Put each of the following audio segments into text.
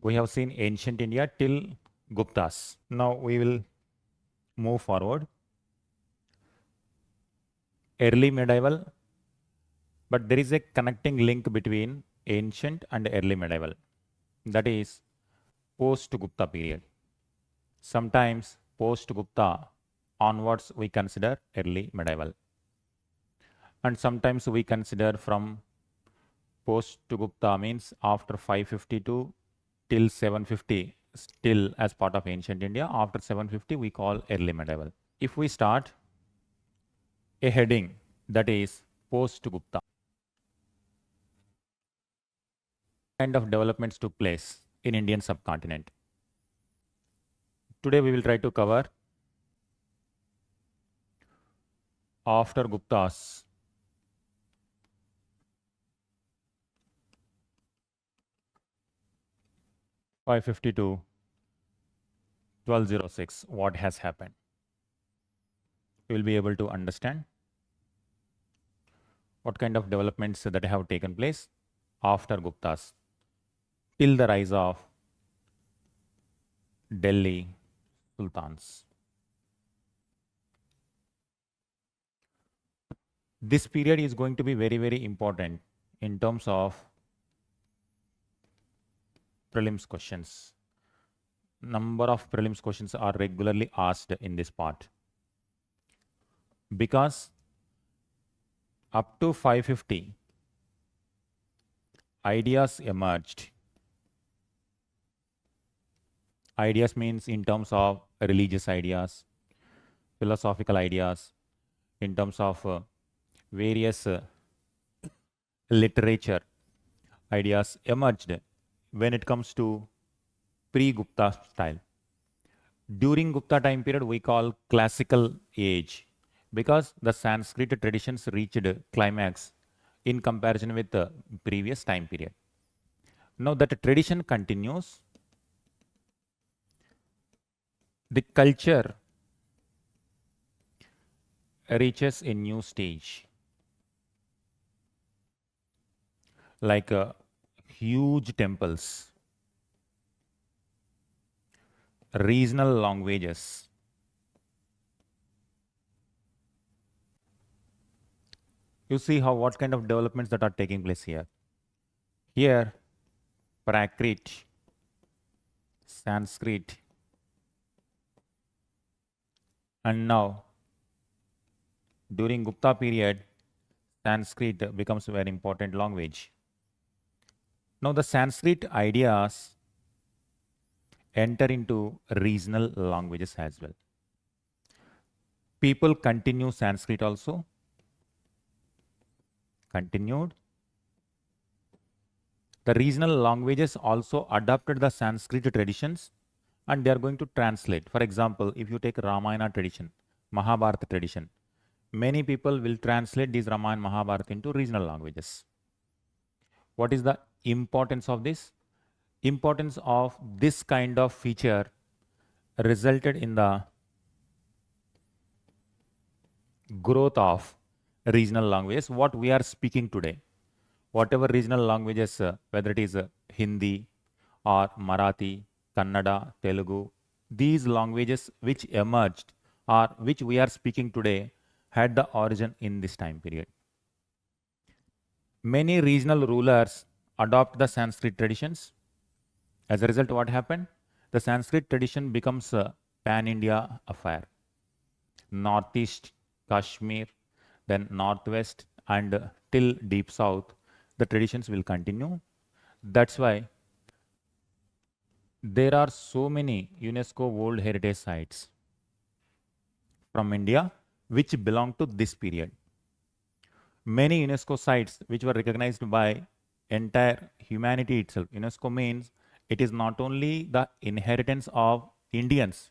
We have seen ancient India till Guptas. Now we will move forward. Early medieval, but there is a connecting link between ancient and early medieval. That is post-Gupta period. Sometimes post-Gupta onwards we consider early medieval. And sometimes we consider from post-Gupta means after 552 till 750 still as part of ancient India. After 750 we call early medieval. If we start a heading that is post-Gupta, kind of developments took place in Indian subcontinent. Today we will try to cover after Guptas, (552) 1206, what has happened. You will be able to understand what kind of developments that have taken place after Guptas till the rise of Delhi Sultans. This period is going to be very, very important in terms of prelims questions. Number of prelims questions are regularly asked in this part because up to 550 ideas emerged. Ideas means in terms of religious ideas, philosophical ideas, in terms of various literature ideas emerged when it comes to pre-Gupta style. During Gupta time period, we call classical age because the Sanskrit traditions reached climax in comparison with the previous time period. Now that tradition continues, the culture reaches a new stage, like huge temples, regional languages, you see how what kind of developments that are taking place here. Here, Prakrit, Sanskrit, and now during Gupta period, Sanskrit becomes a very important language. Now the Sanskrit ideas enter into regional languages as well. People continue Sanskrit also, continued. The regional languages also adopted the Sanskrit traditions and they are going to translate. For example, if you take Ramayana tradition, Mahabharata tradition, many people will translate these Ramayana Mahabharata into regional languages. What is the importance of this? Importance of this kind of feature resulted in the growth of regional languages, what we are speaking today. Whatever regional languages, whether it is Hindi or Marathi, Kannada, Telugu, these languages which emerged or which we are speaking today had the origin in this time period. Many regional rulers adopt the Sanskrit traditions. As a result, what happened? The Sanskrit tradition becomes a pan-India affair. Northeast, Kashmir, then Northwest, and till Deep South, the traditions will continue. That's why there are so many UNESCO World Heritage Sites from India which belong to this period. Many UNESCO sites which were recognized by entire humanity itself. UNESCO means it is not only the inheritance of Indians.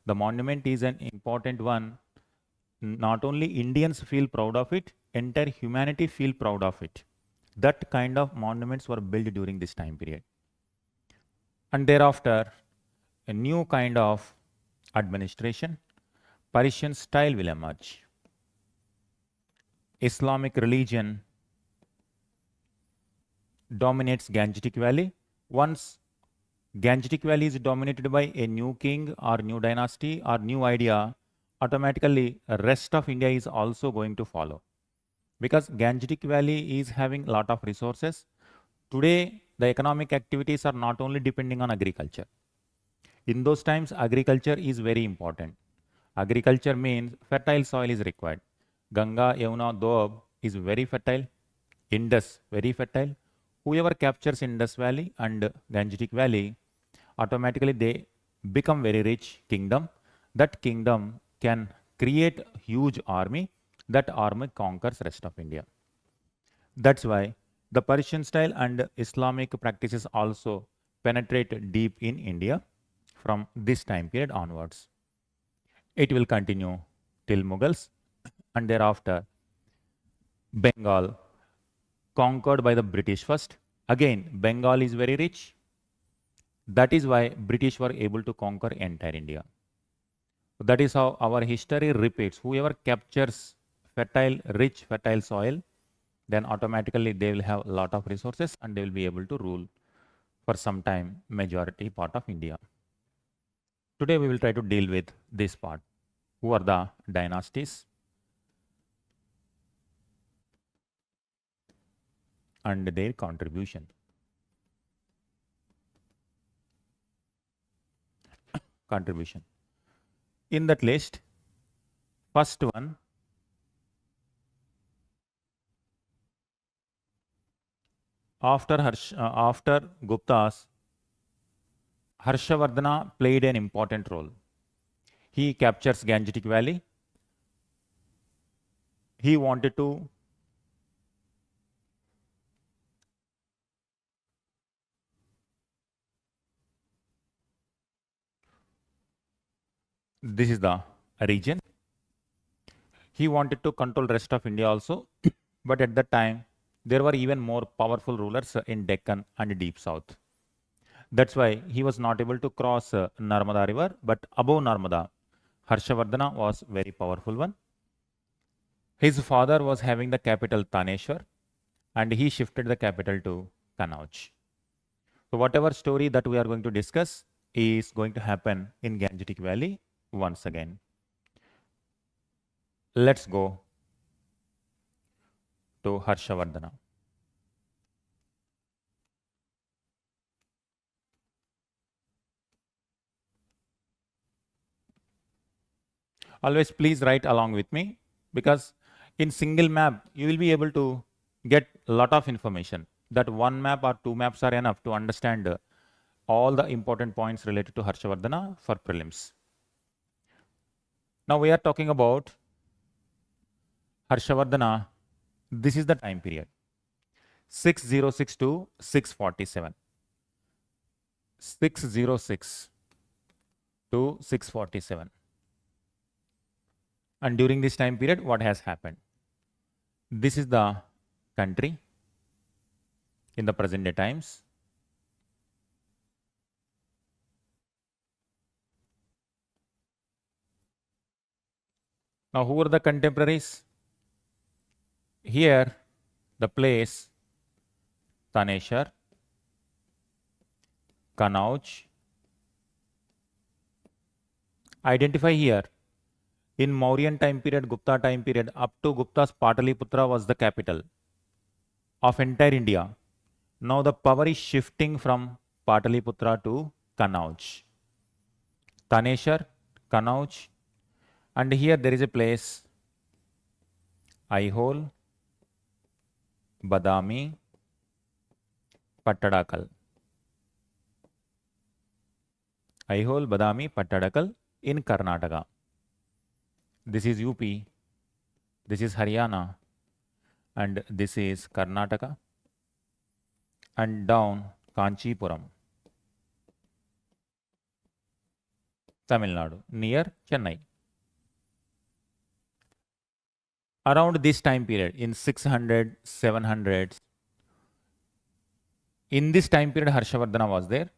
The monument is an important one. Not only Indians feel proud of it, entire humanity feel proud of it. That kind of monuments were built during this time period. And thereafter, a new kind of administration, Persian style will emerge. Islamic religion dominates Gangetic Valley. Once Gangetic Valley is dominated by a new king or new dynasty or new idea, automatically rest of India is also going to follow. Because Gangetic Valley is having a lot of resources. Today, the economic activities are not only depending on agriculture. In those times, agriculture is very important. Agriculture means fertile soil is required. Ganga, Yamuna, Doab is very fertile. Indus, very fertile. Whoever captures Indus Valley and Gangetic Valley, automatically they become very rich kingdom. That kingdom can create huge army. That army conquers rest of India. That's why the Persian style and Islamic practices also penetrate deep in India from this time period onwards. It will continue till Mughals and thereafter Bengal conquered by the British first. Again, Bengal is very rich. That is why British were able to conquer entire India. That is how our history repeats. Whoever captures fertile, rich, fertile soil, then automatically they will have a lot of resources and they will be able to rule for some time majority part of India. Today we will try to deal with this part. Who are the dynasties and their contribution. In that list, first one, after Guptas, Harshavardhana played an important role. He captures Gangetic Valley. He wanted to this is the region. He wanted to control rest of India also, but at that time there were even more powerful rulers in Deccan and deep south. That's why he was not able to cross Narmada river, but above Narmada, Harshavardhana was very powerful one. His father was having the capital Taneshwar and he shifted the capital to Kanauj. So whatever story that we are going to discuss is going to happen in Gangetic Valley once again. Let's go to Harshavardhana. Always please write along with me because in single map you will be able to get a lot of information. That one map or two maps are enough to understand all the important points related to Harshavardhana for prelims. Now we are talking about Harshavardhana. This is the time period 606 to 647. 606 to 647. And during this time period, what has happened? This is the country in the present day times. Now, who are the contemporaries? Here, the place Taneshwar, Kanauj. Identify here. In Mauryan time period, Gupta time period, up to Gupta's Pataliputra was the capital of entire India. Now the power is shifting from Pataliputra to Kanauj. Taneshwar, Kanauj, and here there is a place Aihole, Badami, Pattadakal. Aihole, Badami, Pattadakal in Karnataka. This is UP, this is Haryana, and this is Karnataka, and down Kanchipuram, Tamil Nadu, near Chennai. Around this time period, in 600, 700s, in this time period, Harshavardhana was there.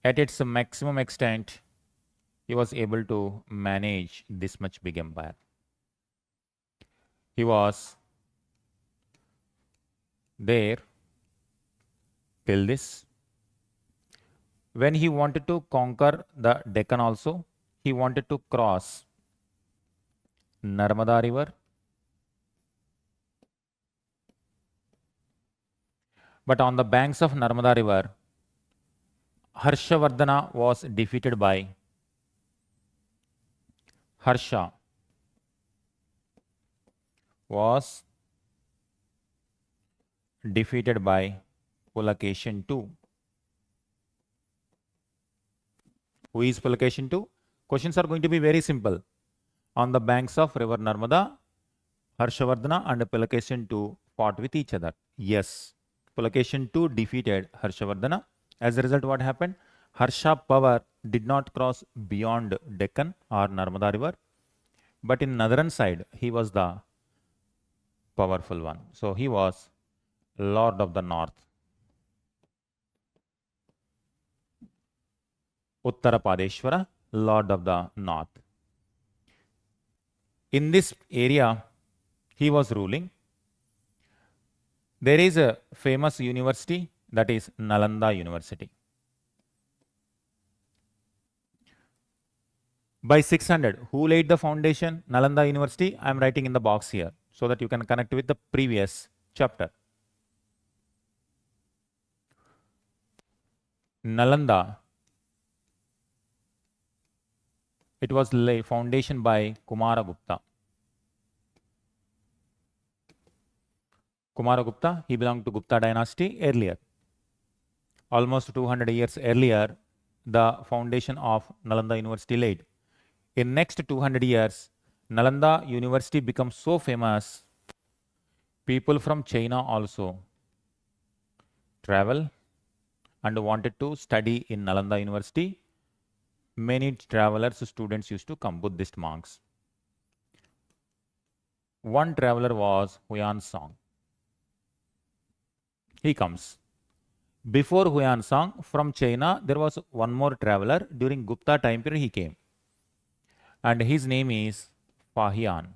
At its maximum extent, he was able to manage this much big empire. He was there till this. When he wanted to conquer the Deccan also, he wanted to cross Narmada river. But on the banks of Narmada river, Harshavardhana was defeated by Harsha was defeated by Pulakeshin II. Who is Pulakeshin II? Questions are going to be very simple. On the banks of river Narmada, Harshavardhana and Pulakeshin II fought with each other. Yes, Pulakeshin II defeated Harshavardhana. As a result, what happened? Harsha power did not cross beyond Deccan or Narmada river, but in northern side, he was the powerful one. So he was Lord of the North. Uttarapadeshwara, Lord of the North. In this area, he was ruling. There is a famous university, that is Nalanda University. By 600, who laid the foundation? Nalanda University. I am writing in the box here so that you can connect with the previous chapter. Nalanda. It was laid foundation by Kumaragupta. Kumaragupta, he belonged to Gupta dynasty earlier. Almost 200 years earlier, the foundation of Nalanda University laid. In next 200 years, Nalanda University becomes so famous, people from China also travel and wanted to study in Nalanda University. Many travelers, students used to come, Buddhist monks. One traveler was Huyan Song. He comes. Before Huyan Song, from China, there was one more traveler. During Gupta time period, he came. And his name is Fahian.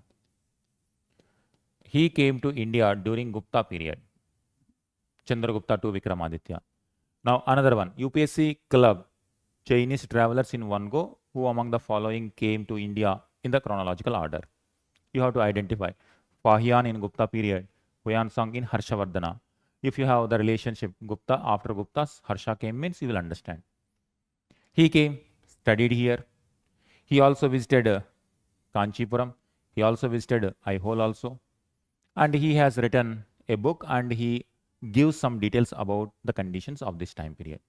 He came to India during Gupta period. Chandragupta to Vikramaditya. Now another one, UPSC club, Chinese travelers in one go, who among the following came to India in the chronological order. You have to identify. Fahian in Gupta period, Huyan Song in Harshavardhana. If you have the relationship Gupta, after Gupta's, Harsha came means you will understand. He came, studied here. He also visited Kanchipuram. He also visited Aihole also. And he has written a book and he gives some details about the conditions of this time period.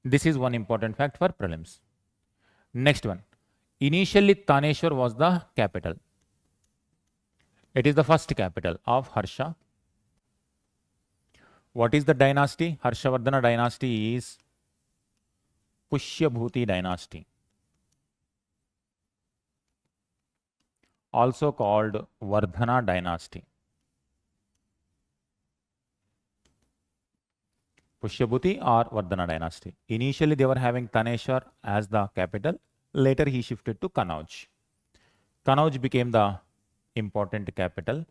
This is one important fact for prelims. Next one. Initially, Taneshwar was the capital. It is the first capital of Harsha. What is the dynasty? Harshavardhana dynasty is Pushyabhuti dynasty, also called Vardhana dynasty. Pushyabhuti or Vardhana dynasty. Initially, they were having Taneshwar as the capital. Later, he shifted to Kanauj. Kanauj became the important capital.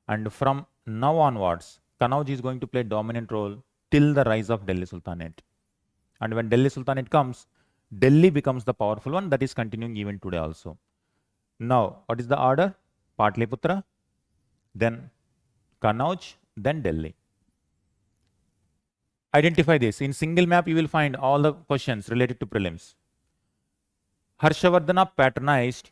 And from now onwards, Kanauj is going to play dominant role till the rise of Delhi Sultanate. And when Delhi Sultanate comes, Delhi becomes the powerful one. That is continuing even today also. Now, what is the order? Patliputra, then Kanauj, then Delhi. Identify this. In single map, you will find all the questions related to prelims. Harshavardhana patronized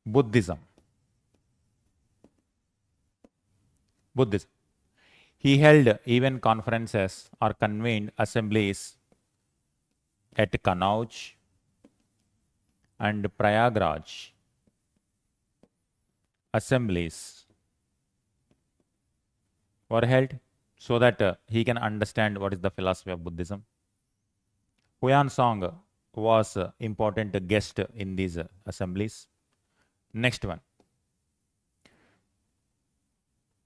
Buddhism. He held even conferences or convened assemblies at Kanauj and Prayagraj. Assemblies were held so that he can understand what is the philosophy of Buddhism. Huyan Song was important guest in these assemblies. Next one.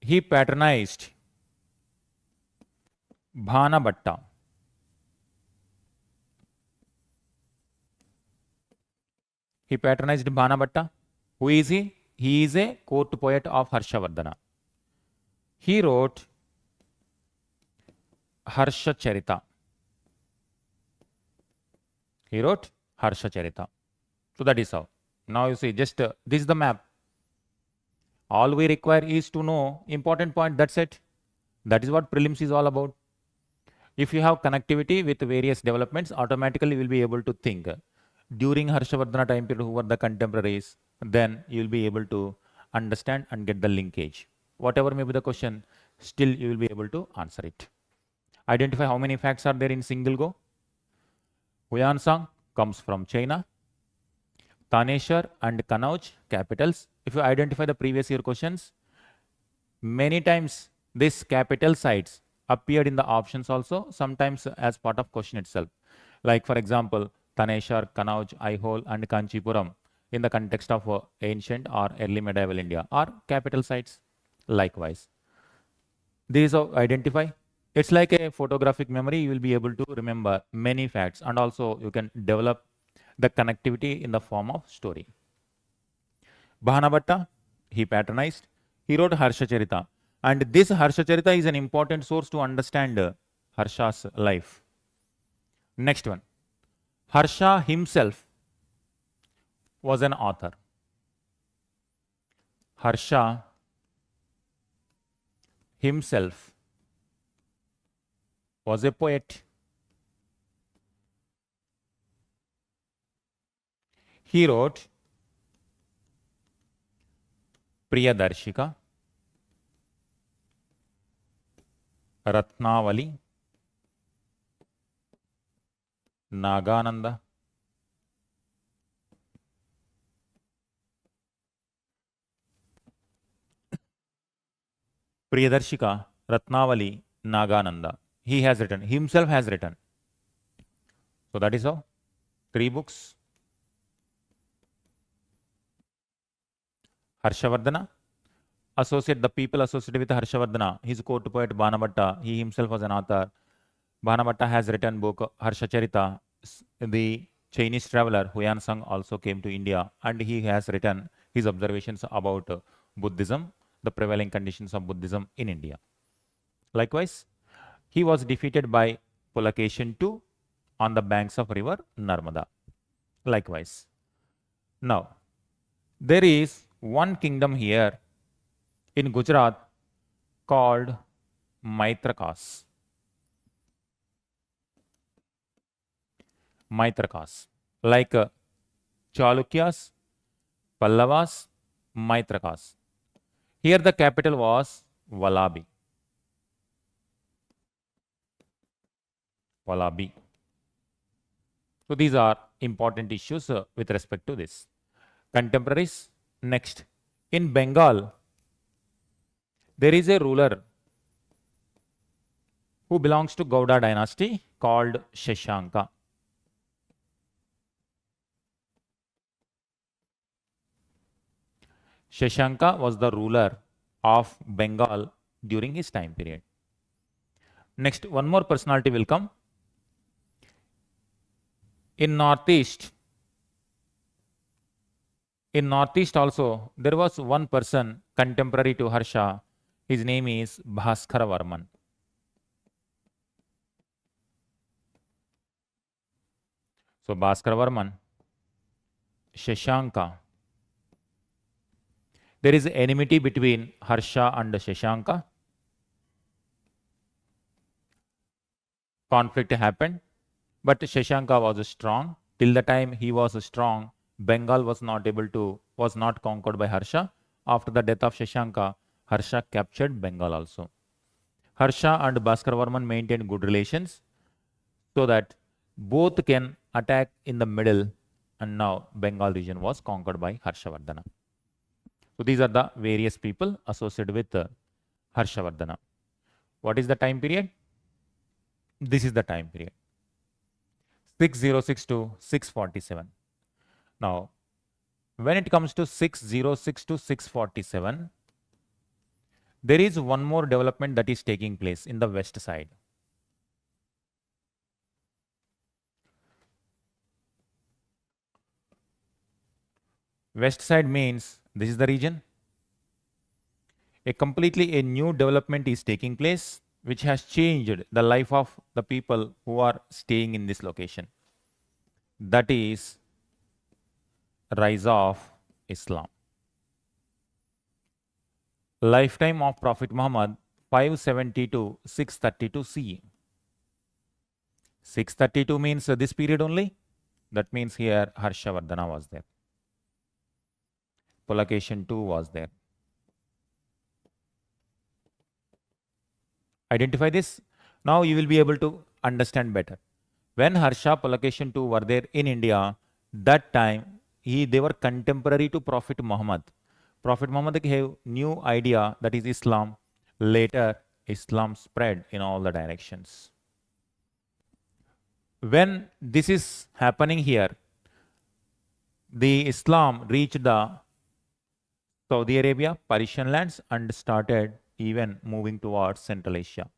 He patronized Bhanabhatta. He patronized Bhanabhatta. Who is he? He is a court poet of Harshavardhana. He wrote Harshacharita. He wrote Harshacharita. So that is how. Now you see, just this is the map. All we require is to know important point. That's it. That is what prelims is all about. If you have connectivity with various developments, automatically you will be able to think. During Harshavardhana time period, who were the contemporaries, then you will be able to understand and get the linkage. Whatever may be the question, still you will be able to answer it. Identify how many facts are there in single go. Huyansang comes from China. Taneshar and Kanauj, capitals. If you identify the previous year questions, many times these capital sites appeared in the options also, sometimes as part of question itself. Like for example, Taneshar, Kanauj, Aihole and Kanchipuram in the context of ancient or early medieval India are capital sites. Likewise, these are identify. It's like a photographic memory. You will be able to remember many facts, and also you can develop the connectivity in the form of story. Bahanabhatta, he patronized. He wrote Harshacharita. And this Harshacharita is an important source to understand Harsha's life. Next one. Harsha himself was an author. Harsha himself was a poet. He wrote Priyadarshika, Ratnavali, Nagananda, Priyadarshika, Ratnavali, Nagananda. He has written, himself has written. So that is how. 3 books. Harshavardhana, the people associated with Harshavardhana, his court poet Bahanabhatta, he himself was an author. Bahanabhatta has written book Harshacharita. The Chinese traveler Huyansang also came to India, and he has written his observations about Buddhism, the prevailing conditions of Buddhism in India. Likewise, he was defeated by Pulakeshin II on the banks of river Narmada. Likewise. Now, there is one kingdom here in Gujarat called Maitrakas. Maitrakas. Like Chalukyas, Pallavas, Maitrakas. Here the capital was Vallabhi. Vallabhi. So these are important issues with respect to this. Contemporaries. Next. In Bengal, there is a ruler who belongs to Gauda dynasty called Shashanka. Shashanka was the ruler of Bengal during his time period. Next, one more personality will come. In Northeast also, there was one person contemporary to Harsha. His name is Bhaskaravarman. So, Bhaskaravarman, Shashanka. There is enmity between Harsha and Shashanka. Conflict happened, but Shashanka was strong. Till the time he was strong, Bengal was not conquered by Harsha. After the death of Shashanka, Harsha captured Bengal also. Harsha and Bhaskaravarman maintained good relations so that both can attack in the middle, and now Bengal region was conquered by Harshavardhana. So these are the various people associated with Harshavardhana. What is the time period? This is the time period. 606 to 647. Now, when it comes to 606 to 647, there is one more development that is taking place in the west side. West side means This is the region. A completely new development is taking place, which has changed the life of the people who are staying in this location. That is rise of Islam. Lifetime of Prophet Muhammad 570 to 632 CE. 632 means this period only. That means here Harshavardhana was there. Pulacation 2 was there. Identify this. Now you will be able to understand better. When Harsha, Pulacation 2 were there in India, that time they were contemporary to Prophet Muhammad. Prophet Muhammad gave new idea, that is Islam. Later, Islam spread in all the directions. When this is happening here, the Islam reached the Saudi Arabia, Persian lands, and started even moving towards Central Asia.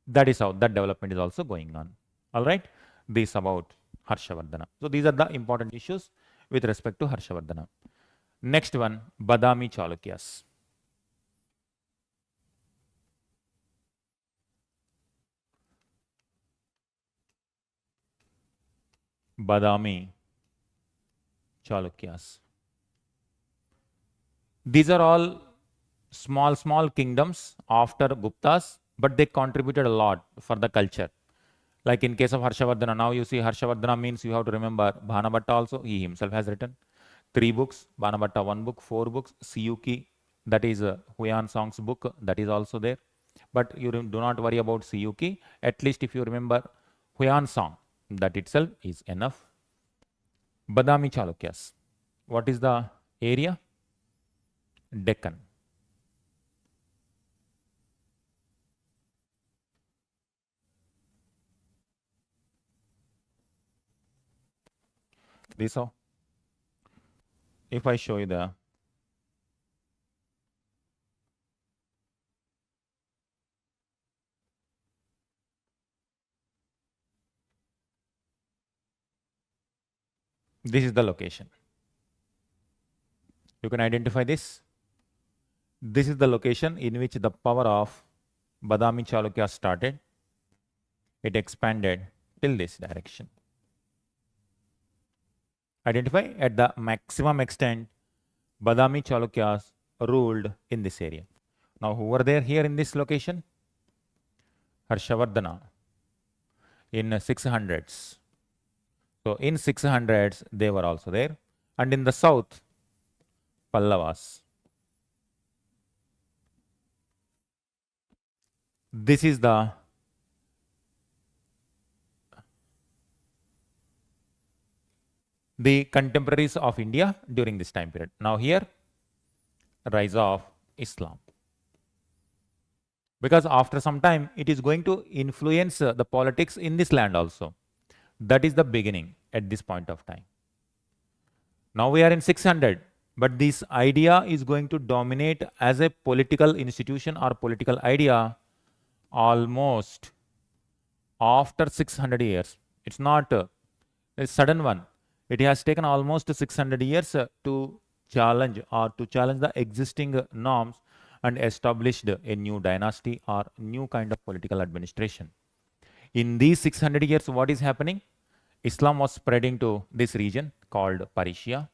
That is how that development is also going on. All right, this about Harshavardhana. So these are the important issues with respect to Harshavardhana. Next one, Badami Chalukyas. Badami Chalukyas. These are all small kingdoms after Guptas, but they contributed a lot for the culture. Like in case of Harshavardhana, now you see Harshavardhana means you have to remember Bhanabhatta also, he himself has written 3 books, Bhanabhatta 1 book, 4 books, Siyuki, that is Huyan Song's book, that is also there. But you do not worry about Siyuki, at least if you remember Huyan Song, that itself is enough. Badami Chalukyas. What is the area? Deccan. This how? If I show you the this is the location. You can identify this. This is the location in which the power of Badami Chalukyas started. It expanded till this direction. Identify at the maximum extent, Badami Chalukyas ruled in this area. Now, who were there here in this location? Harshavardhana in 600s. So, in 600s, they were also there. And in the south, Pallavas. This is the contemporaries of India during this time period. Now here, rise of Islam. Because after some time, it is going to influence the politics in this land also. That is the beginning at this point of time. Now we are in 600, but this idea is going to dominate as a political institution or political idea almost after 600 years. It's not a sudden one. It has taken almost 600 years to challenge the existing norms and established a new dynasty or new kind of political administration. In these 600 years, what is happening? Islam was spreading to this region called Persia.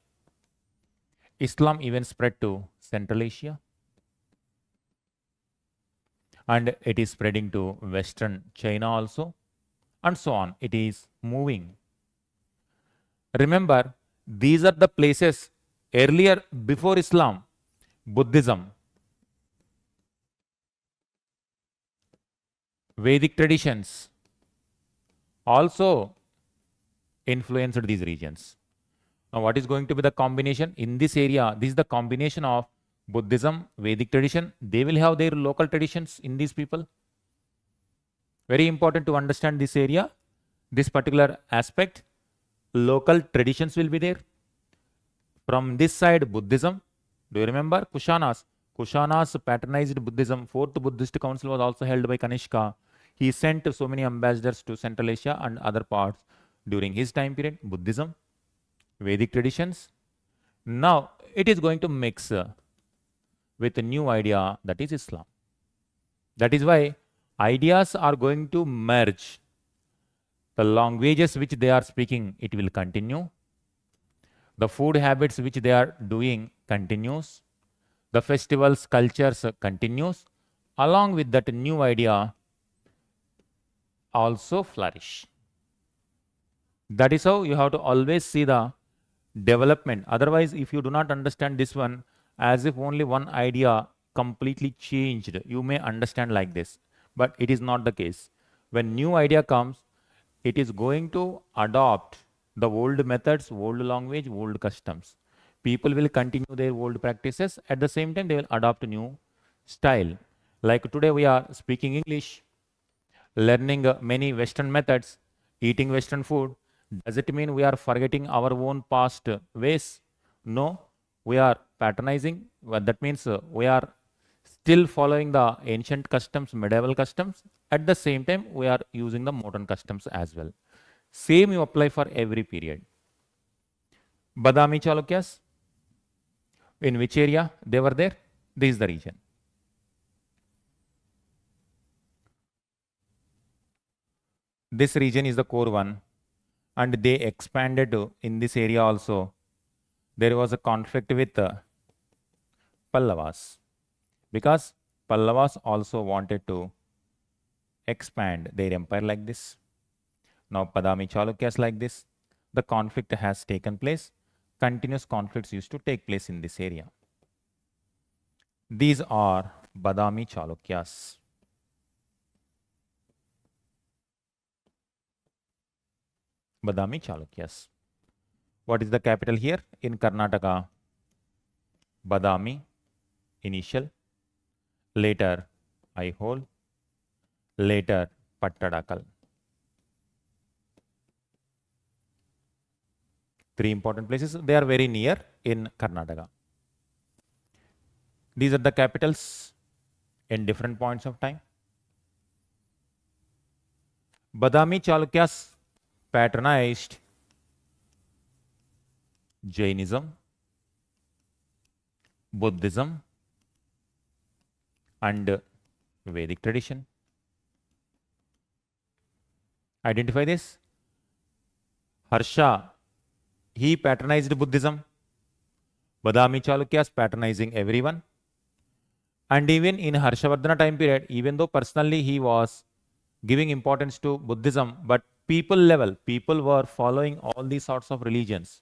Islam even spread to Central Asia. And it is spreading to Western China also. And so on. It is moving. Remember, these are the places earlier before Islam, Buddhism, Vedic traditions also influenced these regions. Now, what is going to be the combination in this area? This is the combination of Buddhism, Vedic tradition. They will have their local traditions in these people. Very important to understand this area, this particular aspect. Local traditions will be there. From this side, Buddhism. Do you remember Kushanas? Kushanas patronized Buddhism. 4th Buddhist Council was also held by Kanishka. He sent so many ambassadors to Central Asia and other parts during his time period. Buddhism, Vedic traditions. Now, it is going to mix with a new idea, that is Islam. That is why ideas are going to merge. The languages which they are speaking, it will continue. The food habits which they are doing continues. The festivals, cultures continues. Along with that new idea also flourish. That is how you have to always see the development. Otherwise, if you do not understand this one as if only one idea completely changed, you may understand like this. But it is not the case. When new idea comes, it is going to adopt the old methods, old language, old customs. People will continue their old practices. At the same time, they will adopt a new style. Like today we are speaking English, learning many Western methods, eating Western food. Does it mean we are forgetting our own past ways? No, we are patronizing. Well, that means we are still following the ancient customs, medieval customs. At the same time, we are using the modern customs as well. Same you apply for every period. Badami Chalukyas, in which area they were there? This is the region. This region is the core one, and they expanded in this area also. There was a conflict with Pallavas, because Pallavas also wanted to expand their empire like this. Now Badami Chalukyas like this. The conflict has taken place. Continuous conflicts used to take place in this area. These are Badami Chalukyas. Badami Chalukyas. What is the capital here? In Karnataka, Badami, initial, later Aihole, later Pattadakal. Three important places. They are very near in Karnataka. These are the capitals in different points of time. Badami Chalukyas patronized Jainism, Buddhism, and Vedic tradition. Identify this. Harsha, he patronized Buddhism. Badami Chalukyas patronizing everyone. And even in Harshavardhana time period, even though personally he was giving importance to Buddhism, but people level, people were following all these sorts of religions.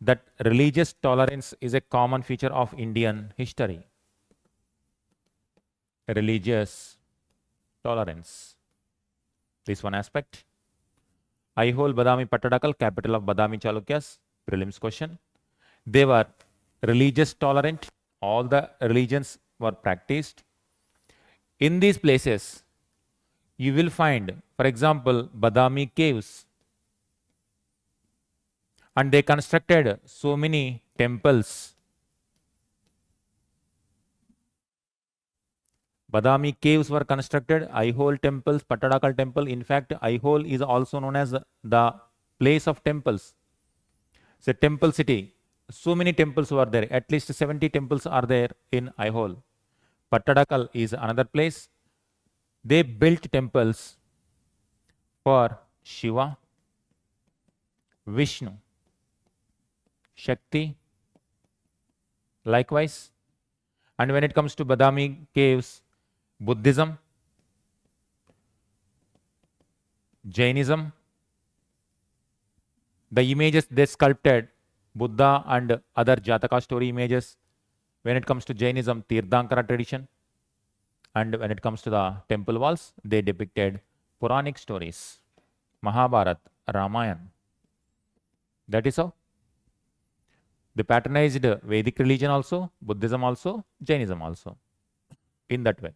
That religious tolerance is a common feature of Indian history. Religious tolerance. This one aspect. Aihole, Badami, Pattadakal, capital of Badami Chalukyas, prelims question. They were religious tolerant. All the religions were practiced. In these places, you will find, for example, Badami caves. And they constructed so many temples. Badami caves were constructed, Aihole temples, Pattadakal temple. In fact, Aihole is also known as the place of temples. It's a temple city. So many temples were there. At least 70 temples are there in Aihole. Pattadakal is another place. They built temples for Shiva, Vishnu, Shakti, likewise. And when it comes to Badami caves, Buddhism, Jainism, the images they sculpted, Buddha and other Jataka story images. When it comes to Jainism, Tirthankara tradition. And when it comes to the temple walls, they depicted Puranic stories, Mahabharata, Ramayana. That is how. They patronized Vedic religion also, Buddhism also, Jainism also. In that way.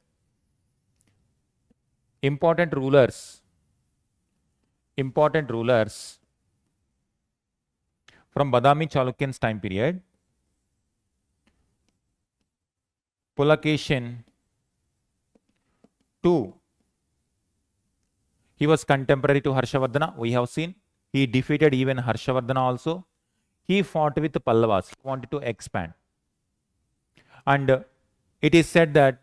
Important rulers from Badami Chalukyans time period. Pulakeshin II. He was contemporary to Harshavardhana. We have seen he defeated even Harshavardhana also. He fought with Pallavas. He wanted to expand. And it is said that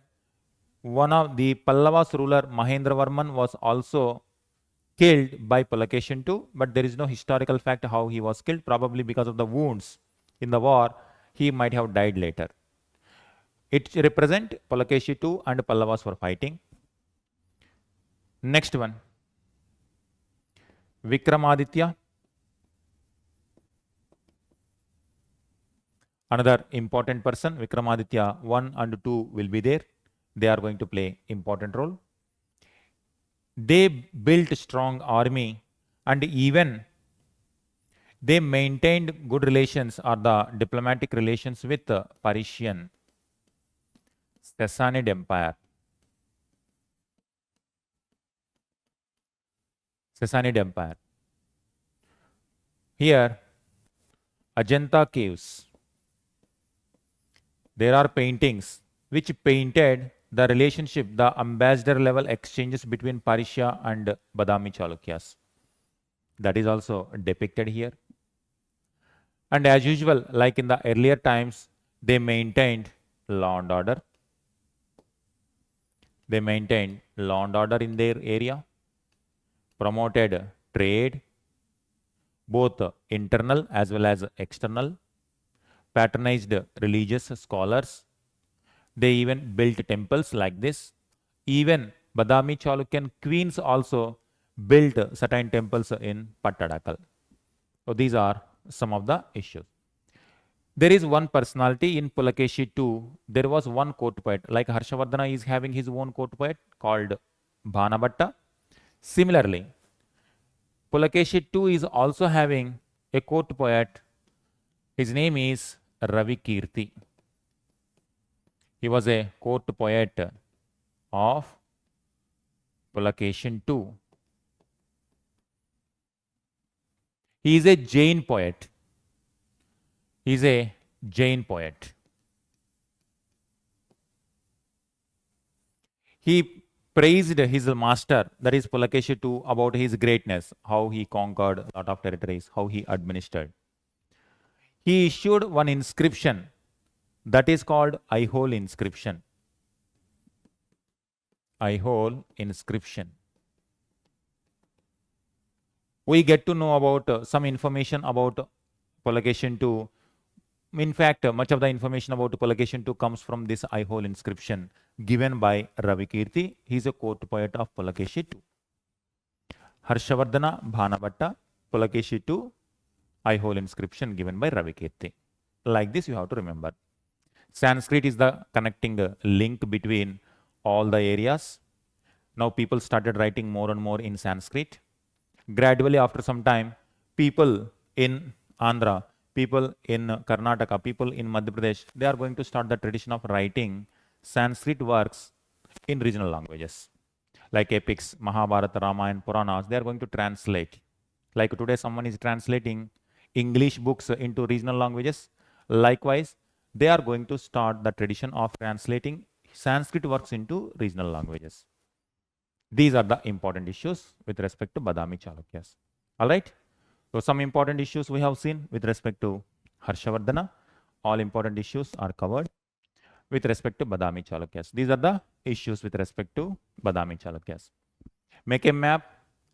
one of the Pallavas ruler, Mahendravarman, was also killed by Pulakeshin II, but there is no historical fact how he was killed, probably because of the wounds in the war. He might have died later. It represents Pulakeshin II and Pallavas were fighting. Next one, Vikramaditya. Another important person, Vikramaditya 1 and 2 will be there. They are going to play important role. They built strong army and even they maintained good relations or the diplomatic relations with the Parisian Sassanid Empire. Sassanid Empire. Here, Ajanta caves. There are paintings which painted the relationship, the ambassador level exchanges between Parisia and Badami Chalukyas. That is also depicted here. And as usual, like in the earlier times, they maintained law and order. They maintained law and order in their area, promoted trade, both internal as well as external, patronized religious scholars. They even built temples like this. Even Badami Chalukyan queens also built certain temples in Pattadakal. So these are some of the issues. There is one personality in Pulakeshi II. There was one court poet, like Harshavardhana is having his own court poet called Bhanabhatta. Similarly, Pulakeshi II is also having a court poet. His name is Ravi Kirti. He was a court poet of Pulakeshin II. He is a Jain poet. He is a Jain poet. He praised his master, that is Pulakeshi II, about his greatness, how he conquered a lot of territories, how he administered. He issued one inscription that is called Aihole inscription. Aihole inscription. We get to know about some information about Pulakeshin II. In fact, much of the information about Pulakeshin II comes from this Aihole inscription given by Ravi Kirti. He is a court poet of Pulakeshin II. Harshavardhana Bhanabhatta, Pulakeshin II, Aihole inscription given by Ravi Kirti. Like this, you have to remember. Sanskrit is the connecting link between all the areas. Now people started writing more and more in Sanskrit. Gradually, after some time, people in Andhra, people in Karnataka, people in Madhya Pradesh, they are going to start the tradition of writing Sanskrit works in regional languages. Like epics, Mahabharata, Ramayana, Puranas, they are going to translate. Like today, someone is translating English books into regional languages. Likewise, they are going to start the tradition of translating Sanskrit works into regional languages. These are the important issues with respect to Badami Chalukyas. All right. So some important issues we have seen with respect to Harshavardhana. All important issues are covered with respect to Badami Chalukyas. These are the issues with respect to Badami Chalukyas. Make a map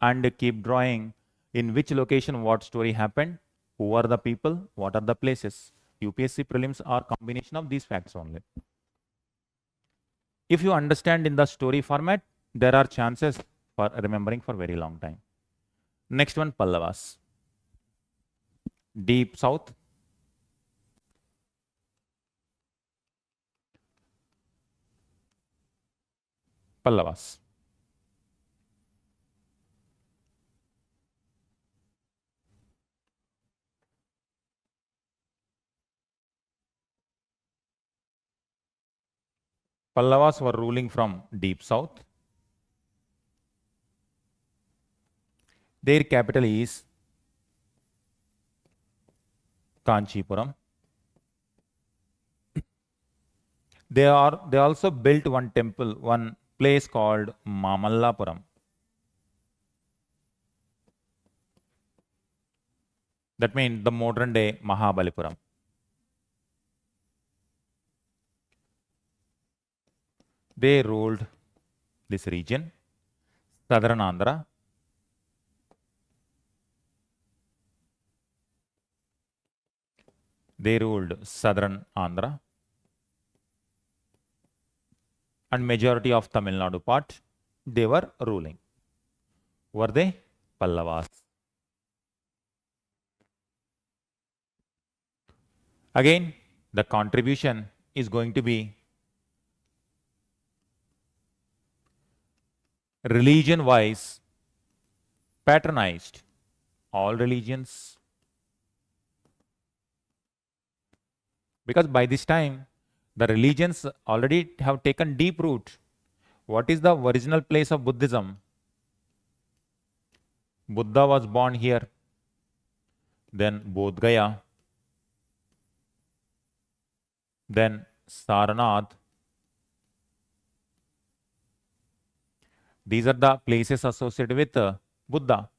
and keep drawing in which location what story happened, who are the people, what are the places. UPSC prelims are combination of these facts only. If you understand in the story format, there are chances for remembering for very long time. Next one, Pallavas. Deep south. Pallavas. Pallavas were ruling from deep south. Their capital is Kanchipuram. They also built one temple, one place called Mamallapuram. That means the modern day Mahabalipuram. They ruled this region, southern Andhra. They ruled southern Andhra and majority of Tamil Nadu part, they were ruling. Were they? Pallavas. Again, the contribution is going to be religion-wise patronized all religions, because by this time the religions already have taken deep root. What is the original place of Buddhism? Buddha was born here, then Bodh Gaya, then Sarnath. These are the places associated with Buddha.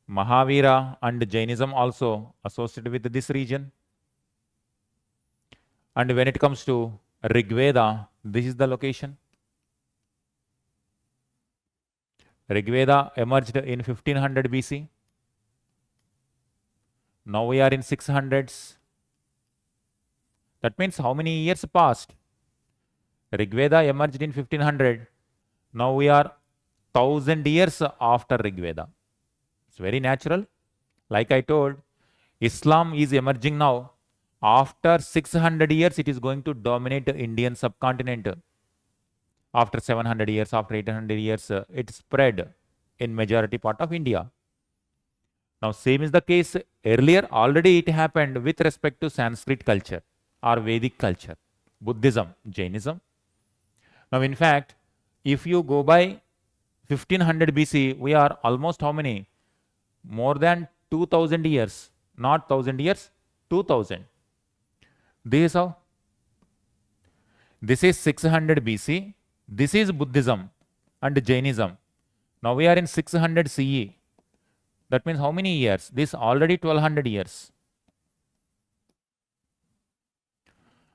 Mahavira and Jainism also associated with this region. And when it comes to Rigveda, this is the location. Rigveda emerged in 1500 BC. Now we are in 600s. That means how many years passed? Rigveda emerged in 1500. Now we are 1000 years after Rigveda. It's very natural. Like I told, Islam is emerging now. After 600 years, it is going to dominate the Indian subcontinent. After 700 years, after 800 years, it spread in majority part of India. Now, same is the case earlier. Already it happened with respect to Sanskrit culture or Vedic culture, Buddhism, Jainism. Now, in fact, if you go by 1500 BC, we are almost how many? More than 2000 years. Not 1000 years, 2000. This is how. This is 600 BC. This is Buddhism and Jainism. Now we are in 600 CE. That means how many years? This already 1200 years.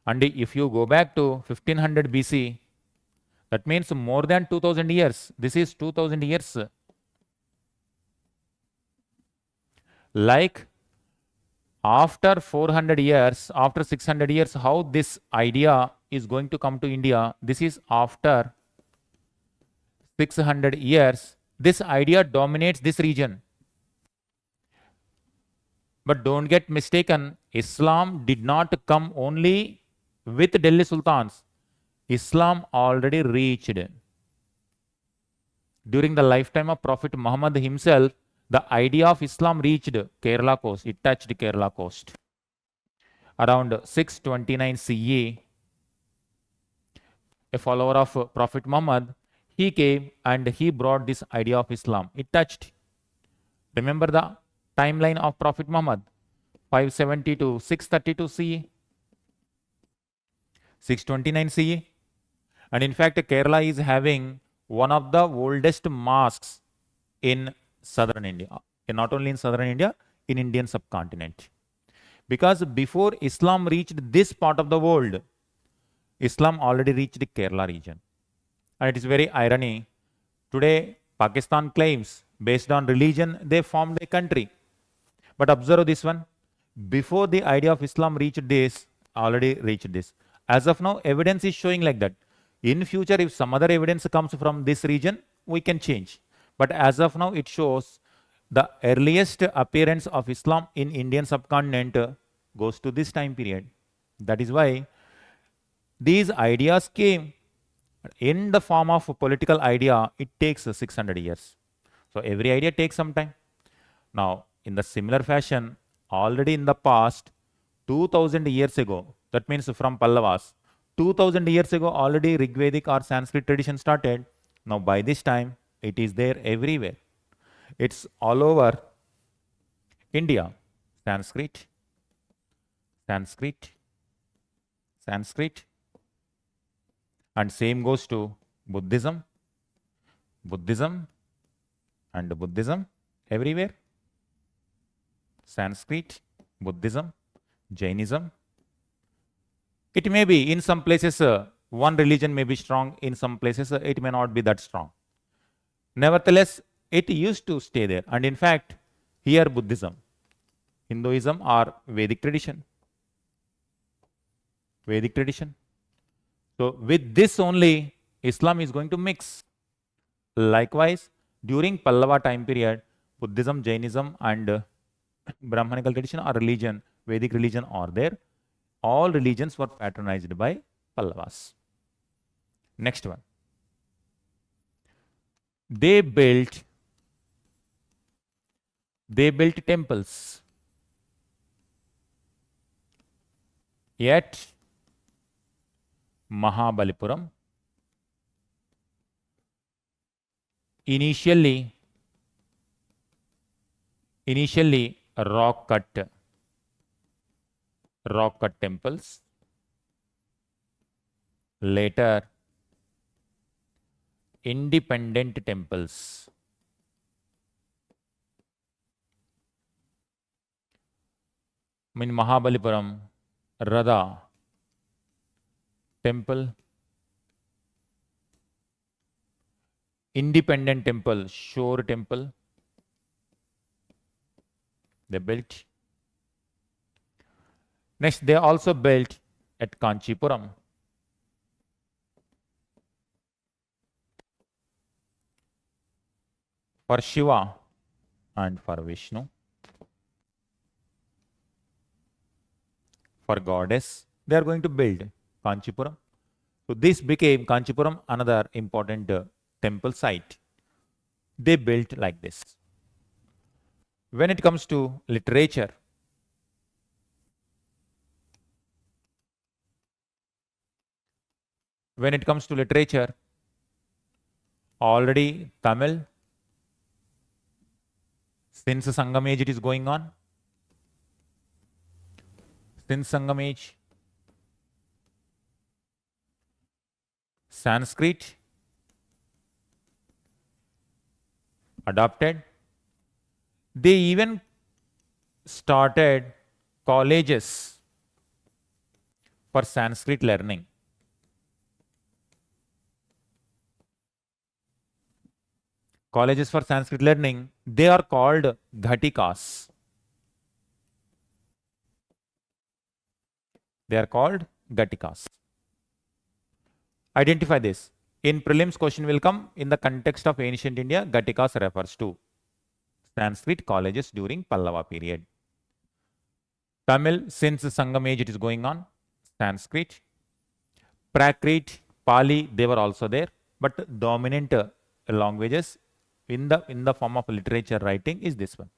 And if you go back to 1500 BC, that means more than 2000 years. This is 2000 years. Like after 400 years, after 600 years, how this idea is going to come to India? This is after 600 years. This idea dominates this region. But don't get mistaken, Islam did not come only with Delhi Sultans. Islam already reached. During the lifetime of Prophet Muhammad himself, the idea of Islam reached Kerala coast. It touched Kerala coast. Around 629 CE, a follower of Prophet Muhammad, he came and he brought this idea of Islam. It touched. Remember the timeline of Prophet Muhammad? 570 to 632 CE. 629 CE. And in fact, Kerala is having one of the oldest mosques in southern India. And not only in southern India, in Indian subcontinent. Because before Islam reached this part of the world, Islam already reached the Kerala region. And it is very irony. Today, Pakistan claims based on religion, they formed a country. But observe this one. Before the idea of Islam reached this, already reached this. As of now, evidence is showing like that. In future, if some other evidence comes from this region, we can change. But as of now, it shows the earliest appearance of Islam in Indian subcontinent goes to this time period. That is why these ideas came in the form of a political idea. It takes 600 years. So every idea takes some time. Now, in the similar fashion, already in the past, 2000 years ago, that means from Pallavas, 2000 years ago, already Rigvedic or Sanskrit tradition started. Now, by this time, it is there everywhere. It's all over India. Sanskrit, Sanskrit, Sanskrit. And same goes to Buddhism, Buddhism, and Buddhism. Everywhere. Sanskrit, Buddhism, Jainism. It may be in some places one religion may be strong, in some places it may not be that strong. Nevertheless, it used to stay there. And in fact, here Buddhism, Hinduism or Vedic tradition. Vedic tradition. So with this only, Islam is going to mix. Likewise, during Pallava time period, Buddhism, Jainism and Brahmanical tradition or religion, Vedic religion are there. All religions were patronized by Pallavas. Next one. They built temples. Yet Mahabalipuram initially rock cut temples, later independent temples. In Mahabalipuram, Radha temple, independent temple, Shore temple, they built. Next, they also built at Kanchipuram. For Shiva and for Vishnu. For goddess, they are going to build Kanchipuram. So this became Kanchipuram another important temple site. They built like this. When it comes to literature, already Tamil, since Sangam age it is going on. Since Sangam age, Sanskrit adopted. They even started colleges for Sanskrit learning. Colleges for Sanskrit learning, they are called Ghatikas. They are called Ghatikas. Identify this. In prelims, question will come in the context of ancient India. Ghatikas refers to Sanskrit colleges during Pallava period. Tamil, since Sangam age it is going on. Sanskrit, Prakrit, Pali, they were also there. But dominant languages in the form of literature writing is this one.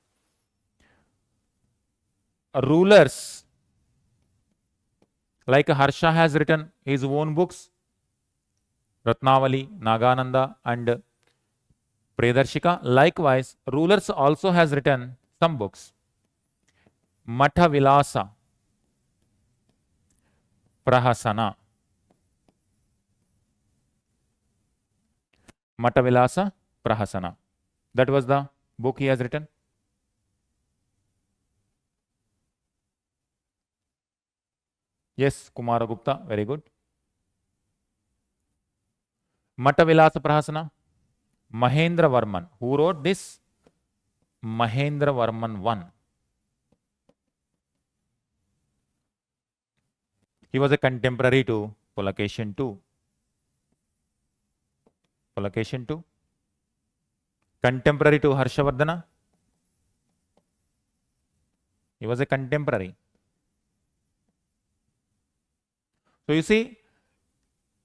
Rulers like Harsha has written his own books, Ratnavali, Nagananda and Predarshika. Likewise, rulers also has written some books. Matha Vilasa, Prahasana. Matha Vilasa, Prahasana. That was the book he has written. Yes, Kumaragupta, very good. Matha Vilasa Prahasana. Mahendra Varman. Who wrote this? Mahendra Varman I. He was a contemporary to Pulakeshin II. Pulakeshin II. Contemporary to Harshavardhana. He was a contemporary. So you see,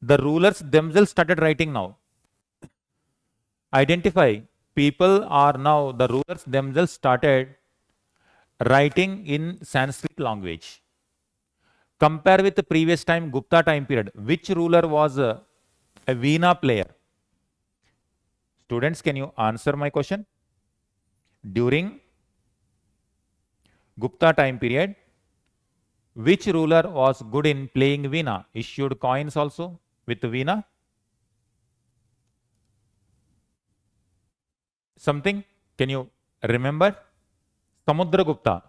the rulers themselves started writing now. Identify, people are now, the rulers themselves started writing in Sanskrit language. Compare with the previous time, Gupta time period. Which ruler was a Veena player? Students, can you answer my question? During Gupta time period, which ruler was good in playing Veena? Issued coins also with Veena? Something? Can you Remember Samudragupta.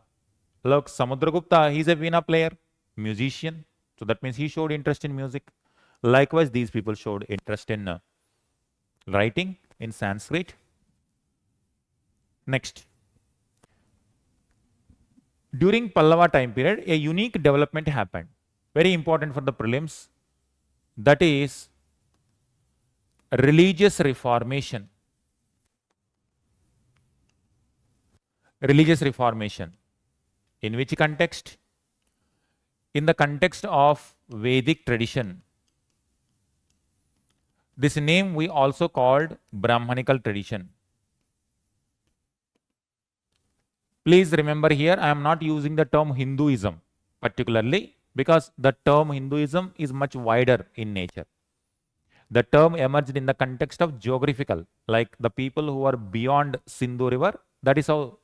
Look, Samudragupta, he's a Veena player, musician. So that means he showed interest in music. Likewise, these people showed interest in writing in Sanskrit. Next. During Pallava time period, a unique development happened. Very important for the prelims. That is religious reformation. Religious reformation. In which context? In the context of Vedic tradition. This name we also called Brahmanical tradition. Please remember here, I am not using the term Hinduism particularly because the term Hinduism is much wider in nature. The term emerged in the context of geographical, like the people who are beyond Sindhu river. That is how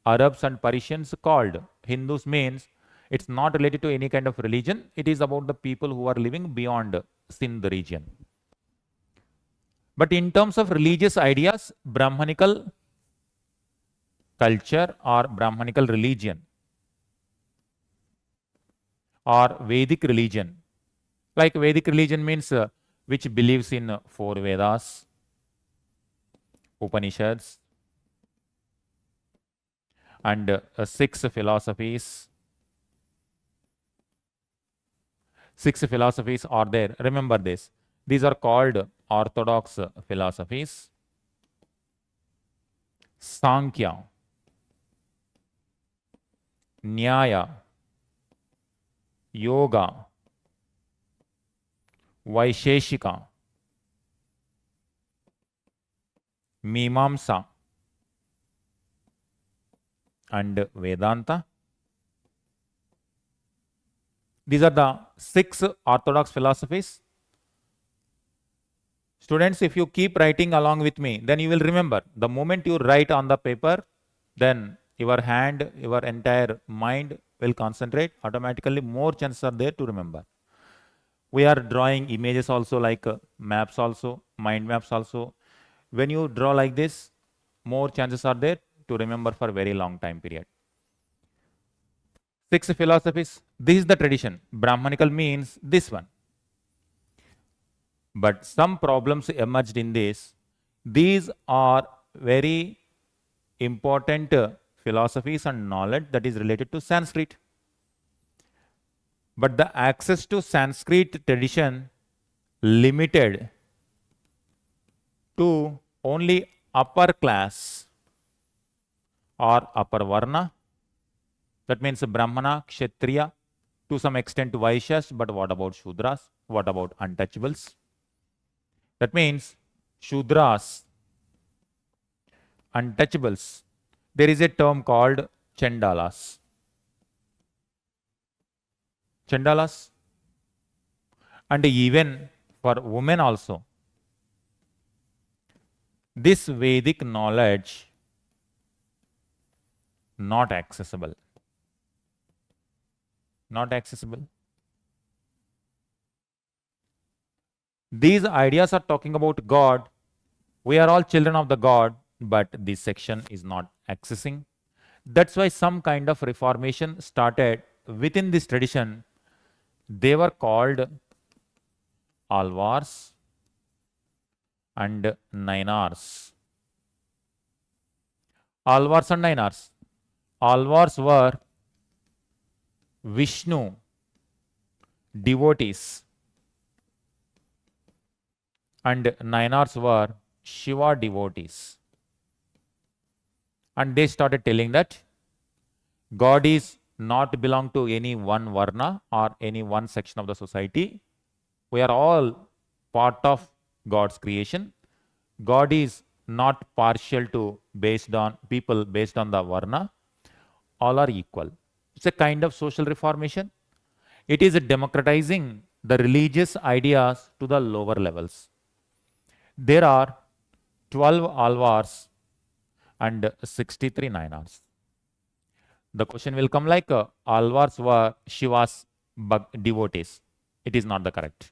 Arabs and Persians called. Hindus means it's not related to any kind of religion. It is about the people who are living beyond Sindh region. But in terms of religious ideas, Brahmanical culture or Brahmanical religion or Vedic religion. Like Vedic religion means which believes in 4 Vedas, Upanishads, and 6 philosophies. 6 philosophies are there. Remember this. These are called orthodox philosophies. Sankhya, Nyaya, Yoga, Vaisheshika, Mimamsa, and Vedanta. These are the 6 orthodox philosophies. Students, if you keep writing along with me, then you will remember. The moment you write on the paper, then your hand, your entire mind will concentrate. Automatically, more chances are there to remember. We are drawing images also, like maps also, mind maps also. When you draw like this, more chances are there to remember for a very long time period. 6 philosophies. This is the tradition. Brahmanical means this one. But some problems emerged in this. These are very important philosophies and knowledge that is related to Sanskrit. But the access to Sanskrit tradition limited to only upper class or upper varna. That means Brahmana, Kshatriya, to some extent Vaishyas, but what about Shudras? What about untouchables? That means Shudras, untouchables. There is a term called Chandalas. Chandalas. And even for women also. This Vedic knowledge not accessible. Not accessible. These ideas are talking about God. We are all children of the God, but this section is not accessing. That's why some kind of reformation started within this tradition. They were called Alvars and Nainars. Alvars and Nainars. Alvars were Vishnu devotees and Nainars were Shiva devotees. And they started telling that God is not belong to any one varna or any one section of the society. We are all part of God's creation. God is not partial to based on people based on the varna. All are equal. It's a kind of social reformation. It is democratizing the religious ideas to the lower levels. There are 12 Alvars and 63 Nainars. The question will come like Alvars were Shiva's devotees. It is not the correct.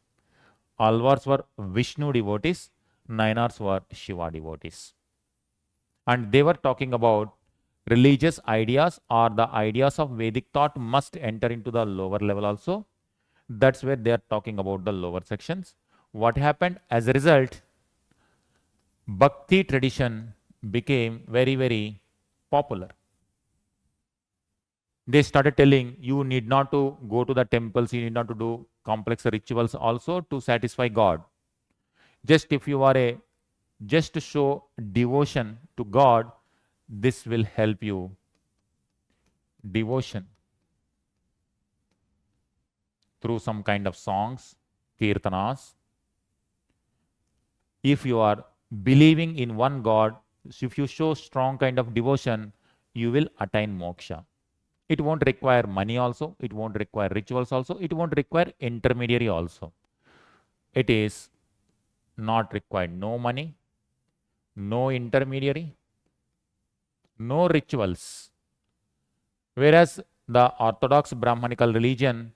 Alvars were Vishnu devotees. Nainars were Shiva devotees. And they were talking about religious ideas or the ideas of Vedic thought must enter into the lower level also. That's where they are talking about the lower sections. What happened as a result? Bhakti tradition became very, very popular. They started telling you need not to go to the temples, you need not to do complex rituals also to satisfy God. Just if you are a just to show devotion to God, this will help you. Devotion through some kind of songs, kirtanas. If you are believing in one God, if you show strong kind of devotion, you will attain moksha. It won't require money also, it won't require rituals also, it won't require intermediary also. It is not required no money, no intermediary, no rituals. Whereas the orthodox Brahmanical religion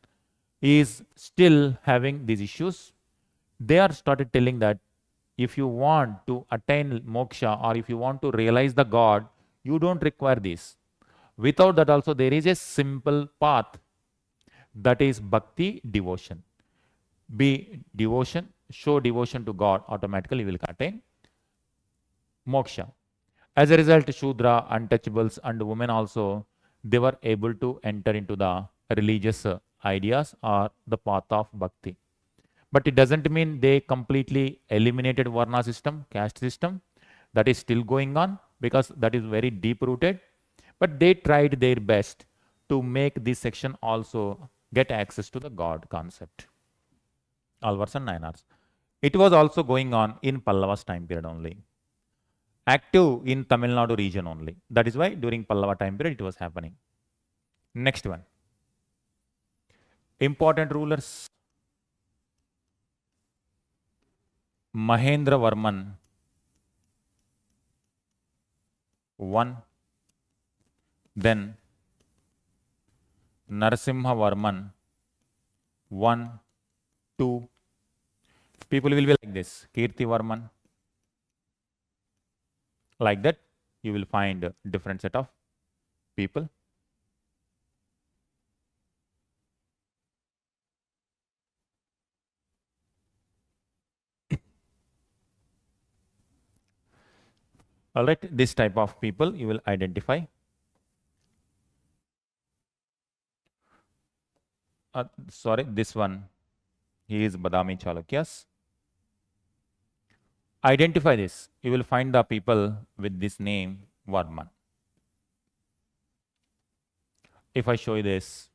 is still having these issues. They are started telling that if you want to attain moksha or if you want to realize the God, you don't require this. Without that also there is a simple path, that is bhakti, devotion. Be devotion, show devotion to God, automatically you will attain moksha. As a result, Shudra, untouchables and women also, they were able to enter into the religious ideas or the path of bhakti. But it doesn't mean they completely eliminated Varna system, caste system. That is still going on because that is very deep rooted. But they tried their best to make this section also get access to the God concept. Alvars and Nayanars. It was also going on in Pallava's time period only. Active in Tamil Nadu region only. That is why during Pallava time period it was happening. Next one. Important rulers. Mahendra Varman I, then Narasimha Varman 1, 2. People will be like this. Kirti Varman. Like that, you will find a different set of people. All right, this type of people you will identify. Sorry, this one, he is Badami Chalukyas. Identify this. You will find the people with this name Varman. If I show you this,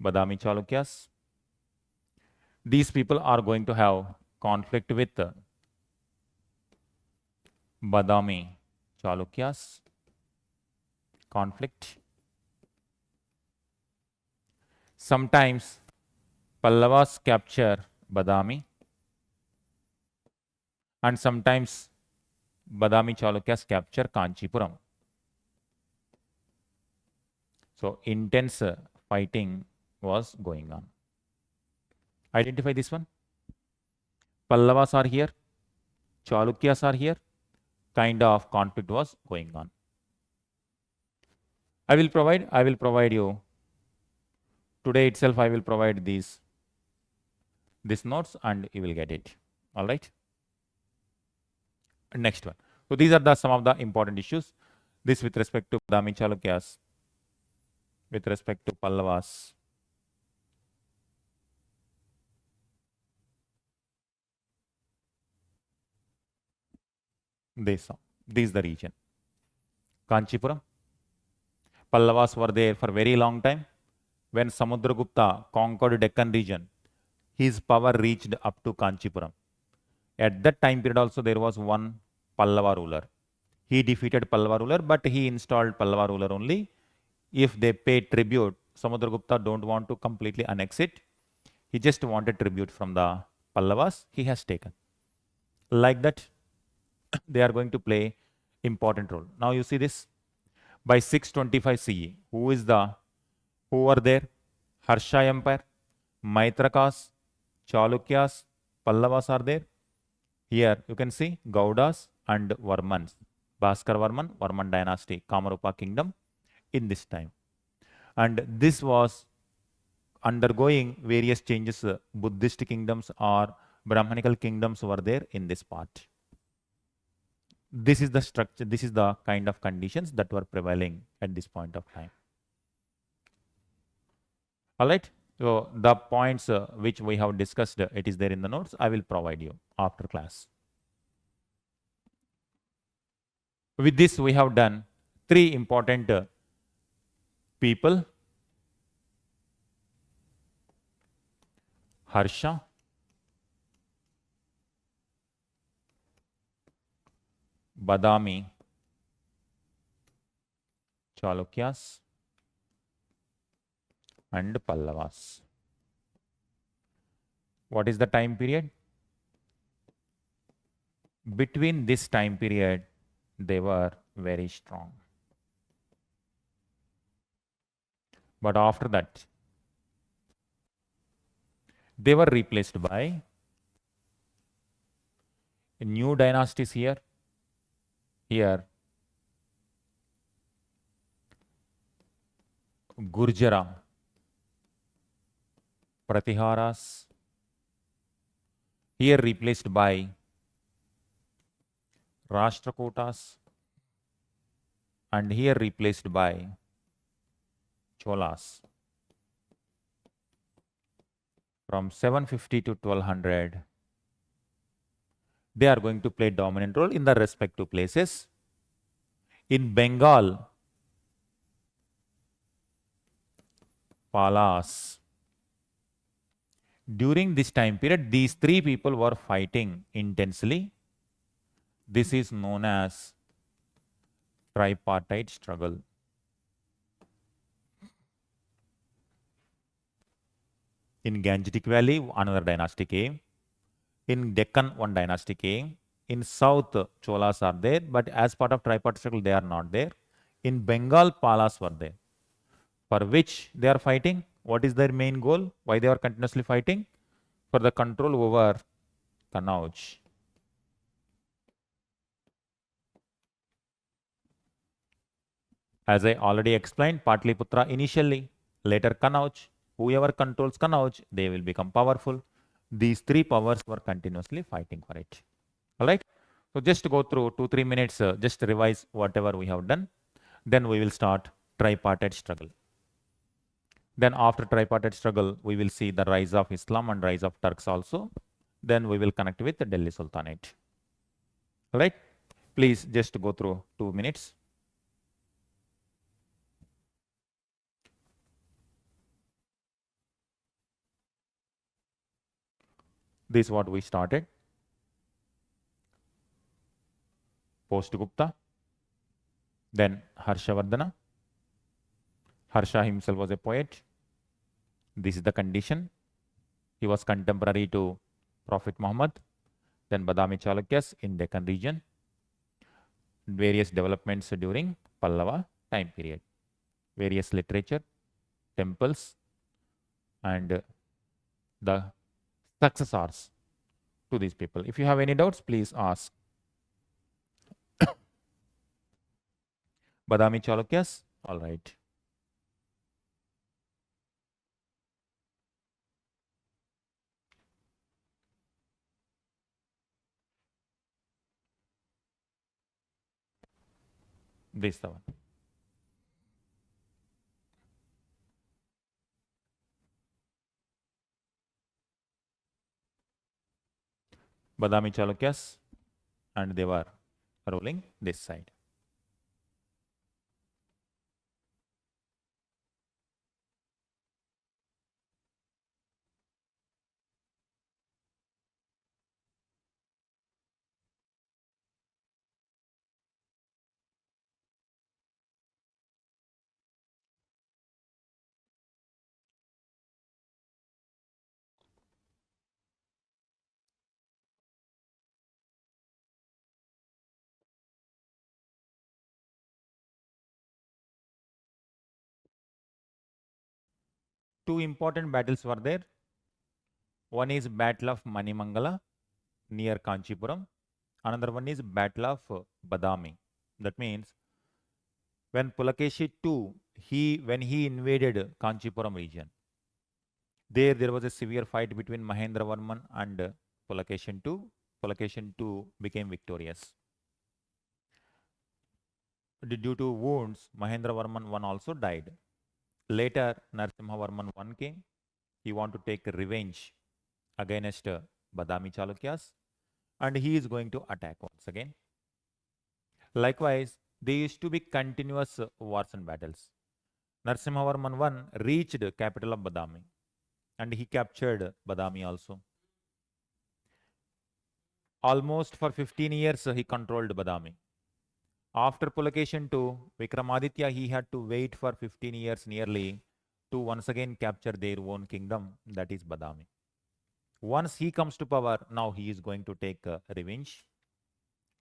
Badami Chalukyas, these people are going to have conflict with Badami Chalukyas. Conflict. Sometimes Pallavas capture Badami, and sometimes Badami Chalukyas capture Kanchipuram. So intense fighting was going on. Identify this one. Pallavas are here, Chalukyas are here. Kind of conflict was going on. I will provide you today itself. I will provide these notes and you will get it. All right. Next one. So these are some of the important issues. This with respect to Badami Chalukyas, with respect to Pallavas. This is the region. Kanchipuram. Pallavas were there for a very long time. When Samudragupta conquered Deccan region, his power reached up to Kanchipuram. At that time period also there was one Pallava ruler. He defeated Pallava ruler, but he installed Pallava ruler only. If they pay tribute, Samudragupta don't want to completely annex it. He just wanted tribute from the Pallavas. He has taken. Like that, they are going to play important role. Now you see this. By 625 CE, who were there? Harsha Empire, Maitrakas, Chalukyas, Pallavas are there. Here you can see Gaudas and Varmans. Bhaskar Varman dynasty, Kamarupa kingdom in this time. And this was undergoing various changes. Buddhist kingdoms or Brahmanical kingdoms were there in this part. This is the structure, this is the kind of conditions that were prevailing at this point of time. All right. So the points which we have discussed, it is there in the notes. I will provide you after class. With this, we have done three important people: Harsha, Badami, Chalukyas, and Pallavas. What is the time period? Between this time period, they were very strong. But after that, they were replaced by new dynasties here. Here, Gurjara, Pratiharas, here replaced by Rashtrakutas, and here replaced by Cholas. From 750 to 1200, they are going to play dominant role in the respective places. In Bengal, Palas. During this time period, these three people were fighting intensely. This is known as tripartite struggle. In Gangetic Valley, another dynasty came. In Deccan, one dynasty came. In South, Cholas are there, but as part of tripartite struggle, they are not there. In Bengal, Palas were there. For which they are fighting? What is their main goal? Why they are continuously fighting? For the control over Kannauj. As I already explained, Patliputra initially, later Kannauj. Whoever controls Kannauj, they will become powerful. These three powers were continuously fighting for it. All right. So just go through 2-3 minutes, just revise whatever we have done. Then we will start tripartite struggle. Then after tripartite struggle, we will see the rise of Islam and rise of Turks also. Then we will connect with the Delhi Sultanate. All right. Please just go through 2 minutes. This is what we started. Post Gupta. Then Harshavardhana. Harsha himself was a poet. This is the condition. He was contemporary to Prophet Muhammad. Then Badami Chalukyas in Deccan region. Various developments during Pallava time period. Various literature, temples, and the successors to these people. If you have any doubts, please ask. Badami Chalukyas, all right. This is the one. Badami Chalukyas, and they were ruling this side. Two important battles were there. One is Battle of Manimangala near Kanchipuram. Another one is Battle of Badami. That means when Pulakeshi II, when he invaded Kanchipuram region, there was a severe fight between Mahendravarman and Pulakeshin II. Pulakeshin II became victorious. Due to wounds, Mahendravarman I also died. Later, Narasimhavarman I came. He wanted to take revenge against Badami Chalukyas, and he is going to attack once again. Likewise, there used to be continuous wars and battles. Narasimhavarman I reached capital of Badami, and he captured Badami also. Almost for 15 years, he controlled Badami. After Pulakeshin II, Vikramaditya, he had to wait for 15 years nearly to once again capture their own kingdom, that is Badami. Once he comes to power, now he is going to take revenge.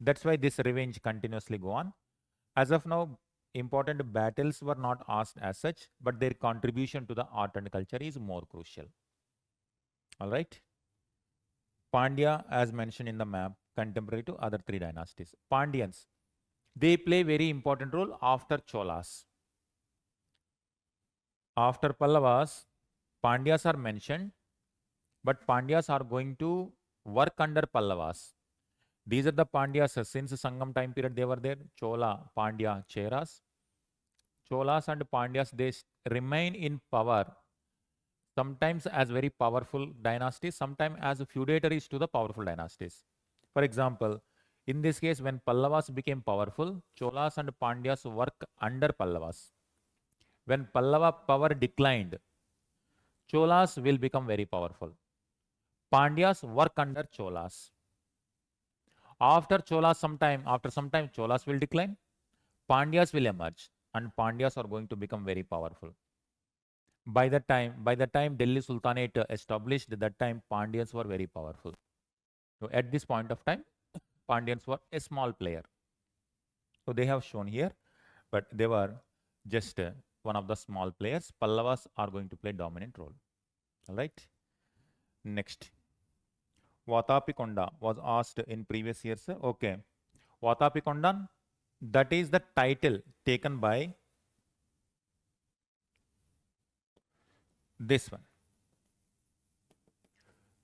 That's why this revenge continuously go on. As of now, important battles were not asked as such, but their contribution to the art and culture is more crucial. All right. Pandya, as mentioned in the map, contemporary to other three dynasties. Pandyans, they play very important role after Cholas. After Pallavas, Pandyas are mentioned, but Pandyas are going to work under Pallavas. These are the Pandyas since Sangam time period they were there. Chola, Pandya, Cheras. Cholas and Pandyas, they remain in power, sometimes as very powerful dynasties, sometimes as feudatories to the powerful dynasties. For example, in this case, when Pallavas became powerful, Cholas and Pandyas work under Pallavas. When Pallava power declined, Cholas will become very powerful. Pandyas work under Cholas. After some time, Cholas will decline, Pandyas will emerge, and Pandyas are going to become very powerful. By the time Delhi Sultanate established, that time Pandyans were very powerful. So at this point of time, Pandyans were a small player. So they have shown here, but they were just one of the small players. Pallavas are going to play dominant role. All right. Next, Vatapikonda was asked in previous years. Okay, Vatapikondan, that is the title taken by this one.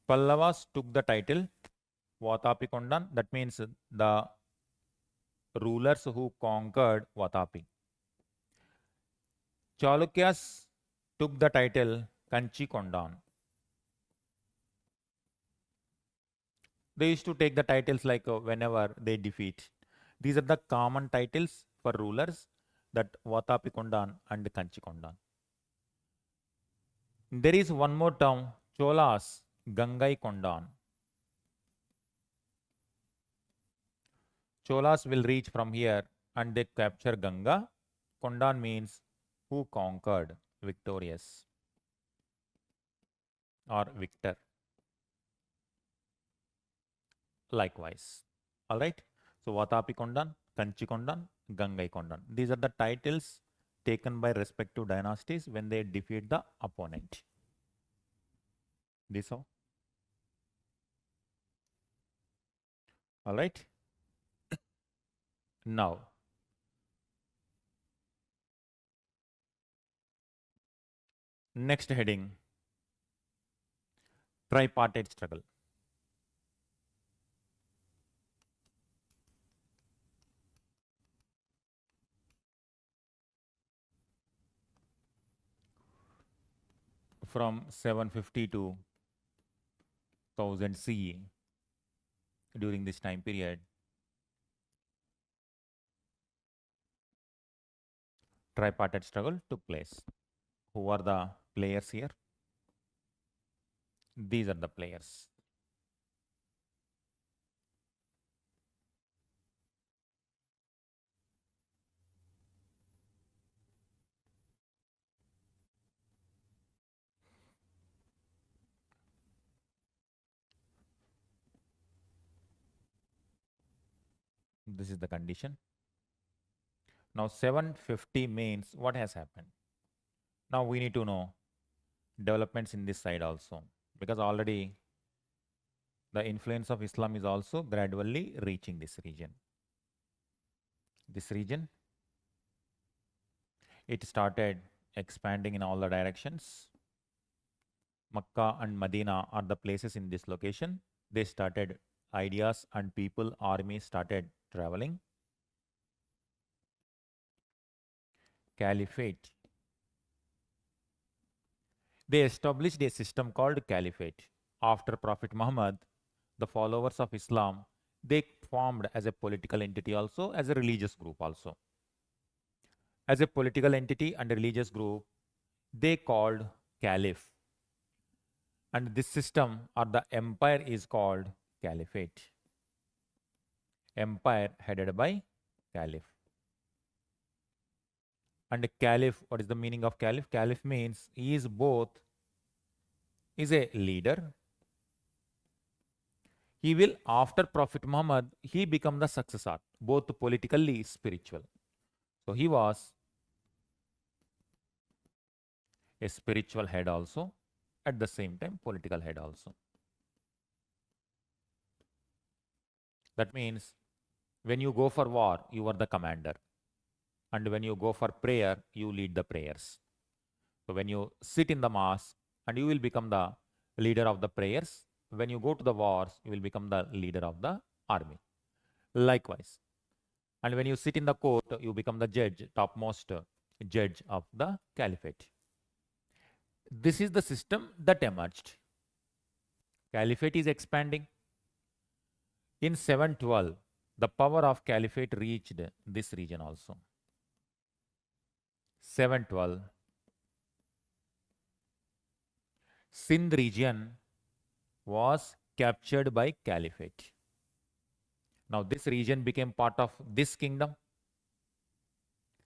Pallavas took the title Vatapikondan. That means the rulers who conquered Vatapi. Chalukyas took the title Kanchikondan. They used to take the titles like whenever they defeat. These are the common titles for rulers, that Vatapikondan and Kanchikondan. There is one more term, Cholas, Gangaikondan. Cholas will reach from here and they capture Ganga. Kondan means who conquered, victorious or victor. Likewise. All right. So Vatapikondan, Kanchikondan, Gangaikondan. These are the titles taken by respective dynasties when they defeat the opponent. This all. All right. Now, next heading, tripartite struggle. From 750 to 1000 CE, during this time period, tripartite struggle took place. Who are the players here? These are the players. This is the condition. Now 750 means what has happened? Now we need to know developments in this side also, because already the influence of Islam is also gradually reaching this region. this region. It started expanding in all the directions. Makkah and Medina are the places in this location. They started ideas and people, army started traveling. Caliphate. They established a system called Caliphate. After Prophet Muhammad, the followers of Islam, they formed as a political entity also, as a religious group also. As a political entity and a religious group, they called Caliph. And this system or the empire is called Caliphate. Empire headed by Caliph. And Caliph, what is the meaning of Caliph? Caliph means he is a leader. He will, after Prophet Muhammad, he become the successor, both politically, spiritual. So he was a spiritual head also, at the same time political head also. That means when you go for war, you are the commander. And when you go for prayer, you lead the prayers. So when you sit in the mosque, and you will become the leader of the prayers. When you go to the wars, you will become the leader of the army. Likewise. And when you sit in the court, you become the judge, topmost judge of the caliphate. This is the system that emerged. Caliphate is expanding. In 712, the power of caliphate reached this region also. 712, Sindh region was captured by caliphate. Now this region became part of this kingdom.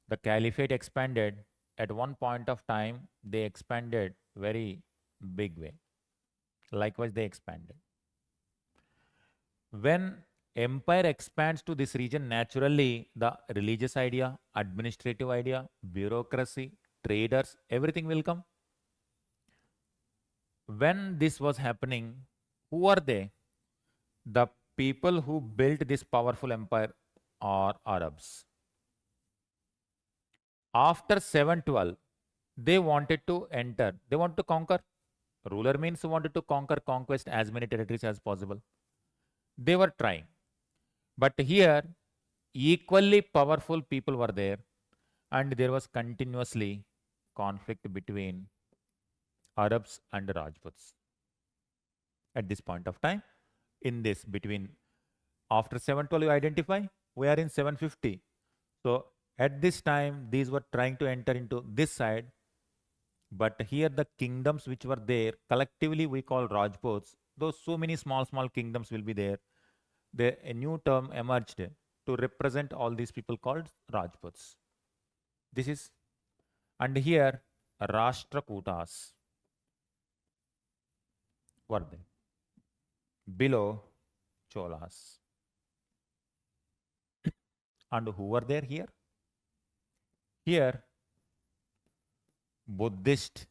The caliphate expanded. At one point of time, they expanded very big way. Likewise, they expanded. When empire expands to this region, naturally the religious idea, administrative idea, bureaucracy, traders, everything will come. When this was happening, who are they? The people who built this powerful empire are Arabs. After 712, they wanted to enter, they want to conquer. Ruler means wanted to conquest as many territories as possible. They were trying. But here, equally powerful people were there, and there was continuously conflict between Arabs and Rajputs. At this point of time, in this between, after 712 you identify, we are in 750. So at this time, these were trying to enter into this side, but here the kingdoms which were there, collectively we call Rajputs, though so many small kingdoms will be there. A new term emerged to represent all these people called Rajputs. This is, and here Rashtrakutas were there, below Cholas. And who were there here? Here, Buddhist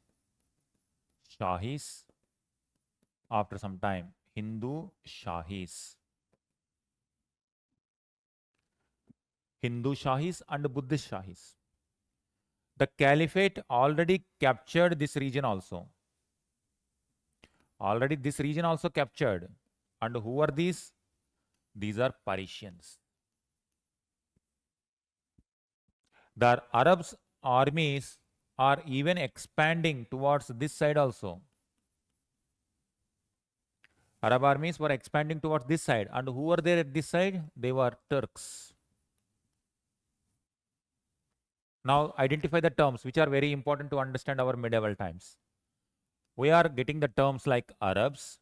Shahis, after some time, Hindu Shahis. Hindu Shahis and Buddhist Shahis. The caliphate already captured this region also. Already this region also captured. And who are these? These are Parisians. The Arabs' armies are even expanding towards this side also. Arab armies were expanding towards this side. And who were there at this side? They were Turks. Now identify the terms which are very important to understand our medieval times. We are getting the terms like Arabs,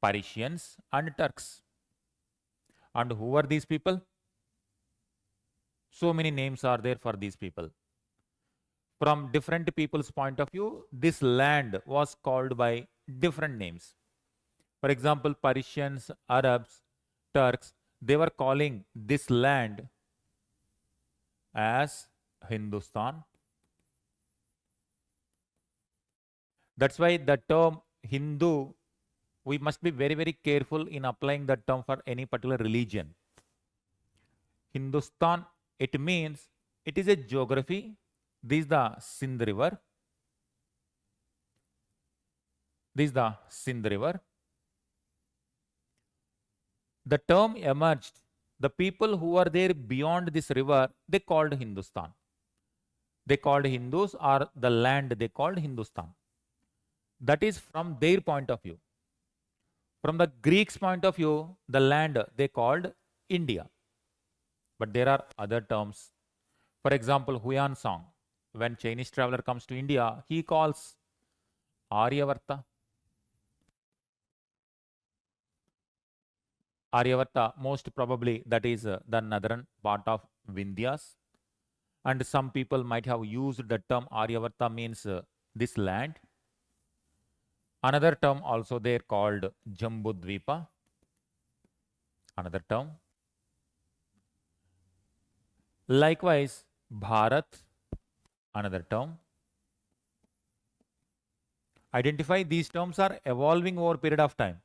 Parisians, and Turks. And who are these people? So many names are there for these people. From different people's point of view, this land was called by different names. For example, Parisians, Arabs, Turks, they were calling this land as Hindustan. That's why the term Hindu, we must be very careful in applying that term for any particular religion. Hindustan It means it is a geography. This is the Sindh River. This is the Sindh River. The term emerged. The people who were there beyond this river, they called Hindustan. They called Hindus, or the land they called Hindustan. That is from their point of view. From the Greeks' point of view, the land they called India. But there are other terms. For example, Huyan Song. When Chinese traveler comes to India, he calls Aryavarta. Aryavarta, most probably that is the northern part of Vindhyas. And some people might have used the term Aryavarta means this land. Another term also there called Jambudvipa. Another term. Likewise, Bharat, another term. Identify these terms are evolving over a period of time.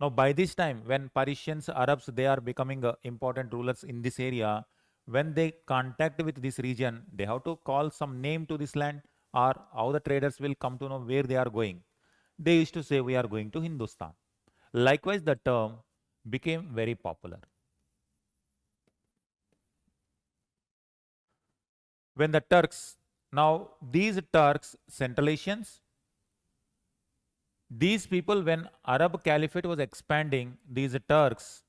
Now, by this time, when Parisians, Arabs, they are becoming important rulers in this area, when they contact with this region, they have to call some name to this land, or how the traders will come to know where they are going. They used to say, we are going to Hindustan. Likewise, the term became very popular. When the Turks, now these Turks, Central Asians, these people, when Arab Caliphate was expanding, these Turks,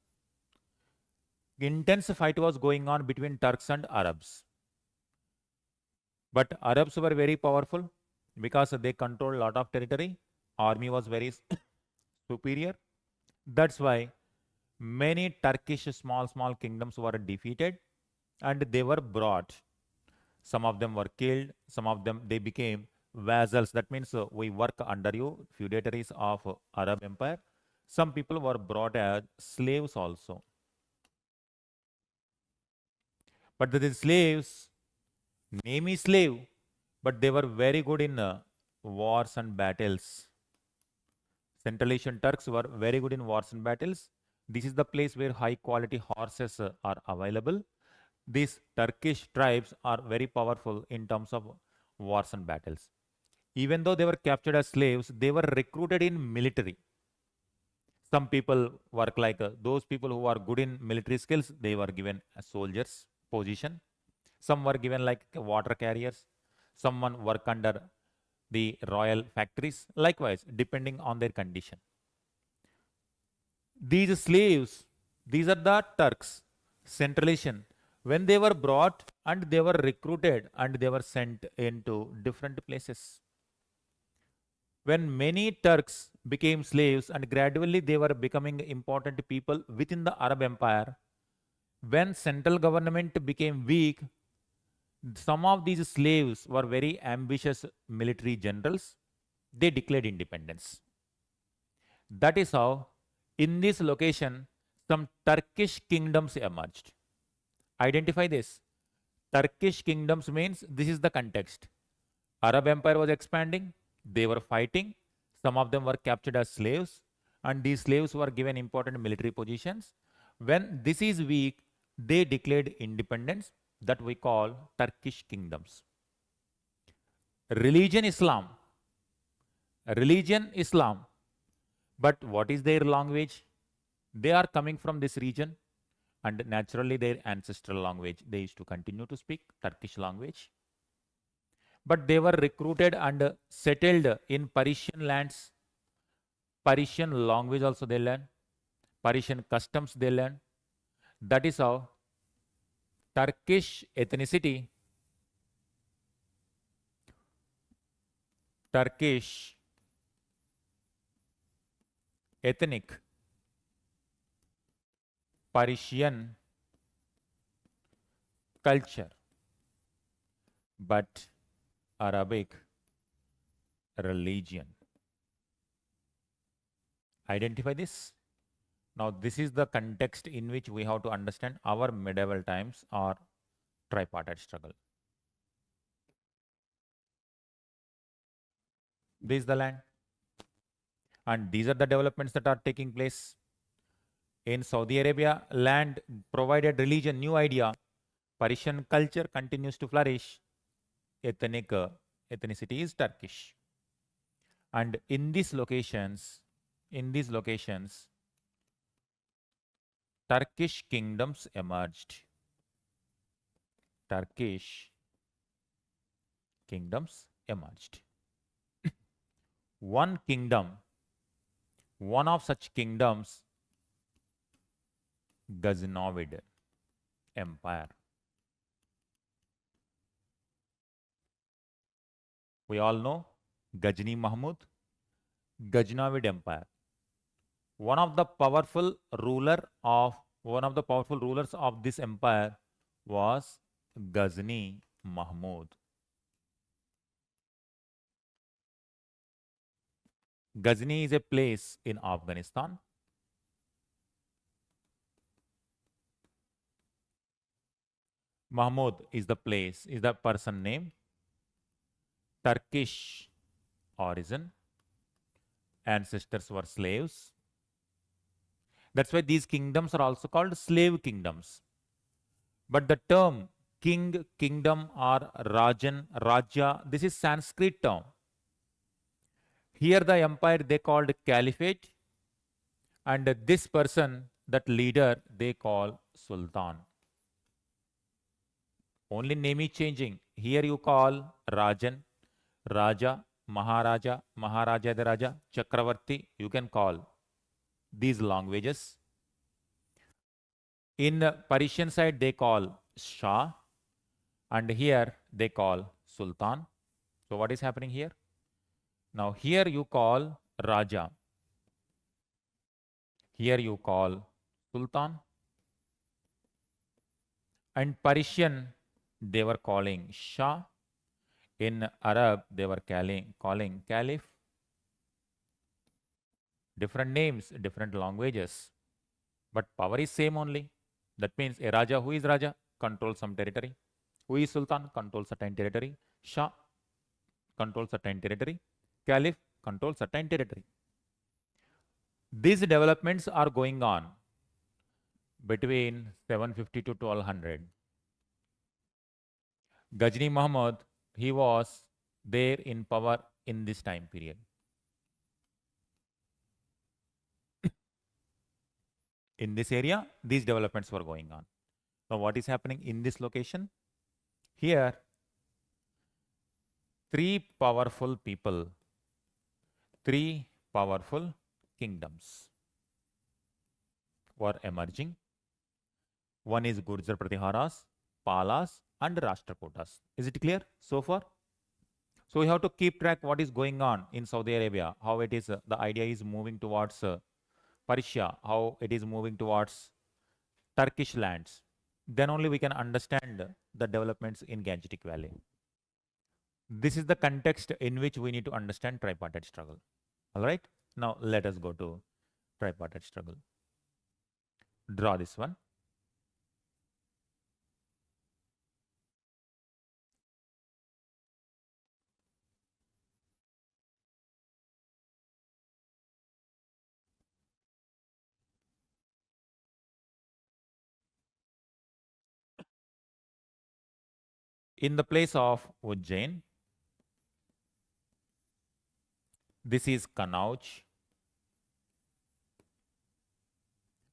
intense fight was going on between Turks and Arabs. But Arabs were very powerful because they controlled a lot of territory. Army was very superior. That's why many Turkish small kingdoms were defeated and they were brought. Some of them were killed. Some of them, they became vassals. That means we work under you, feudatories of Arab Empire. Some people were brought as slaves also. But the slaves, name is slave, but they were very good in wars and battles. Central Asian Turks were very good in wars and battles. This is the place where high quality horses are available. These Turkish tribes are very powerful in terms of wars and battles. Even though they were captured as slaves, they were recruited in military. Some people work like those people who are good in military skills, they were given a soldier's position. Some were given like water carriers. Someone work under the royal factories. Likewise, depending on their condition. These slaves, these are the Turks, Central Asian. When they were brought and they were recruited and they were sent into different places. When many Turks became slaves and gradually they were becoming important people within the Arab Empire, when central government became weak, some of these slaves were very ambitious military generals. They declared independence. That is how, in this location, some Turkish kingdoms emerged. Identify this. Turkish kingdoms means this is the context. Arab Empire was expanding. They were fighting. Some of them were captured as slaves. And these slaves were given important military positions. When this is weak, they declared independence, that we call Turkish kingdoms. Religion Islam. Religion Islam. But what is their language? They are coming from this region and naturally their ancestral language. They used to continue to speak Turkish language. But they were recruited and settled in Parisian lands. Parisian language also they learn. Parisian customs they learn. That is how Turkish ethnicity, Turkish ethnic, Parisian culture, but Arabic religion. Identify this. Now, this is the context in which we have to understand our medieval times or tripartite struggle. This is the land. And these are the developments that are taking place. In Saudi Arabia, land provided religion, new idea. Persian culture continues to flourish. Ethnicity is Turkish. And in these locations, Turkish kingdoms emerged. Turkish kingdoms emerged. One of such kingdoms, Ghaznavid Empire. We all know Ghazni Mahmud, Ghaznavid Empire. One of the powerful rulers of this empire was Ghazni Mahmud. Ghazni is a place in Afghanistan. Mahmud is the person name. Turkish origin. Ancestors were slaves. That's why these kingdoms are also called slave kingdoms. But the term king, kingdom, or Rajan, Raja, this is Sanskrit term. Here the empire they called caliphate, and this person, that leader, they call Sultan. Only name is changing. Here you call Rajan, Raja, Maharaja, Maharaja the Raja, Chakravarti, you can call these languages. In Persian side, they call Shah, and here they call Sultan. So what is happening here? Now here you call Raja. Here you call Sultan. And Persian, they were calling Shah. In Arab, they were calling Caliph. Different names, different languages. But power is same only. That means a Raja, who is Raja, controls some territory. Who is Sultan, controls certain territory. Shah controls certain territory. Caliph controls certain territory. These developments are going on between 750 to 1200. Ghazni Muhammad, he was there in power in this time period. In this area, these developments were going on. Now, what is happening in this location? Here, three powerful people, three powerful kingdoms were emerging. One is Gurjar Pratiharas, Palas, and Rashtrakutas. Is it clear so far? So we have to keep track what is going on in Saudi Arabia, how it is, the idea is moving towards Persia, how it is moving towards Turkish lands. Then only we can understand the developments in Gangetic Valley. This is the context in which we need to understand tripartite struggle. All right. Now let us go to tripartite struggle. Draw this one. In the place of Ujjain, this is Kanauj.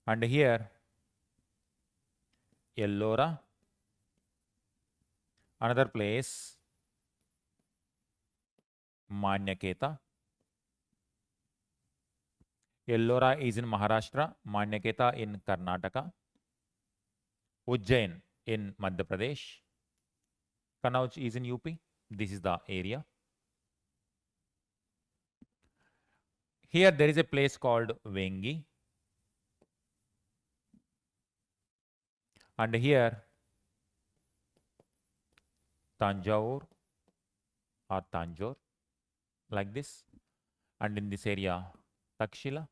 And here, Ellora. Another place, Manyaketa. Ellora is in Maharashtra, Manyaketa in Karnataka, Ujjain in Madhya Pradesh, Kanauj is in UP. This is the area. Here there is a place called Vengi. And here Tanjore or Tanjore, like this. And in this area, Takshila,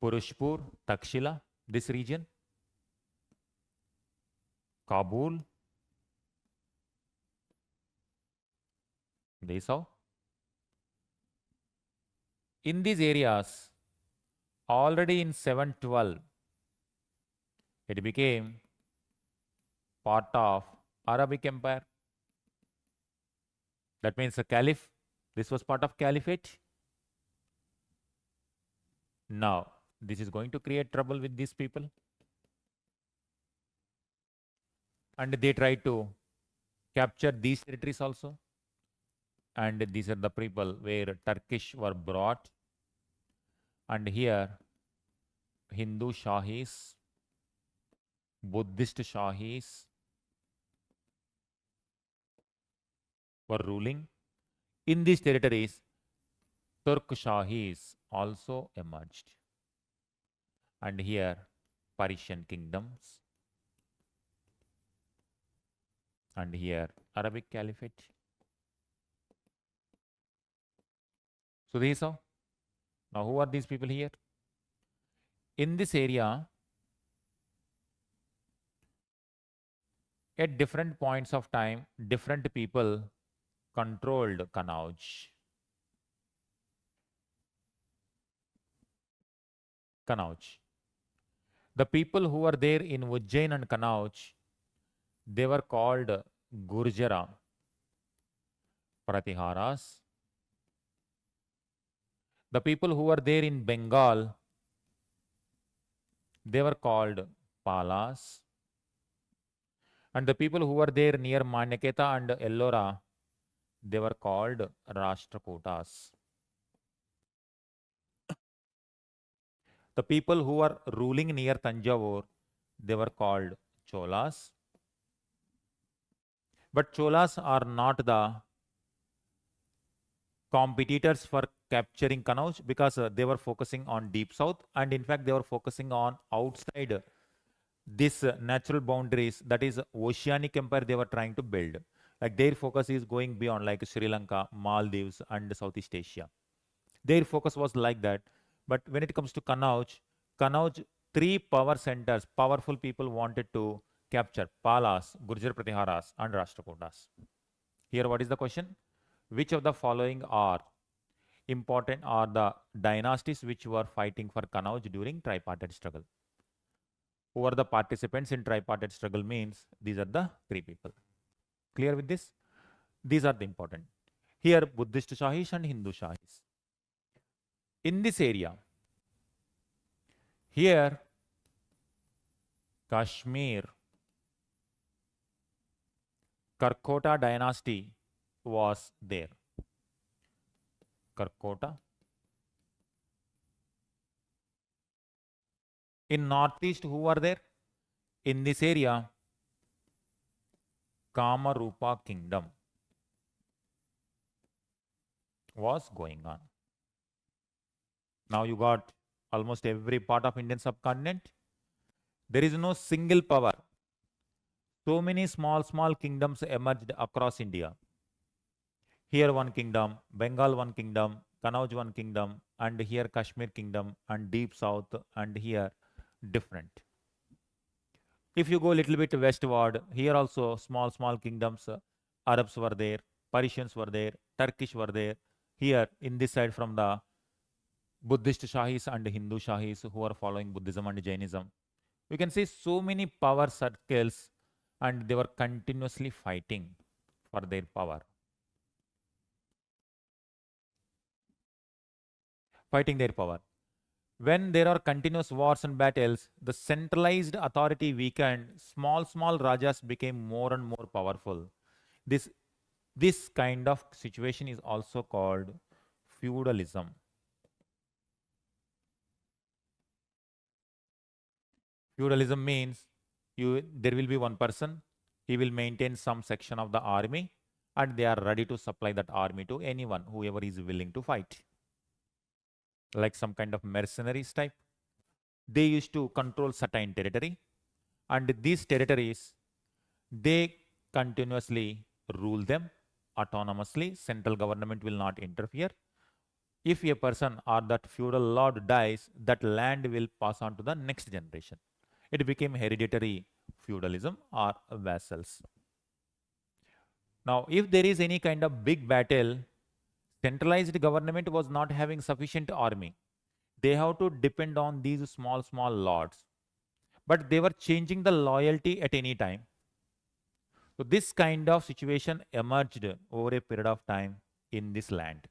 Purushpur, Takshila, this region, Kabul, this how. In these areas, already in 712, It became part of Arabic Empire. That means a caliph. This was part of caliphate. Now, this is going to create trouble with these people. And they try to capture these territories also. And these are the people where Turkish were brought. And here, Hindu Shahis, Buddhist Shahis were ruling. In these territories, Turk Shahis also emerged. And here, Persian kingdoms. And here, Arabic Caliphate. So this is how. Now, who are these people here? In this area, at different points of time, different people controlled Kannauj. The people who were there in Ujjain and Kannauj, they were called Gurjara Pratiharas. The people who were there in Bengal, they were called Palas. And the people who were there near Manyaketa and Ellora, they were called Rashtrakutas. The people who were ruling near Tanjavur, they were called Cholas. But Cholas are not the competitors for capturing Kannauj because they were focusing on deep south, and in fact they were focusing on outside this natural boundaries, that is oceanic empire they were trying to build. Like their focus is going beyond, like Sri Lanka, Maldives and Southeast Asia. Their focus was like that. But when it comes to Kannauj, three power centers, powerful people wanted to capture: Palas, Gurjar Pratiharas and Rashtrakutas. Here what is the question? Which of the following are important, are the dynasties which were fighting for Kannauj during tripartite struggle? Who are the participants in tripartite struggle means these are the three people. Clear with this? These are the important. Here Buddhist Shahis and Hindu Shahis. In this area, here Kashmir, Karkota dynasty was there. Karkota. In northeast, who were there? In this area, Kamarupa kingdom was going on. Now you got almost every part of Indian subcontinent. There is no single power. So many small kingdoms emerged across India. Here one kingdom, Bengal one kingdom, Kannauj one kingdom, and here Kashmir kingdom, and deep south, and here different. If you go a little bit westward, here also small kingdoms, Arabs were there, Persians were there, Turkish were there. Here in this side from the Buddhist Shahis and Hindu Shahis who are following Buddhism and Jainism. We can see so many power circles and they were continuously fighting for their power. Fighting their power. When there are continuous wars and battles, the centralized authority weakened, small rajas became more and more powerful. This kind of situation is also called feudalism. Feudalism means there will be one person, he will maintain some section of the army, and they are ready to supply that army to anyone, whoever is willing to fight. Like some kind of mercenaries type. They used to control certain territory, and these territories, they continuously rule them autonomously. Central government will not interfere. If a person or that feudal lord dies, that land will pass on to the next generation. It became hereditary feudalism or vassals. Now, if there is any kind of big battle, centralized government was not having sufficient army. They have to depend on these small lords. but they were changing the loyalty at any time. So this kind of situation emerged over a period of time in this land.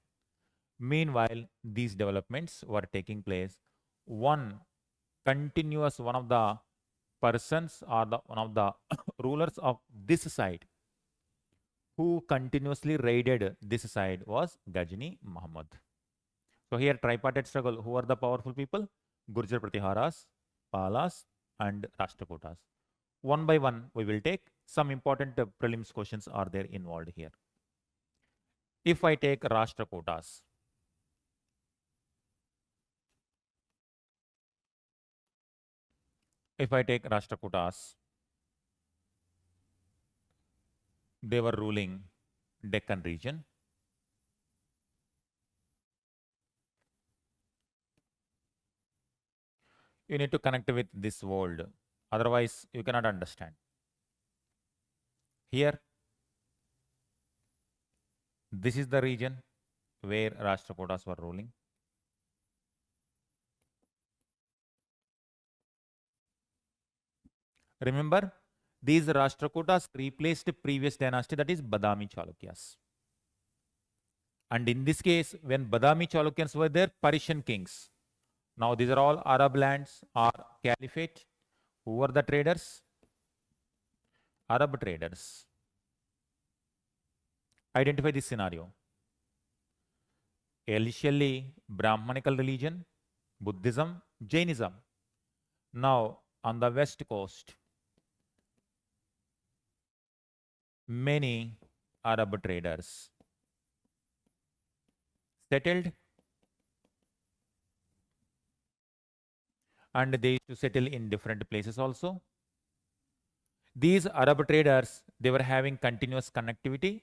Meanwhile, these developments were taking place. One of the persons or one of the rulers of this side who continuously raided this side was Ghazni Muhammad. So here tripartite struggle, who are the powerful people? Gurjar Pratiharas, Palas and Rashtrakutas. One by one we will take. Some important prelims questions are there involved here. If I take Rashtrakutas, they were ruling Deccan region. You need to connect with this world, otherwise you cannot understand. Here, this is the region where Rashtrakutas were ruling. Remember, these Rashtrakutas replaced previous dynasty, that is Badami Chalukyas. And in this case, when Badami Chalukyans were there, Persian kings. Now these are all Arab lands or caliphate. Who were the traders? Arab traders. Identify this scenario. Initially, Brahmanical religion, Buddhism, Jainism. Now, on the west coast, many Arab traders settled, and they used to settle in different places also. These Arab traders, they were having continuous connectivity.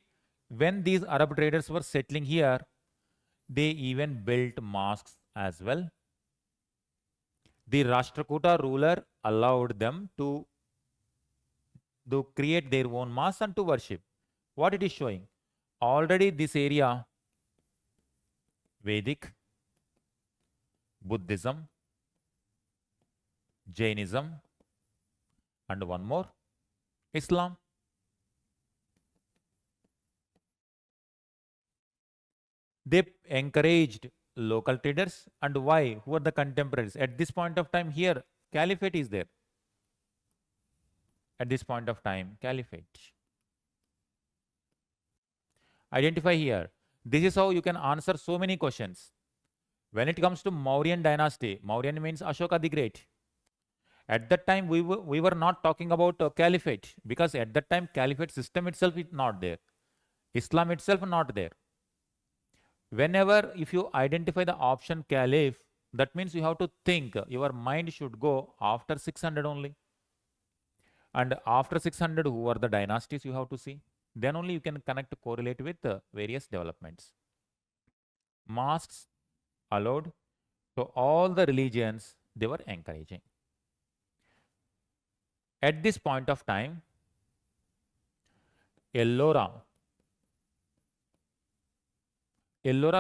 When these Arab traders were settling here, they even built mosques as well. The Rashtrakuta ruler allowed them to create their own mosques and to worship. What it is showing? Already this area, Vedic, Buddhism, Jainism, and one more, Islam. They encouraged local traders. And why? Who are the contemporaries? At this point of time here, caliphate is there. At this point of time, caliphate. Identify here. This is how you can answer so many questions. When it comes to Mauryan dynasty, Mauryan means Ashoka the Great. At that time, we were not talking about caliphate, because at that time, caliphate system itself is not there. Islam itself not there. Whenever, if you identify the option caliph, that means you have to think, your mind should go after 600 only. And after 600, who are the dynasties you have to see? Then only you can connect, correlate with various developments. Mosques allowed. So all the religions, they were encouraging. At this point of time, Ellora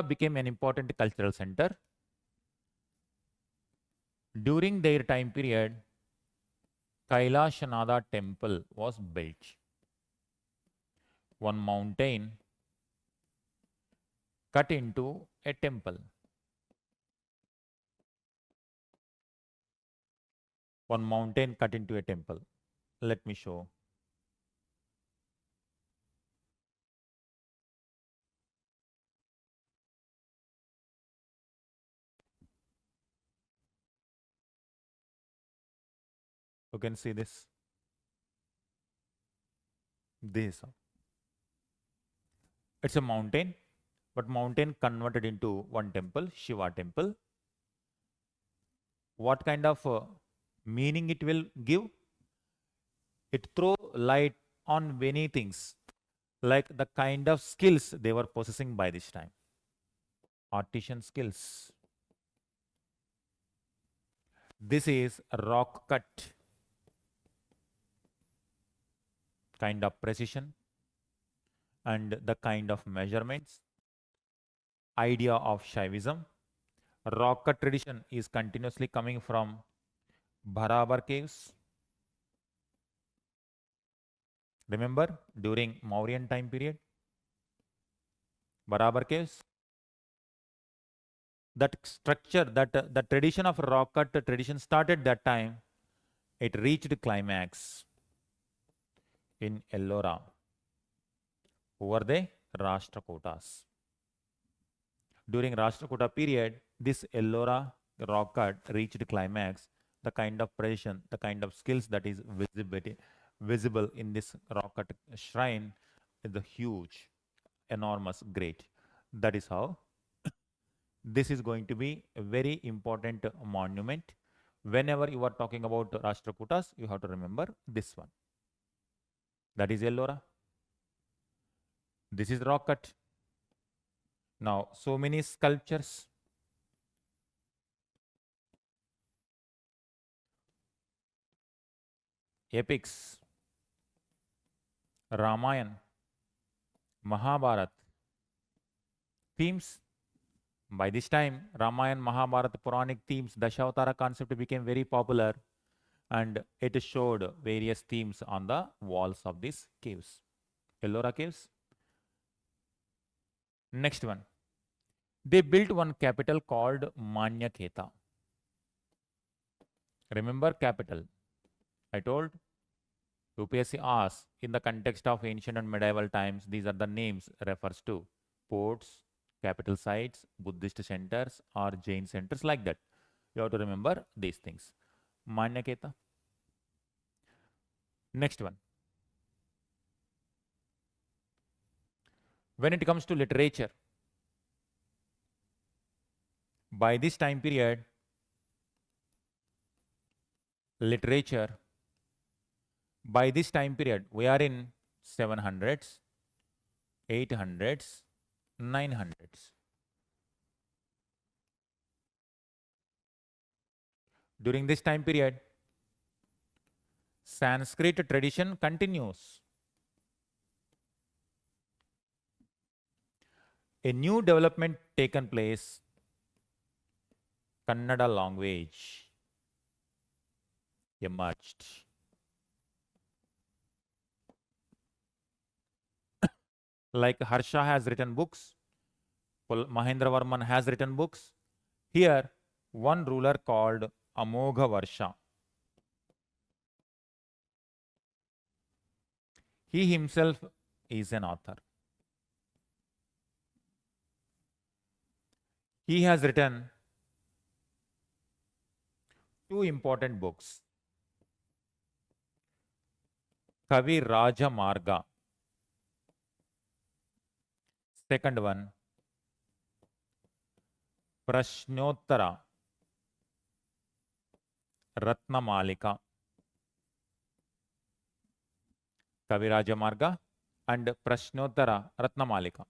became an important cultural center. During their time period, Kailashanada temple was built. One mountain cut into a temple. One mountain cut into a temple. Let me show. You can see this. This. It's a mountain, but mountain converted into one temple, Shiva temple. What kind of meaning it will give? It throws light on many things, like the kind of skills they were possessing by this time. Artisan skills. This is a rock cut. Kind of precision and the kind of measurements. Idea of Shaivism. Rock cut tradition is continuously coming from Bharabar caves. Remember during Mauryan time period, Barabar caves, that structure, the tradition of rock cut tradition started that time. It reached climax in Ellora. Who were they? Rashtrakutas. During Rashtrakuta period, this Ellora rock cut reached climax. The kind of precision, the kind of skills that is visible in this rock cut shrine is the huge, enormous, great. That is how this is going to be a very important monument. Whenever you are talking about Rashtrakutas, you have to remember this one. That is Ellora. This is rock cut. Now, so many sculptures. Epics, Ramayana, Mahabharat, themes. By this time, Ramayana, Mahabharata, Puranic themes, Dashavatara concept became very popular, and it showed various themes on the walls of these caves. Ellora caves. Next one. They built one capital called Manyaketa. Remember capital. I told UPSC asks in the context of ancient and medieval times, these are the names refers to ports, capital sites, Buddhist centers, or Jain centers, like that. You have to remember these things. Manyaketa. Next one. When it comes to literature, by this time period, literature, by this time period, we are in 700s, 800s, 900s. During this time period, Sanskrit tradition continues. A new development taken place, Kannada language emerged. Like Harsha has written books, Mahendra Varman has written books. Here, one ruler called Amogha Varsha. He himself is an author. He has written two important books. Kavi Raja Marga. Second one, Prashnottara Ratnamalika. Kaviraja Marga and Prashnottara Ratnamalika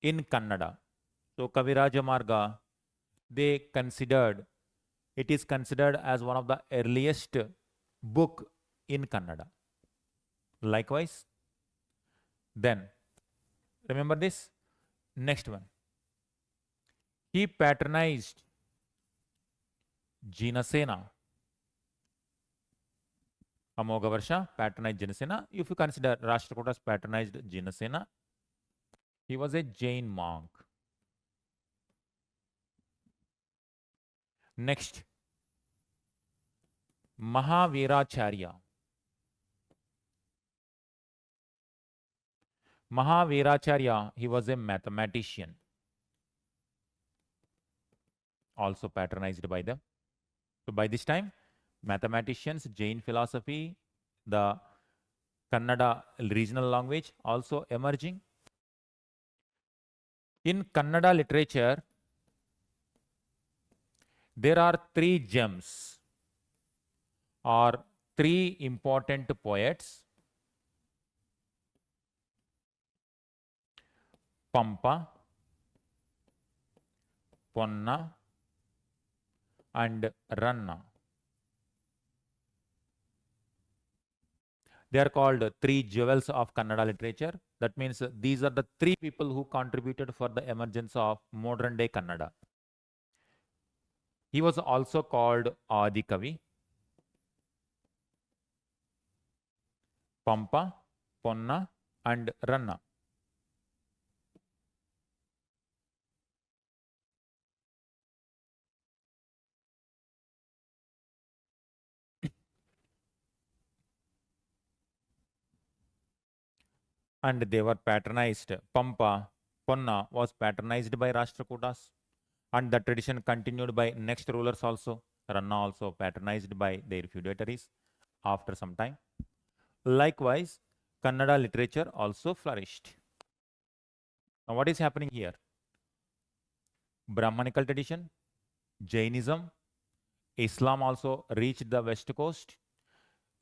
in Kannada. So Kaviraja Marga, it is considered as one of the earliest book in Kannada. Likewise, then remember this. Next one. He patronized Jinasena. Amogha Varsha patronized Jinasena. If you consider Rashtrakutas patronized Jinasena, he was a Jain monk. Next, Mahaviracharya. Mahaviracharya, he was a mathematician, also patronized by them. So by this time, mathematicians, Jain philosophy, the Kannada regional language also emerging. In Kannada literature, there are three gems or three important poets: Pampa, Ponna, and Ranna. They are called three jewels of Kannada literature. That means these are the three people who contributed for the emergence of modern day Kannada. He was also called Adi Kavi. Pampa, Ponna, and Ranna. And they were patronized. Pampa, Ponna was patronized by Rashtrakutas, and the tradition continued by next rulers also. Ranna also patronized by their feudatories after some time. Likewise, Kannada literature also flourished. Now, what is happening here? Brahmanical tradition, Jainism, Islam also reached the west coast.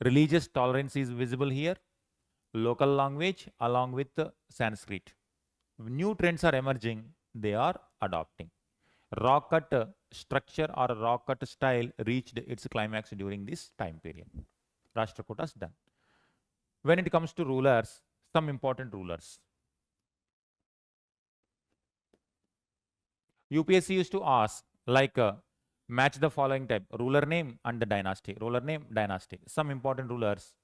Religious tolerance is visible here. Local language along with Sanskrit. New trends are emerging, they are adopting. Rock cut structure or rock cut style reached its climax during this time period. Rashtrakutas done. When it comes to rulers, some important rulers. UPSC used to ask like match the following type: ruler name and the dynasty. Ruler name, dynasty. Some important rulers: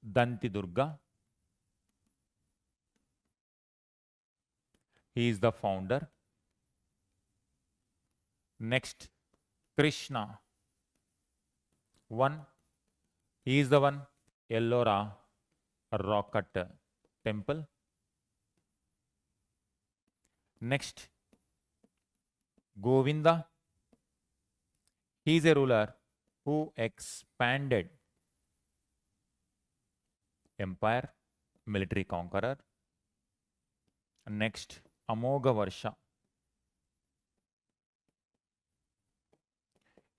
Danti Durga. He is the founder. Next, Krishna. One. He is the one. Ellora rock cut temple. Next, Govinda. He is a ruler who expanded empire, military conqueror. Next, Amogha Varsha.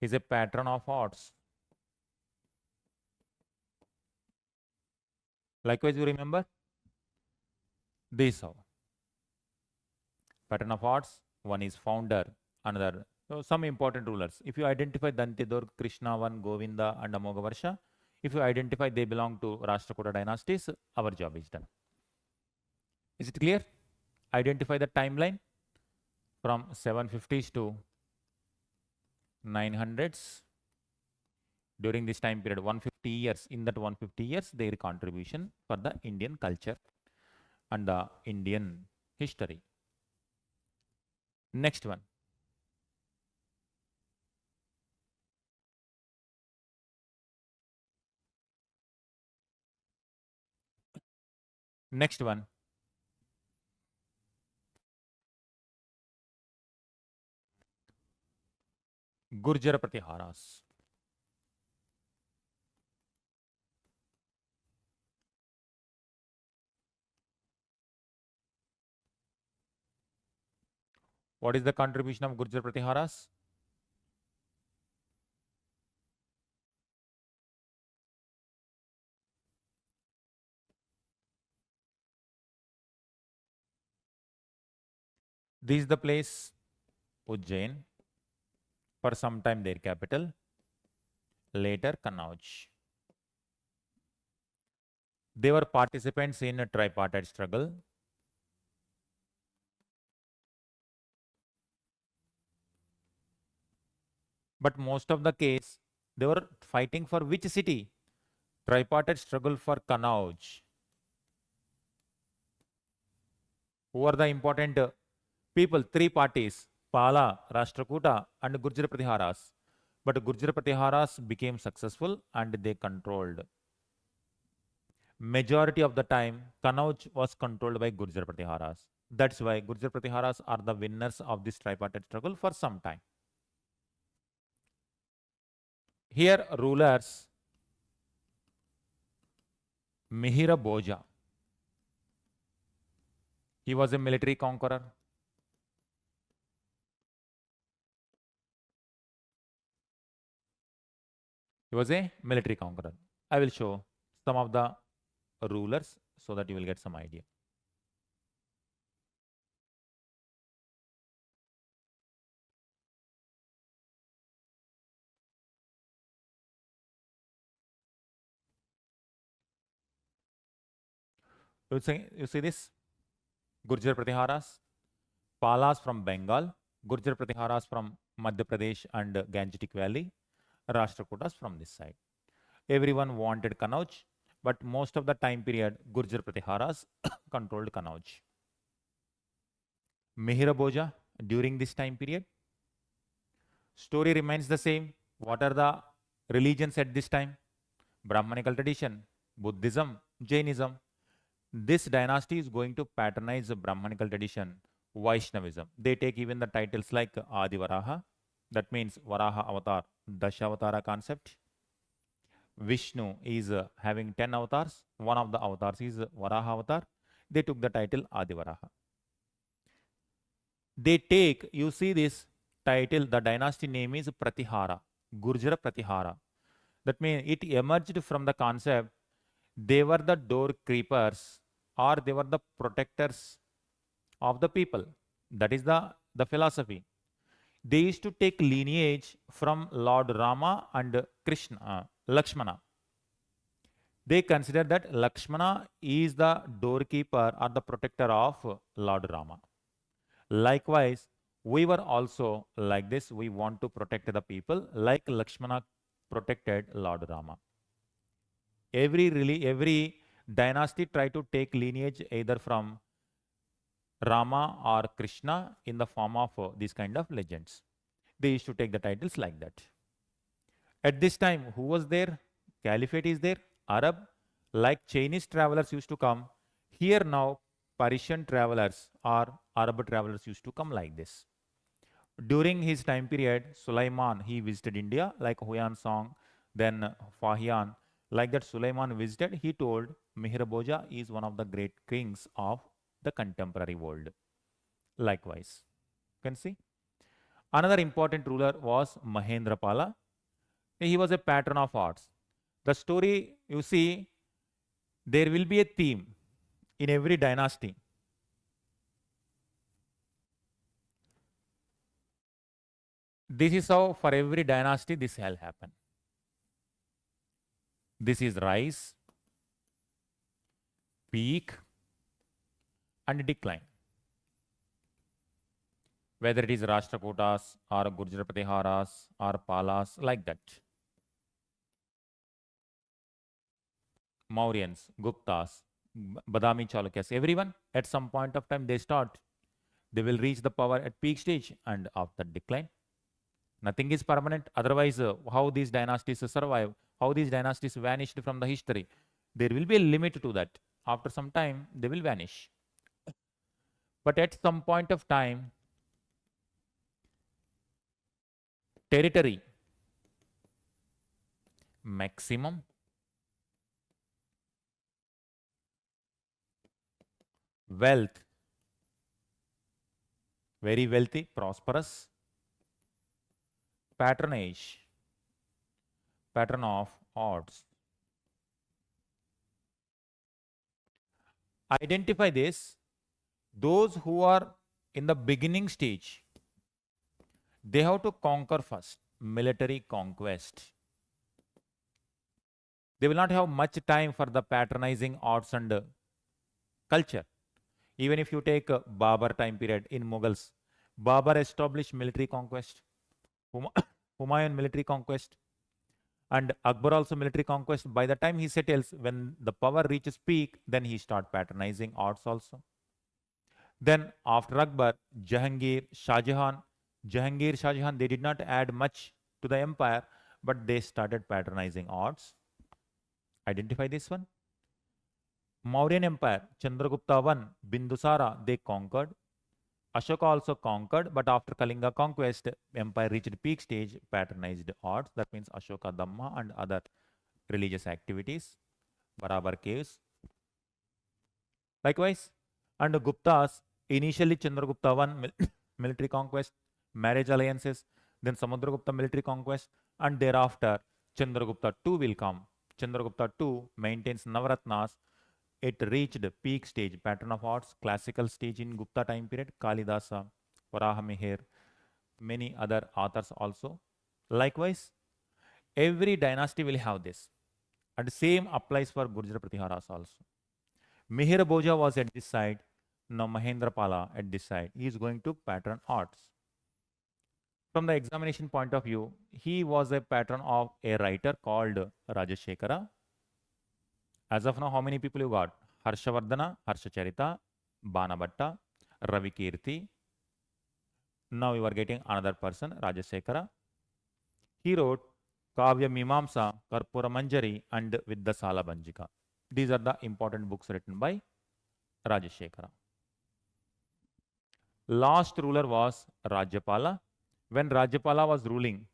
He is a patron of arts. Likewise, you remember this how. Patron of arts, one is founder, another. So some important rulers. If you identify Dantidur, Krishna, one, Govinda, and Amogha Varsha, if you identify they belong to Rashtrakuta dynasties, our job is done. Is it clear? Identify the timeline from 750s to 900s. During this time period, 150 years, in that 150 years, their contribution for the Indian culture and the Indian history. Next one. Next one. Gurjara Pratiharas. What is the contribution of Gurjar Pratiharas? This is the place, Ujjain, for some time their capital, later Kannauj. They were participants in a tripartite struggle. But most of the case, they were fighting for which city? Tripartite struggle for Kannauj. Who are the important people? Three parties, Pala, Rashtrakuta, and Gurjar Pratiharas. But Gurjar Pratiharas became successful and they controlled. Majority of the time, Kannauj was controlled by Gurjar Pratiharas. That's why Gurjar Pratiharas are the winners of this tripartite struggle for some time. Here, rulers Mihira Bhoja. He was a military conqueror. He was a military conqueror. I will show some of the rulers so that you will get some idea. You see this? Gurjar Pratiharas, Palas from Bengal, Gurjar Pratiharas from Madhya Pradesh and Gangetic Valley, Rashtrakutas from this side. Everyone wanted Kannauj, but most of the time period, Gurjar Pratiharas controlled Kannauj. Mihira Bhoja during this time period. Story remains the same. What are the religions at this time? Brahmanical tradition, Buddhism, Jainism. This dynasty is going to patronize the Brahmanical tradition, Vaishnavism. They take even the titles like Adi Varaha, that means Varaha Avatar, Dashavatara concept. Vishnu is having 10 avatars. One of the avatars is Varaha Avatar. They took the title Adi Varaha. They take, you see this title, the dynasty name is Pratihara, Gurjara Pratihara. That means it emerged from the concept they were the door creepers or they were the protectors of the people. That is the philosophy. They used to take lineage from Lord Rama and Krishna, Lakshmana. They consider that Lakshmana is the doorkeeper or the protector of Lord Rama. Likewise, we were also like this. We want to protect the people like Lakshmana protected Lord Rama. Every dynasty try to take lineage either from Rama or Krishna in the form of these kind of legends. They used to take the titles like that. At this time, who was there? Caliphate is there. Arab, like Chinese travelers used to come. Here now, Persian travelers or Arab travelers used to come like this. During his time period, Sulaiman, he visited India, like Huyan Song, then Fahian. Like that, Sulaiman visited, he told Mihir Bhoja is one of the great kings of the contemporary world. Likewise, you can see. Another important ruler was Mahendra Pala. He was a patron of arts. The story, you see, there will be a theme in every dynasty. This is how for every dynasty this will happen. This is rise, peak, and decline. Whether it is Rashtrakutas or Gurjar Pratiharas or Palas, like that. Mauryans, Guptas, Badami Chalukyas, everyone at some point of time they start. They will reach the power at peak stage and after decline. Nothing is permanent. Otherwise, how these dynasties survive, how these dynasties vanished from the history, there will be a limit to that. After some time, they will vanish. But at some point of time, territory, maximum, wealth, very wealthy, prosperous, patronage, pattern of odds. Identify this. Those who are in the beginning stage, they have to conquer first, military conquest. They will not have much time for the patronizing arts and culture. Even if you take Babur time period in Mughals, Babur established military conquest, Humayun military conquest, and Akbar also military conquest. By the time he settles, when the power reaches peak, then he start patronizing arts also. Then after Akbar, Jahangir, Shah Jahan, they did not add much to the empire, but they started patronizing arts. Identify this one. Mauryan Empire, Chandragupta I, Bindusara, they conquered. Ashoka also conquered, but after Kalinga conquest, empire reached peak stage, patronized arts. That means Ashoka Dhamma and other religious activities, Barabar caves. Likewise, and Guptas, initially Chandragupta I, military conquest, marriage alliances, then Samudragupta military conquest, and thereafter Chandragupta II will come. Chandragupta II maintains Navaratnas. It reached peak stage, pattern of arts, classical stage in Gupta time period, Kalidasa, Varahamihir, many other authors also. Likewise, every dynasty will have this. And same applies for Gurjar Pratiharas also. Mihir Bhoja was at this side, now Mahendra Pala at this side. He is going to pattern arts. From the examination point of view, he was a patron of a writer called Rajashekara. As of now, how many people you got? Harshavardhana, Harshacharita, Banabhatta, Ravikirti. Now you are getting another person, Rajasekhara. He wrote Kavya Mimamsa, Karpura Manjari, and Vidyasala Banjika. These are the important books written by Rajasekhara. Last ruler was Rajapala. When Rajapala was ruling,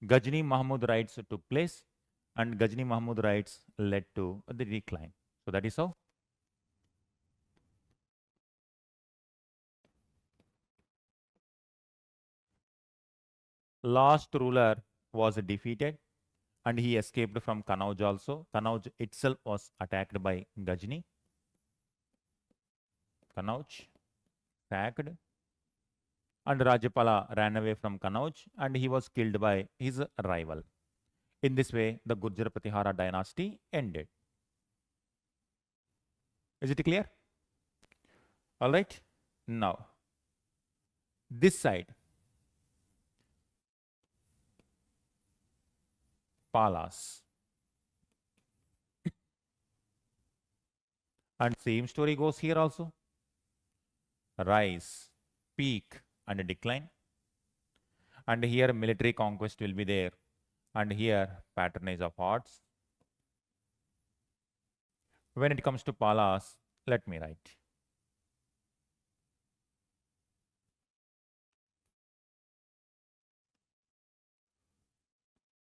Ghazni Mahmud raids took place, and Ghazni Mahmud raids led to the decline. So that is how. Last ruler was defeated and he escaped from Kanauj also. Kanauj itself was attacked by Ghazni. Kanauj sacked, and Rajapala ran away from Kanauj and he was killed by his rival. In this way, the Gurjar Pratihara dynasty ended. Is it clear? All right. Now, this side, Palas. And same story goes here also. Rise, peak, and decline. And here military conquest will be there. And here patronage of arts. When it comes to Palas, let me write.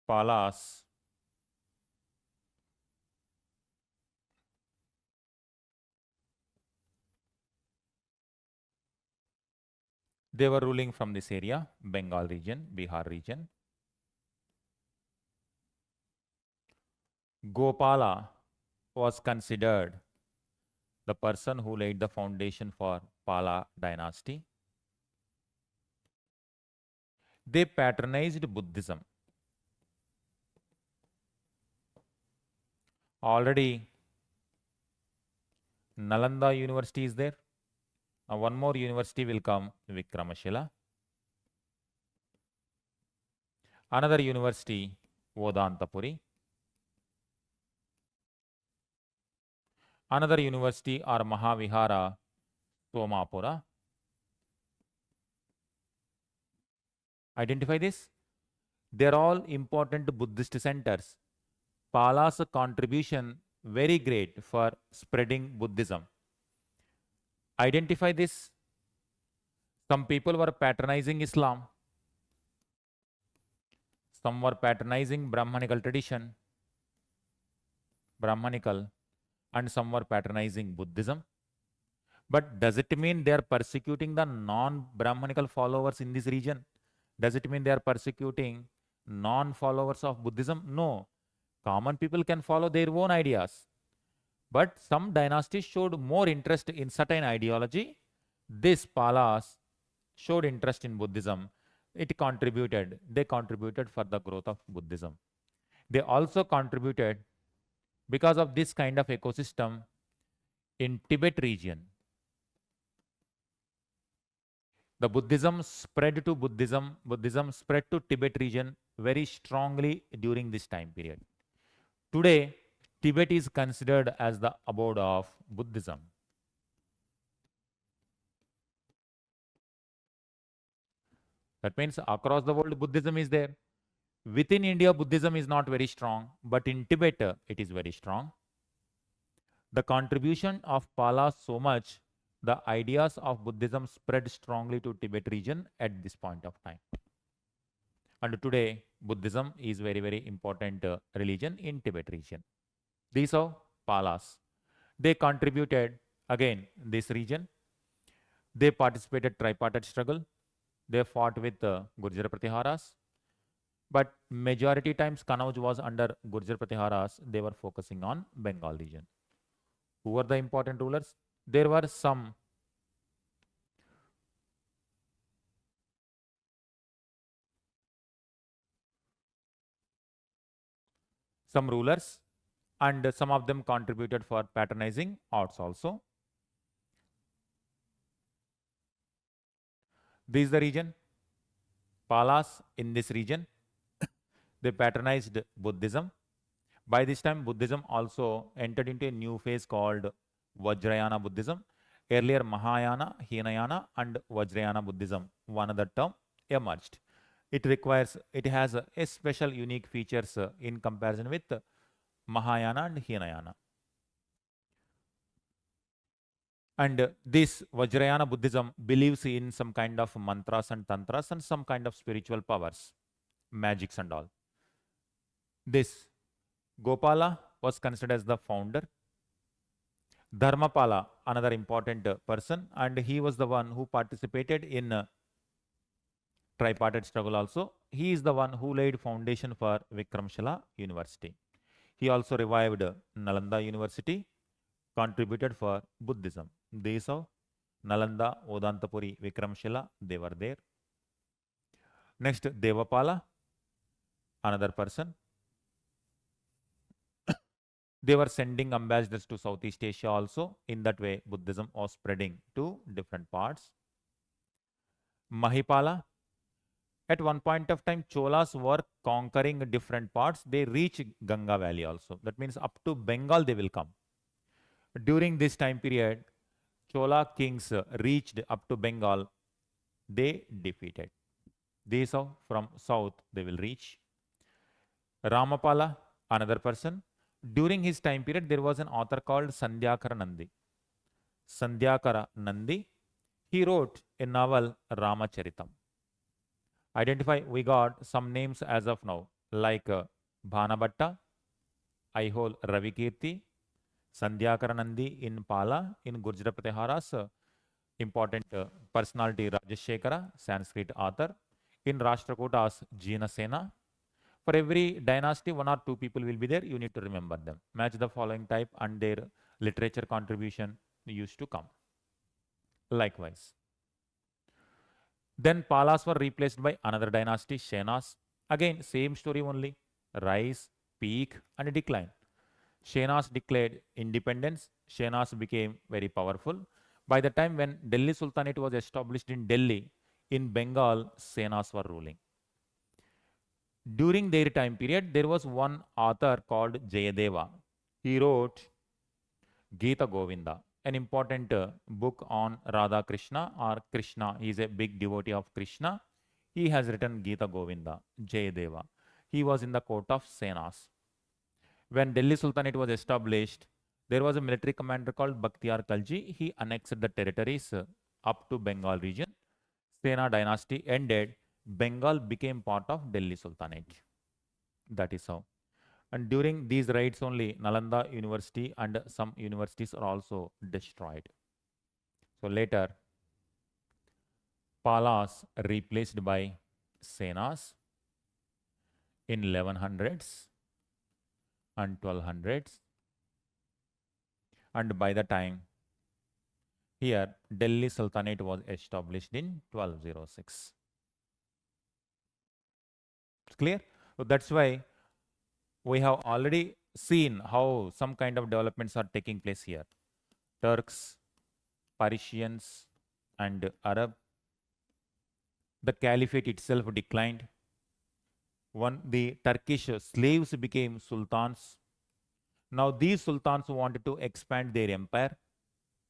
Palas they were ruling from this area, Bengal region, Bihar region. Gopala was considered the person who laid the foundation for Pala dynasty. They patronized Buddhism. Already Nalanda University is there. Now one more university will come, Vikramashila. Another university, Vedantapuri. Another university or Mahavihara, Somapura. Identify this. They are all important Buddhist centers. Pala's contribution very great for spreading Buddhism. Identify this. Some people were patronizing Islam. Some were patronizing Brahmanical tradition. Brahmanical. And some were patronizing Buddhism. But does it mean they are persecuting the non-Brahmanical followers in this region? Does it mean they are persecuting non-followers of Buddhism? No. Common people can follow their own ideas. But some dynasties showed more interest in certain ideology. This Palas showed interest in Buddhism. They contributed for the growth of Buddhism. They also contributed because of this kind of ecosystem in Tibet region. The Buddhism spread to Tibet region very strongly during this time period. Today, Tibet is considered as the abode of Buddhism. That means across the world, Buddhism is there. Within India, Buddhism is not very strong, but in Tibet, it is very strong. The contribution of Palas so much, the ideas of Buddhism spread strongly to Tibet region at this point of time. And today, Buddhism is very, very important religion in Tibet region. These are Palas. They contributed, again, this region. They participated tripartite struggle. They fought with Gurjar Pratiharas. But majority times Kanauj was under Gurjar Pratiharas. They were focusing on Bengal region. Who were the important rulers? There were some rulers, and some of them contributed for patronizing arts also. This is the region. Palas in this region, they patronized Buddhism, By this time, Buddhism also entered into a new phase called Vajrayana Buddhism. Earlier, Mahayana, Hinayana, and Vajrayana Buddhism, one other term, emerged. It has a special unique features in comparison with Mahayana and Hinayana. And this Vajrayana Buddhism believes in some kind of mantras and tantras and some kind of spiritual powers, magics and all. This Gopala was considered as the founder. Dharmapala, another important person, and he was the one who participated in tripartite struggle also. He is the one who laid foundation for Vikramshila University. He also revived Nalanda University, contributed for Buddhism. These are Nalanda, Odantapuri, Vikramshila, they were there. Next, Devapala, another person. They were sending ambassadors to Southeast Asia also. In that way, Buddhism was spreading to different parts. Mahipala, at one point of time, Cholas were conquering different parts. They reach Ganga Valley also. That means up to Bengal they will come. During this time period, Chola kings reached up to Bengal. They defeated. These are from south they will reach. Ramapala, another person. During his time period, there was an author called Sandhyakara Nandi. Sandhyakara Nandi, he wrote a novel Ramacharitam. Identify, we got some names as of now, like Bhanabhatta, Aihol Ravikirti, Sandhyakara Nandi in Pala, in Gurjara Pratiharas, important personality Rajashekara, Sanskrit author, in Rashtrakutas, Jina Sena. For every dynasty, one or two people will be there. You need to remember them. Match the following type and their literature contribution used to come. Likewise. Then Palas were replaced by another dynasty, Senas. Again, same story only. Rise, peak, and decline. Senas declared independence. Senas became very powerful. By the time when Delhi Sultanate was established in Delhi, in Bengal, Senas were ruling. During their time period, there was one author called Jayadeva. He wrote Gita Govinda, an important book on Radha Krishna or Krishna. He is a big devotee of Krishna. He has written Gita Govinda, Jayadeva. He was in the court of Senas. When Delhi Sultanate was established, there was a military commander called Bakhtiyar Khalji. He annexed the territories up to Bengal region. Sena dynasty ended. Bengal became part of Delhi Sultanate. That is how. And during these raids only, Nalanda University and some universities are also destroyed. So later, Palas replaced by Senas in 1100s and 1200s. And by the time, here, Delhi Sultanate was established in 1206. Clear? So that's why we have already seen how some kind of developments are taking place here. Turks, Parisians, and Arab. The caliphate itself declined. The Turkish slaves became sultans. Now these sultans wanted to expand their empire.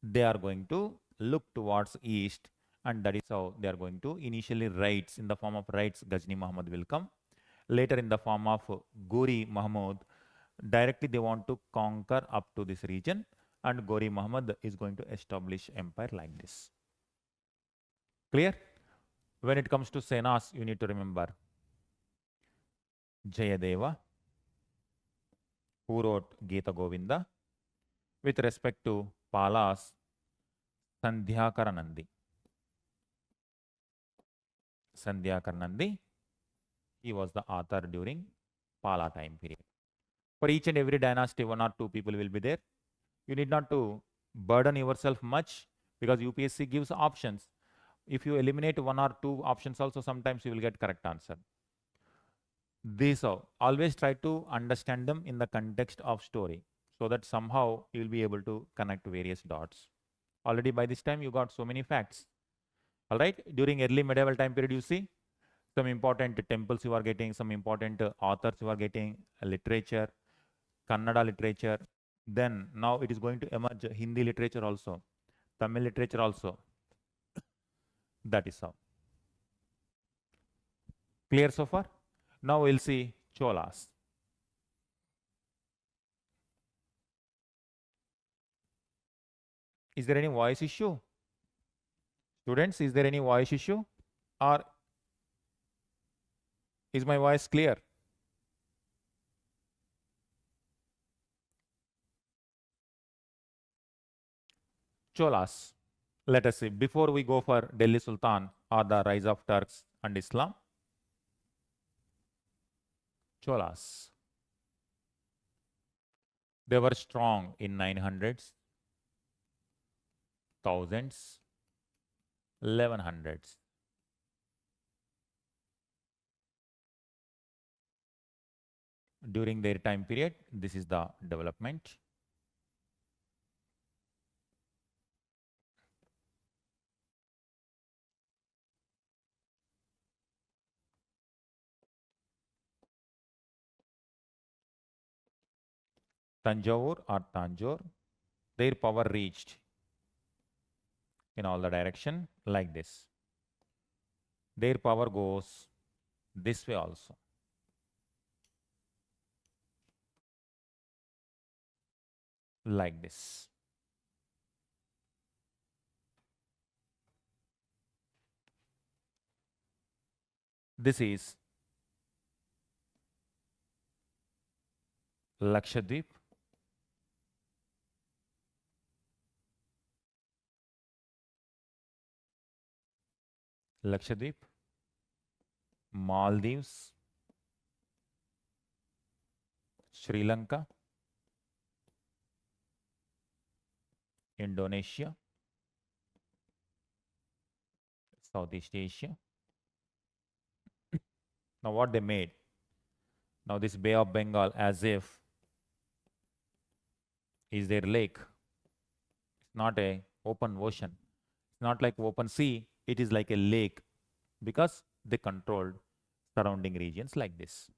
They are going to look towards east, and that is how they are going to initially raids. In the form of raids, Ghazni Muhammad will come. Later in the form of Gori Muhammad, directly they want to conquer up to this region, and Gori Muhammad is going to establish empire like this. Clear? When it comes to Senas, you need to remember Jayadeva, who wrote Gita Govinda. With respect to Palas, Sandhyakara Nandi. Sandhyakara Nandi, he was the author during Pala time period. For each and every dynasty, one or two people will be there. You need not to burden yourself much because UPSC gives options. If you eliminate one or two options also, sometimes you will get correct answer. These are always try to understand them in the context of story so that somehow you will be able to connect various dots. Already by this time you got so many facts. All right, during early medieval time period, you see some important temples you are getting, some important authors you are getting, literature. Kannada literature. Then now it is going to emerge Hindi literature also, Tamil literature also. That is how. Clear so far? Now we'll see Cholas. Is there any voice issue? Students, is there any voice issue? Or is my voice clear? Cholas. Let us see. Before we go for Delhi Sultan or the rise of Turks and Islam, Cholas. They were strong in 900s, thousands, 1100s. During their time period, this is the development. Tanjore or Tanjore, their power reached in all the direction like this. Their power goes this way also. Like this. This is Lakshadweep. Lakshadweep, Maldives, Sri Lanka, Indonesia, Southeast Asia. Now what they made? Now this Bay of Bengal as if is their lake. It's not a open ocean. It's not like open sea. It is like a lake because they controlled surrounding regions like this.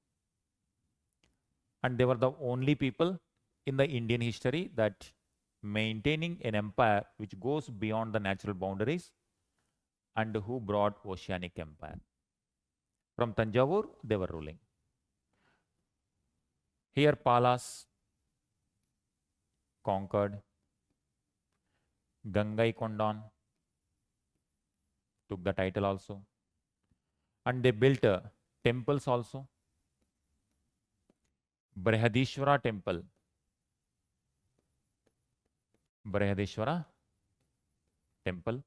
And they were the only people in the Indian history that maintaining an empire which goes beyond the natural boundaries and who brought oceanic empire. From Tanjavur, they were ruling. Here Palas conquered. Gangai Kondan took the title also. And they built temples also. Brihadishwara temple. Brihadishwara temple.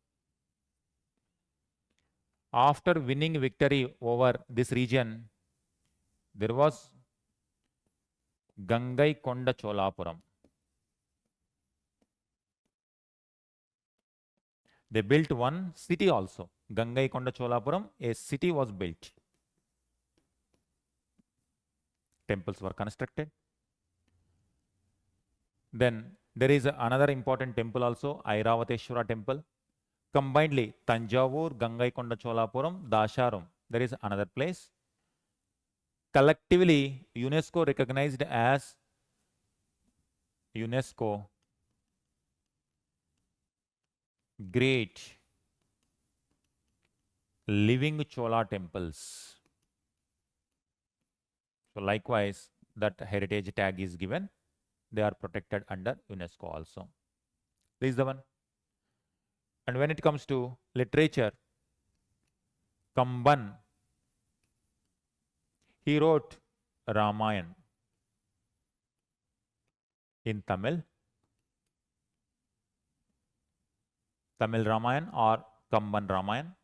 After winning victory over this region, there was Gangai Konda Cholapuram. They built one city also. Gangai Konda Cholapuram, a city was built. Temples were constructed. Then there is another important temple also, Airavateshwara temple. Combinedly, Tanjavur, Gangai Konda Cholapuram, Dasharam. There is another place. Collectively, UNESCO recognized as UNESCO Great Living Chola Temples. So likewise, that heritage tag is given. They are protected under UNESCO also. This is the one. And when it comes to literature, Kamban, he wrote Ramayana in Tamil. Tamil Ramayana or Kamban Ramayana.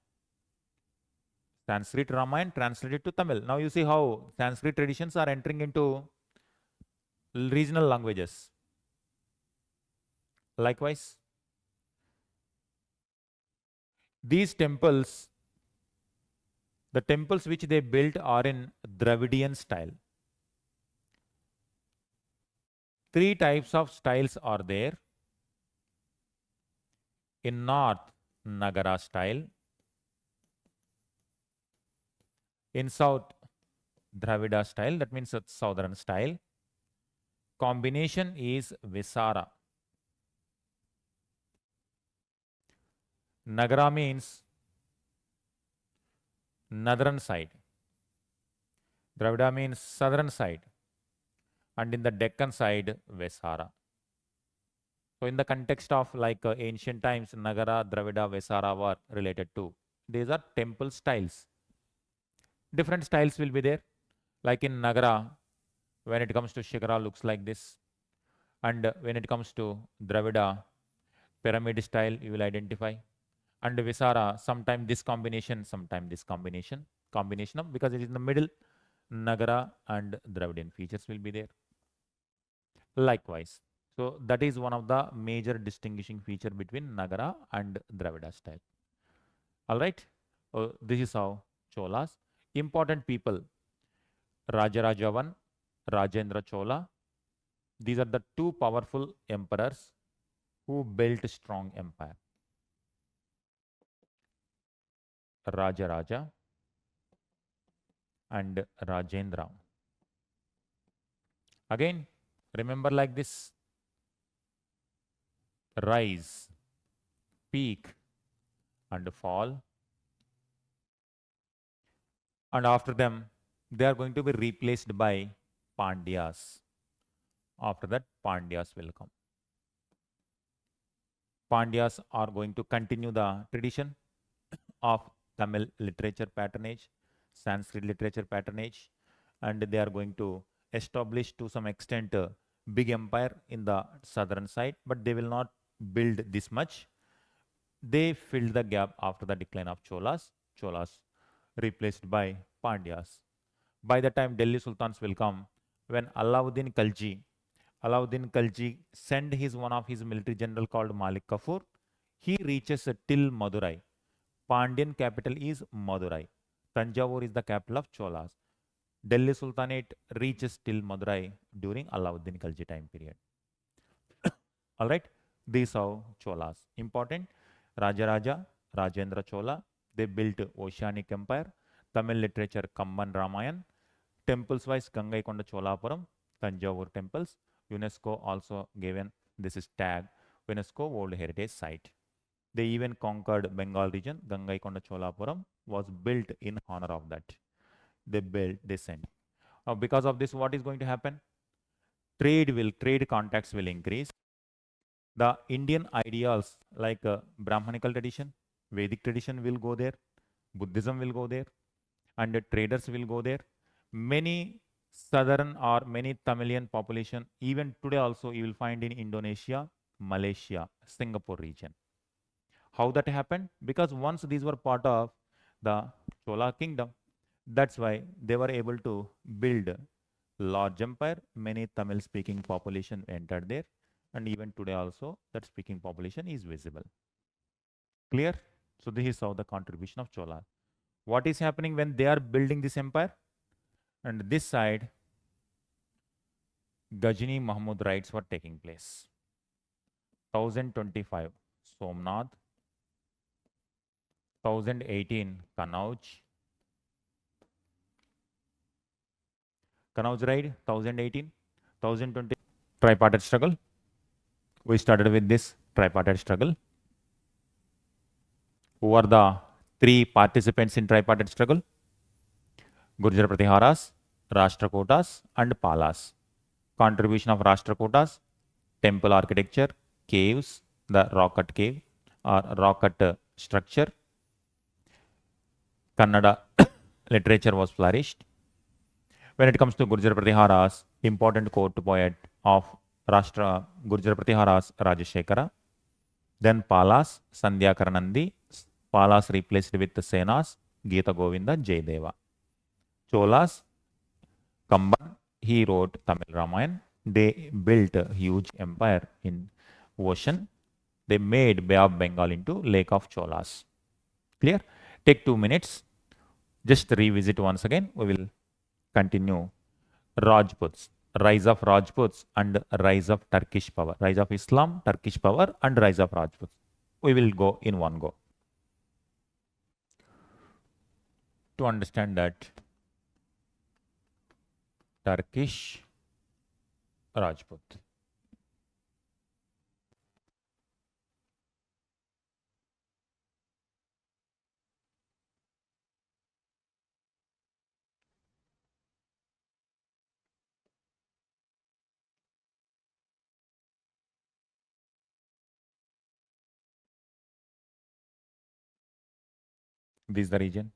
Sanskrit Ramayana translated to Tamil. Now you see how Sanskrit traditions are entering into regional languages. Likewise, these temples, the temples which they built are in Dravidian style. Three types of styles are there. In north, Nagara style. In south, Dravida style, that means a southern style. Combination is Visara. Nagara means northern side. Dravida means southern side. And in the Deccan side, Vesara. So in the context of like ancient times, Nagara, Dravida, Vesara were related to. These are temple styles. Different styles will be there. Like in Nagara, when it comes to Shikara, looks like this. And when it comes to Dravida, pyramid style, you will identify. And Visara, sometime this combination, sometime this combination. Combination of, because it is in the middle, Nagara and Dravidian features will be there. Likewise. So that is one of the major distinguishing feature between Nagara and Dravida style. All right. This is how Cholas. Important people. Rajaraja I, Rajendra Chola. These are the two powerful emperors who built strong empire. Rajaraja and Rajendra. Again, remember like this. Rise, peak, and fall. And after them, they are going to be replaced by Pandyas. After that, Pandyas will come. Pandyas are going to continue the tradition of Tamil literature patronage, Sanskrit literature patronage, and they are going to establish to some extent a big empire in the southern side, but they will not build this much. They filled the gap after the decline of Cholas. Cholas replaced by Pandyas. By the time Delhi Sultans will come, when Alauddin Khalji sent one of his military general called Malik Kafur. He reaches till Madurai. Pandyan capital is Madurai. Tanjavur is the capital of Cholas. Delhi Sultanate reaches till Madurai during Alauddin Khalji time period. All right, these are Cholas. Important. Rajaraja, Rajendra Chola. They built Oceanic Empire. Tamil literature, Kamban Ramayan. Temples wise, Gangaikonda Cholapuram, Tanjavur temples. UNESCO also given this is tag UNESCO World Heritage Site. They even conquered Bengal region. Gangaikonda Cholapuram was built in honor of that. They sent. Now, because of this, what is going to happen? Trade contacts will increase. The Indian ideals like Brahmanical tradition, Vedic tradition will go there. Buddhism will go there. And the traders will go there. Many southern or many Tamilian population, even today also you will find in Indonesia, Malaysia, Singapore region. How that happened? Because once these were part of the Chola kingdom, that's why they were able to build large empire. Many Tamil speaking population entered there, and even today also that speaking population is visible. Clear? So this is how the contribution of Chola. What is happening when they are building this empire? And this side, Ghazni Mahmud raids were taking place. 1025 Somnath, 1018 Kanauj. Kanauj raid 1018, 1020 tripartite struggle. We started with this tripartite struggle. Who are the three participants in tripartite struggle? Gurjar Pratiharas, Rashtrakutas, and Palas. Contribution of Rashtrakutas, temple architecture, caves, the rock cut cave or rock cut structure. Kannada literature was flourished. When it comes to Gurjar Pratiharas, important court poet of Rashtra Gurjar Pratiharas, Rajashekara. Then Palas, Sandhya Karanandi. Palas replaced with Senas, Geeta Govinda, Jayadeva. Cholas, Kamban, he wrote Tamil Ramayan. They built a huge empire in ocean. They made Bay of Bengal into Lake of Cholas. Clear? Take 2 minutes. Just revisit once again. We will continue. Rajputs, rise of Rajputs and rise of Turkish power. Rise of Islam, Turkish power and rise of Rajputs. We will go in one go. To understand that, Turkish Rajput. This is the region.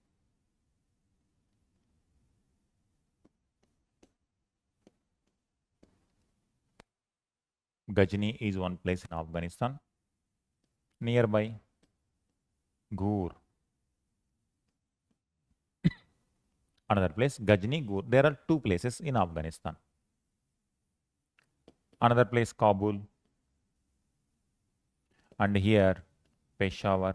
Ghazni is one place in Afghanistan. Nearby, Ghur. Another place, Ghazni, Ghur. There are two places in Afghanistan. Another place, Kabul. And here, Peshawar,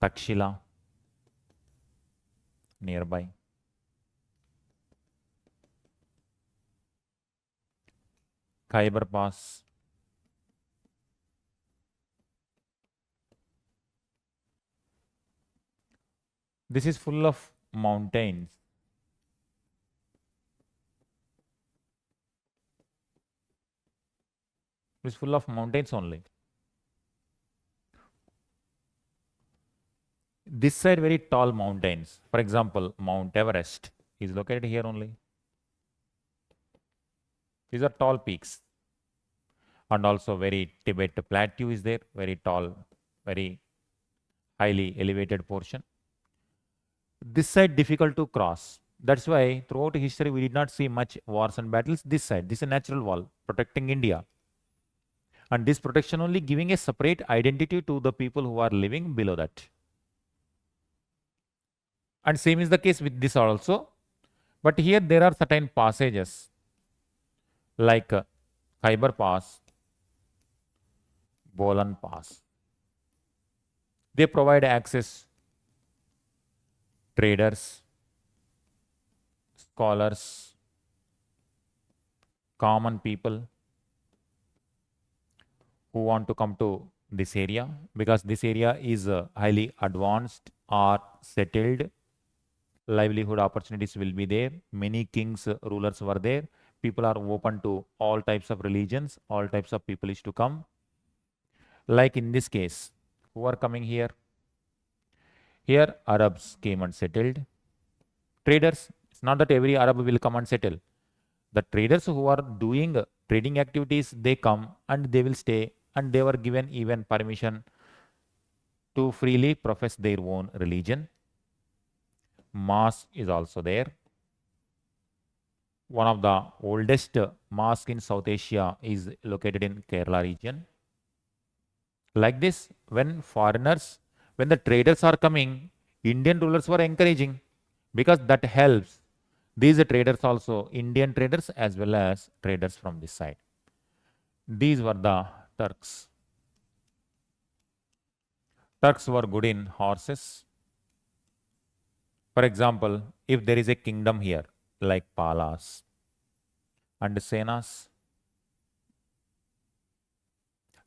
Takshila, nearby. Khyber Pass. This is full of mountains. It's full of mountains only. This side very tall mountains. For example, Mount Everest is located here only. These are tall peaks. And also very Tibet plateau is there, very tall, very highly elevated portion. This side difficult to cross. That's why throughout history we did not see much wars and battles. This side, this is a natural wall protecting India. And this protection only giving a separate identity to the people who are living below that. And same is the case with this also. But here there are certain passages like Khyber Pass, Bolan Pass. They provide access traders, scholars, common people who want to come to this area because this area is highly advanced or settled. Livelihood opportunities will be there. Many kings, rulers were there. People are open to all types of religions, all types of people is to come. Like in this case, who are coming here? Here, Arabs came and settled. Traders, it's not that every Arab will come and settle. The traders who are doing trading activities, they come and they will stay, and they were given even permission to freely profess their own religion. Mosque is also there. One of the oldest mosque in South Asia is located in Kerala region. Like this, when the traders are coming, Indian rulers were encouraging because that helps these traders also, Indian traders as well as traders from this side. These were the Turks. Turks were good in horses. For example, if there is a kingdom here like Pallas and Senas,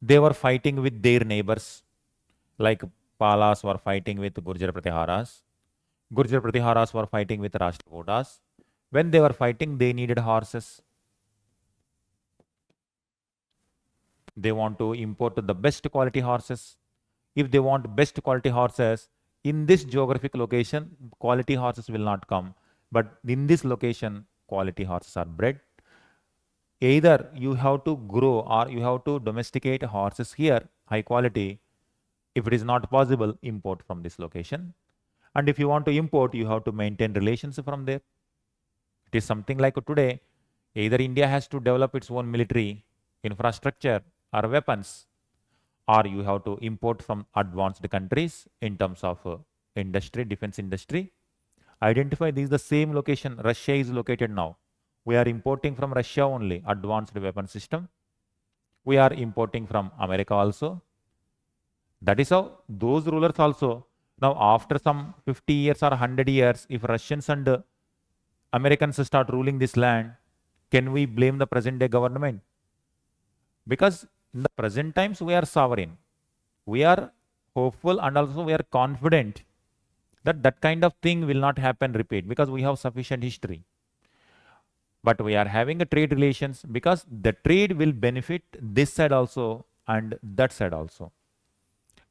they were fighting with their neighbors, like Palas were fighting with Gurjar Pratiharas. Gurjar Pratiharas were fighting with Rashtrakutas. When they were fighting, they needed horses. They want to import the best quality horses. If they want best quality horses, in this geographic location, quality horses will not come. But in this location, quality horses are bred. Either you have to grow or you have to domesticate horses here, high quality. If it is not possible, import from this location. And if you want to import, you have to maintain relations from there. It is something like today, either India has to develop its own military infrastructure or weapons, or you have to import from advanced countries in terms of industry, defense industry. Identify this is the same location Russia is located now. We are importing from Russia only advanced weapon system. We are importing from America also. That is how those rulers also, now after some 50 years or 100 years, if Russians and Americans start ruling this land, can we blame the present day government? Because in the present times we are sovereign. We are hopeful and also we are confident that that kind of thing will not happen repeat because we have sufficient history. But we are having a trade relations because the trade will benefit this side also and that side also.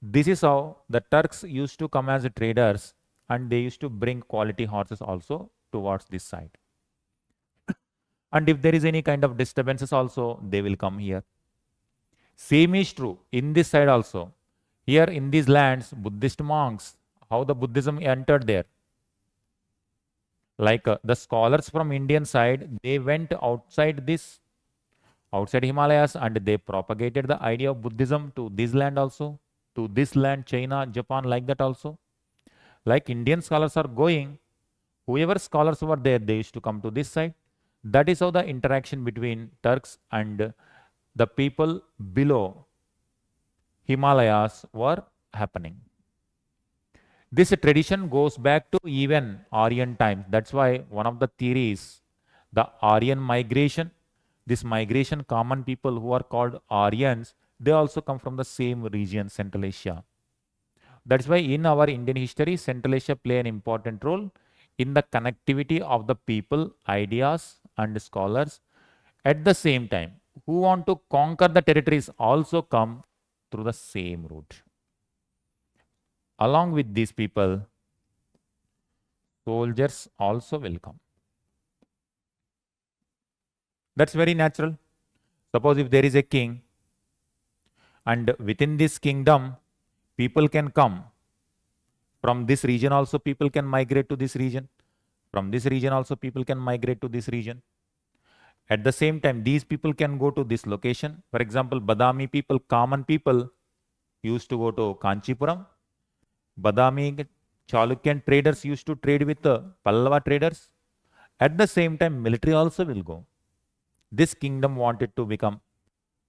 This is how the Turks used to come as traders, and they used to bring quality horses also towards this side. And if there is any kind of disturbances also, they will come here. Same is true in this side also. Here in these lands, Buddhist monks, how the Buddhism entered there. Like the scholars from Indian side, they went outside Himalayas, and they propagated the idea of Buddhism to this land also, to this land, China, Japan, like that also. Like Indian scholars are going, whoever scholars were there, they used to come to this side. That is how the interaction between Turks and the people below Himalayas were happening. This tradition goes back to even Aryan times. That's why one of the theories, the Aryan migration, this migration, common people who are called Aryans, they also come from the same region, Central Asia. That's why in our Indian history, Central Asia play an important role in the connectivity of the people, ideas, and scholars. At the same time, who want to conquer the territories also come through the same route. Along with these people, soldiers also will come. That's very natural. Suppose if there is a king, and within this kingdom, people can come. From this region also, people can migrate to this region. From this region also, people can migrate to this region. At the same time, these people can go to this location. For example, Badami people, common people, used to go to Kanchipuram. Badami Chalukyan traders used to trade with the Pallava traders. At the same time, military also will go. This kingdom wanted to become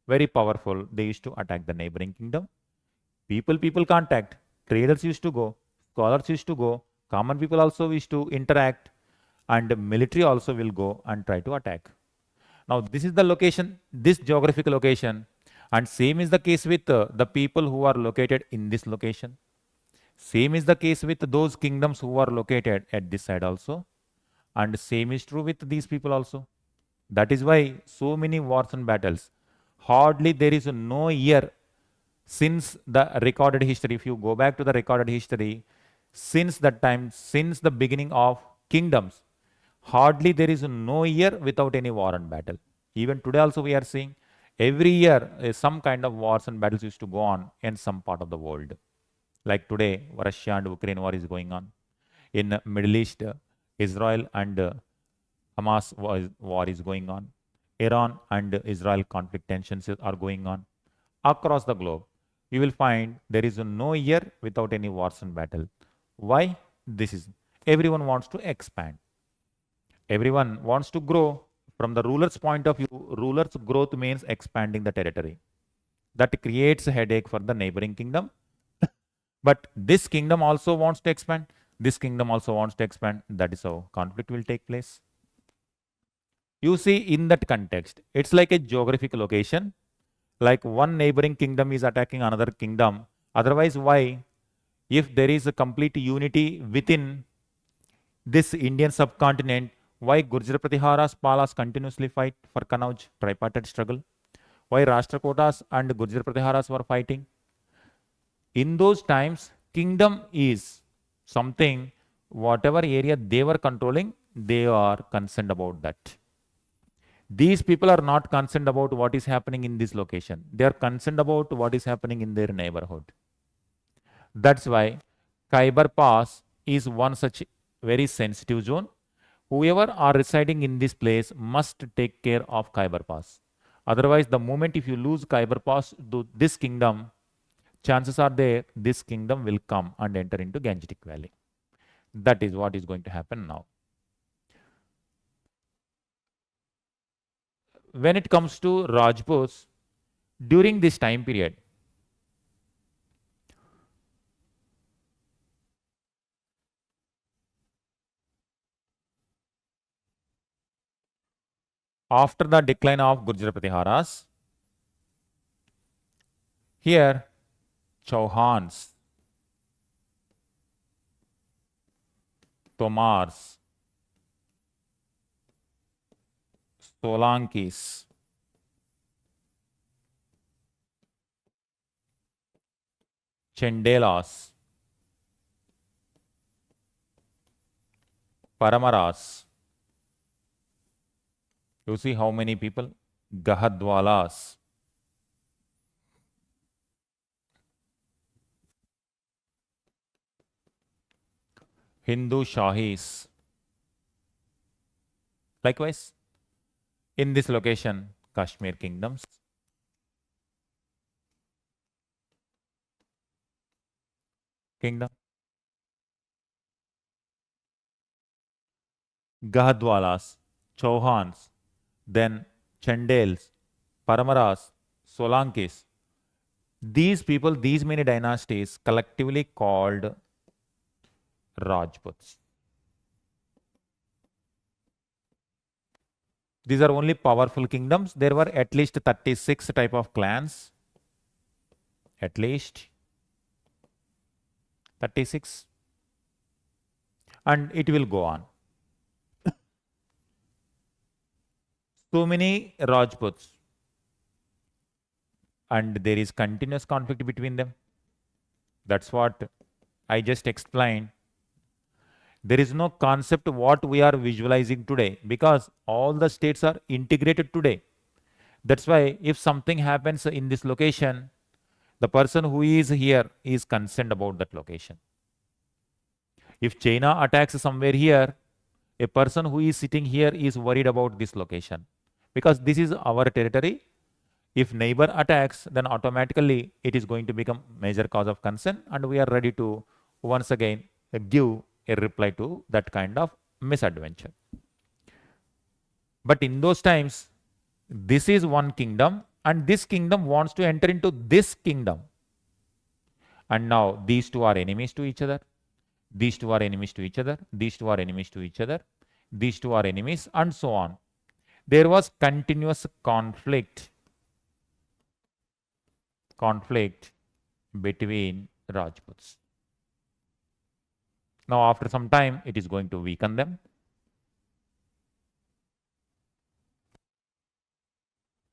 very powerful. They used to attack the neighboring kingdom. People contact. Traders used to go. Scholars used to go. Common people also used to interact. And military also will go and try to attack. Now, this is the location, this geographical location. And same is the case with the people who are located in this location. Same is the case with those kingdoms who are located at this side also. And same is true with these people also. That is why so many wars and battles. Hardly there is no year since the recorded history. If you go back to the recorded history, since that time, since the beginning of kingdoms, hardly there is no year without any war and battle. Even today also we are seeing every year some kind of wars and battles used to go on in some part of the world. Like today, Russia and Ukraine war is going on. In Middle East, Israel and Hamas war is going on. Iran and Israel conflict tensions are going on. Across the globe, you will find there is no year without any wars and battle. Why? This is everyone wants to expand. Everyone wants to grow. From the ruler's point of view, ruler's growth means expanding the territory. That creates a headache for the neighboring kingdom. But this kingdom also wants to expand. This kingdom also wants to expand. That is how conflict will take place. You see, in that context, it's like a geographical location. Like one neighboring kingdom is attacking another kingdom. Otherwise, why? If there is a complete unity within this Indian subcontinent, why Gurjar Pratiharas, Palas continuously fight for Kanauj, tripartite struggle? Why Rashtrakutas and Gurjar Pratiharas were fighting? In those times, kingdom is something, whatever area they were controlling, they are concerned about that. These people are not concerned about what is happening in this location. They are concerned about what is happening in their neighborhood. That's why Khyber Pass is one such very sensitive zone. Whoever are residing in this place must take care of Khyber Pass. Otherwise, the moment if you lose Khyber Pass to this kingdom, chances are there this kingdom will come and enter into Gangetic Valley. That is what is going to happen now. When it comes to Rajputs, during this time period, after the decline of Gurjar Pratiharas, here Chauhans, Tomars, Solankis, Chendelas, Paramaras. You see how many people? Gahadwalas. Hindu Shahis. Likewise, in this location, Kashmir kingdoms. Kingdom. Gahadwalas, Chauhans, then Chandels, Paramaras, Solankis. These people, these many dynasties collectively called Rajputs. These are only powerful kingdoms. There were at least 36 type of clans. At least 36. And it will go on. So many Rajputs. And there is continuous conflict between them. That's what I just explained. There is no concept what we are visualizing today because all the states are integrated today. That's why if something happens in this location, the person who is here is concerned about that location. If China attacks somewhere here, a person who is sitting here is worried about this location because this is our territory. If neighbor attacks, then automatically it is going to become major cause of concern and we are ready to once again give a reply to that kind of misadventure. But in those times, this is one kingdom and this kingdom wants to enter into this kingdom. And now these two are enemies to each other. These two are enemies to each other. These two are enemies to each other. These two are enemies and so on. There was continuous conflict between Rajputs. Now after some time, it is going to weaken them.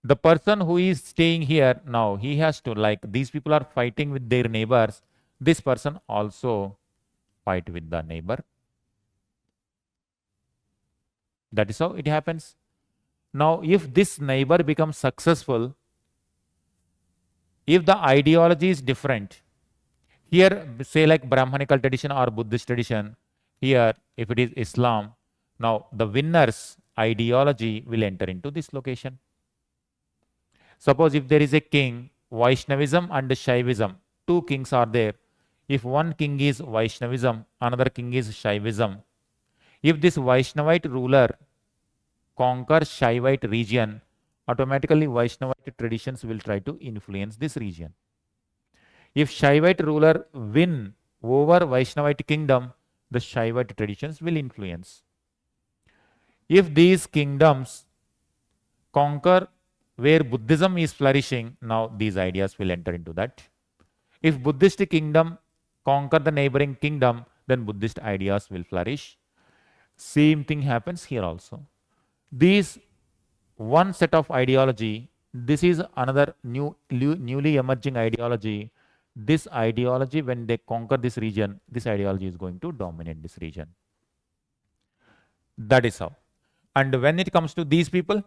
The person who is staying here now, he has to, like, these people are fighting with their neighbors. This person also fight with the neighbor. That is how it happens. Now, if this neighbor becomes successful, if the ideology is different, here, say like Brahmanical tradition or Buddhist tradition, here, if it is Islam, now the winner's ideology will enter into this location. Suppose if there is a king, Vaishnavism and Shaivism, two kings are there. If one king is Vaishnavism, another king is Shaivism. If this Vaishnavite ruler conquers Shaivite region, automatically Vaishnavite traditions will try to influence this region. If Shaivite ruler win over Vaishnavite kingdom, the Shaivite traditions will influence. If these kingdoms conquer where Buddhism is flourishing, now these ideas will enter into that. If Buddhist kingdom conquer the neighboring kingdom, then Buddhist ideas will flourish. Same thing happens here also. These one set of ideology, this is another newly emerging ideology. This ideology, when they conquer this region, this ideology is going to dominate this region. That is how. And when it comes to these people,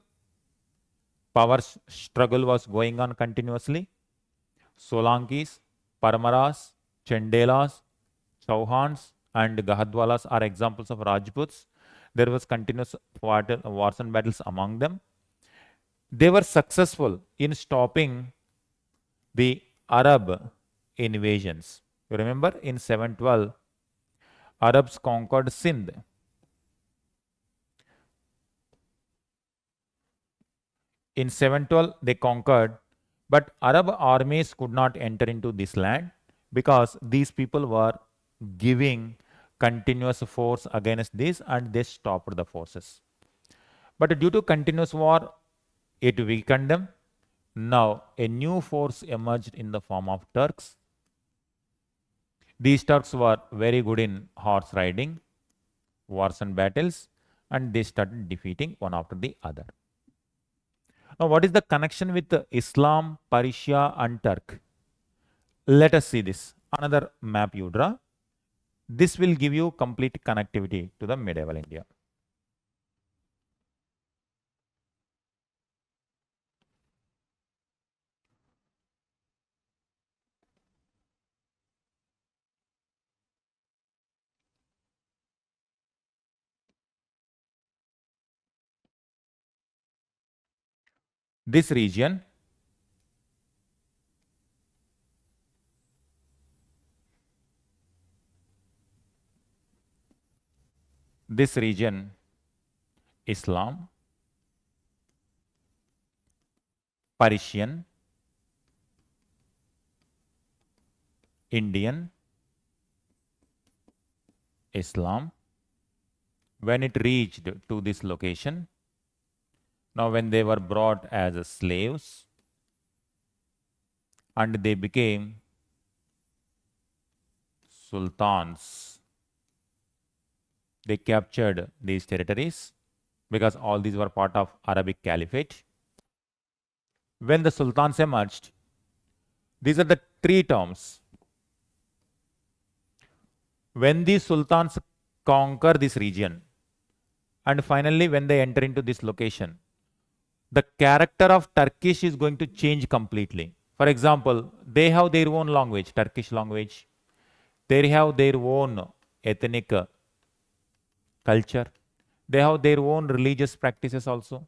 power struggle was going on continuously. Solankis, Paramaras, Chendelas, Chauhans, and Gahadwalas are examples of Rajputs. There was continuous wars and battles among them. They were successful in stopping the Arab invasions. You remember in 712, Arabs conquered Sindh. In 712, they conquered, but Arab armies could not enter into this land because these people were giving continuous force against this and they stopped the forces. But due to continuous war, it weakened them. Now, a new force emerged in the form of Turks. These Turks were very good in horse riding, wars and battles, and they started defeating one after the other. Now, what is the connection with Islam, Persia, and Turk? Let us see this. Another map you draw. This will give you complete connectivity to the medieval India. This region Islam, Persian, Indian, Islam. When it reached to this location, now when they were brought as slaves and they became sultans, they captured these territories because all these were part of Arabic Caliphate. When the sultans emerged, these are the three terms. When the sultans conquer this region, and finally when they enter into this location, the character of Turkish is going to change completely. For example, they have their own language, Turkish language. They have their own ethnic culture. They have their own religious practices also.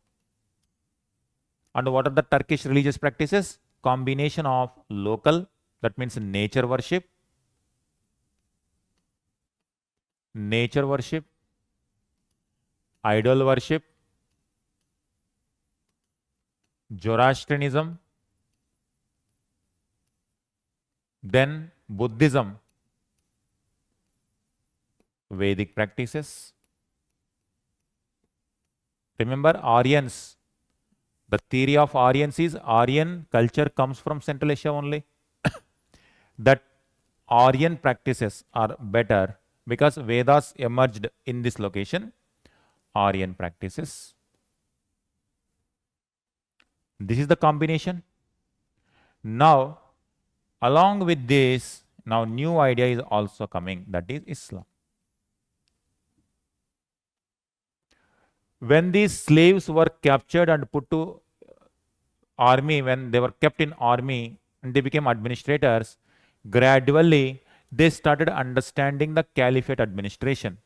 And what are the Turkish religious practices? Combination of local, that means nature worship, idol worship, Zoroastrianism, then Buddhism, Vedic practices. Remember Aryans. The theory of Aryans is Aryan culture comes from Central Asia only. That Aryan practices are better because Vedas emerged in this location. Aryan practices. This is the combination. Now, along with this, now new idea is also coming, that is Islam. When these slaves were captured and put to army, when they were kept in army and they became administrators, gradually they started understanding the caliphate administration.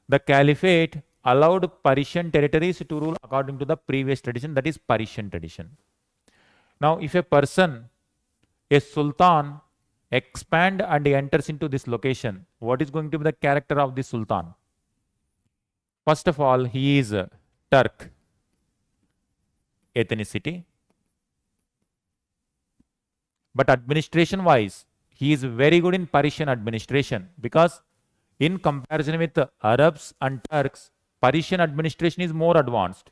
The caliphate allowed Persian territories to rule according to the previous tradition, that is Persian tradition. Now, if a person, a sultan, expand and enters into this location, what is going to be the character of the sultan? First of all, he is Turk ethnicity, but administration wise, he is very good in Persian administration because in comparison with the Arabs and Turks, Persian administration is more advanced.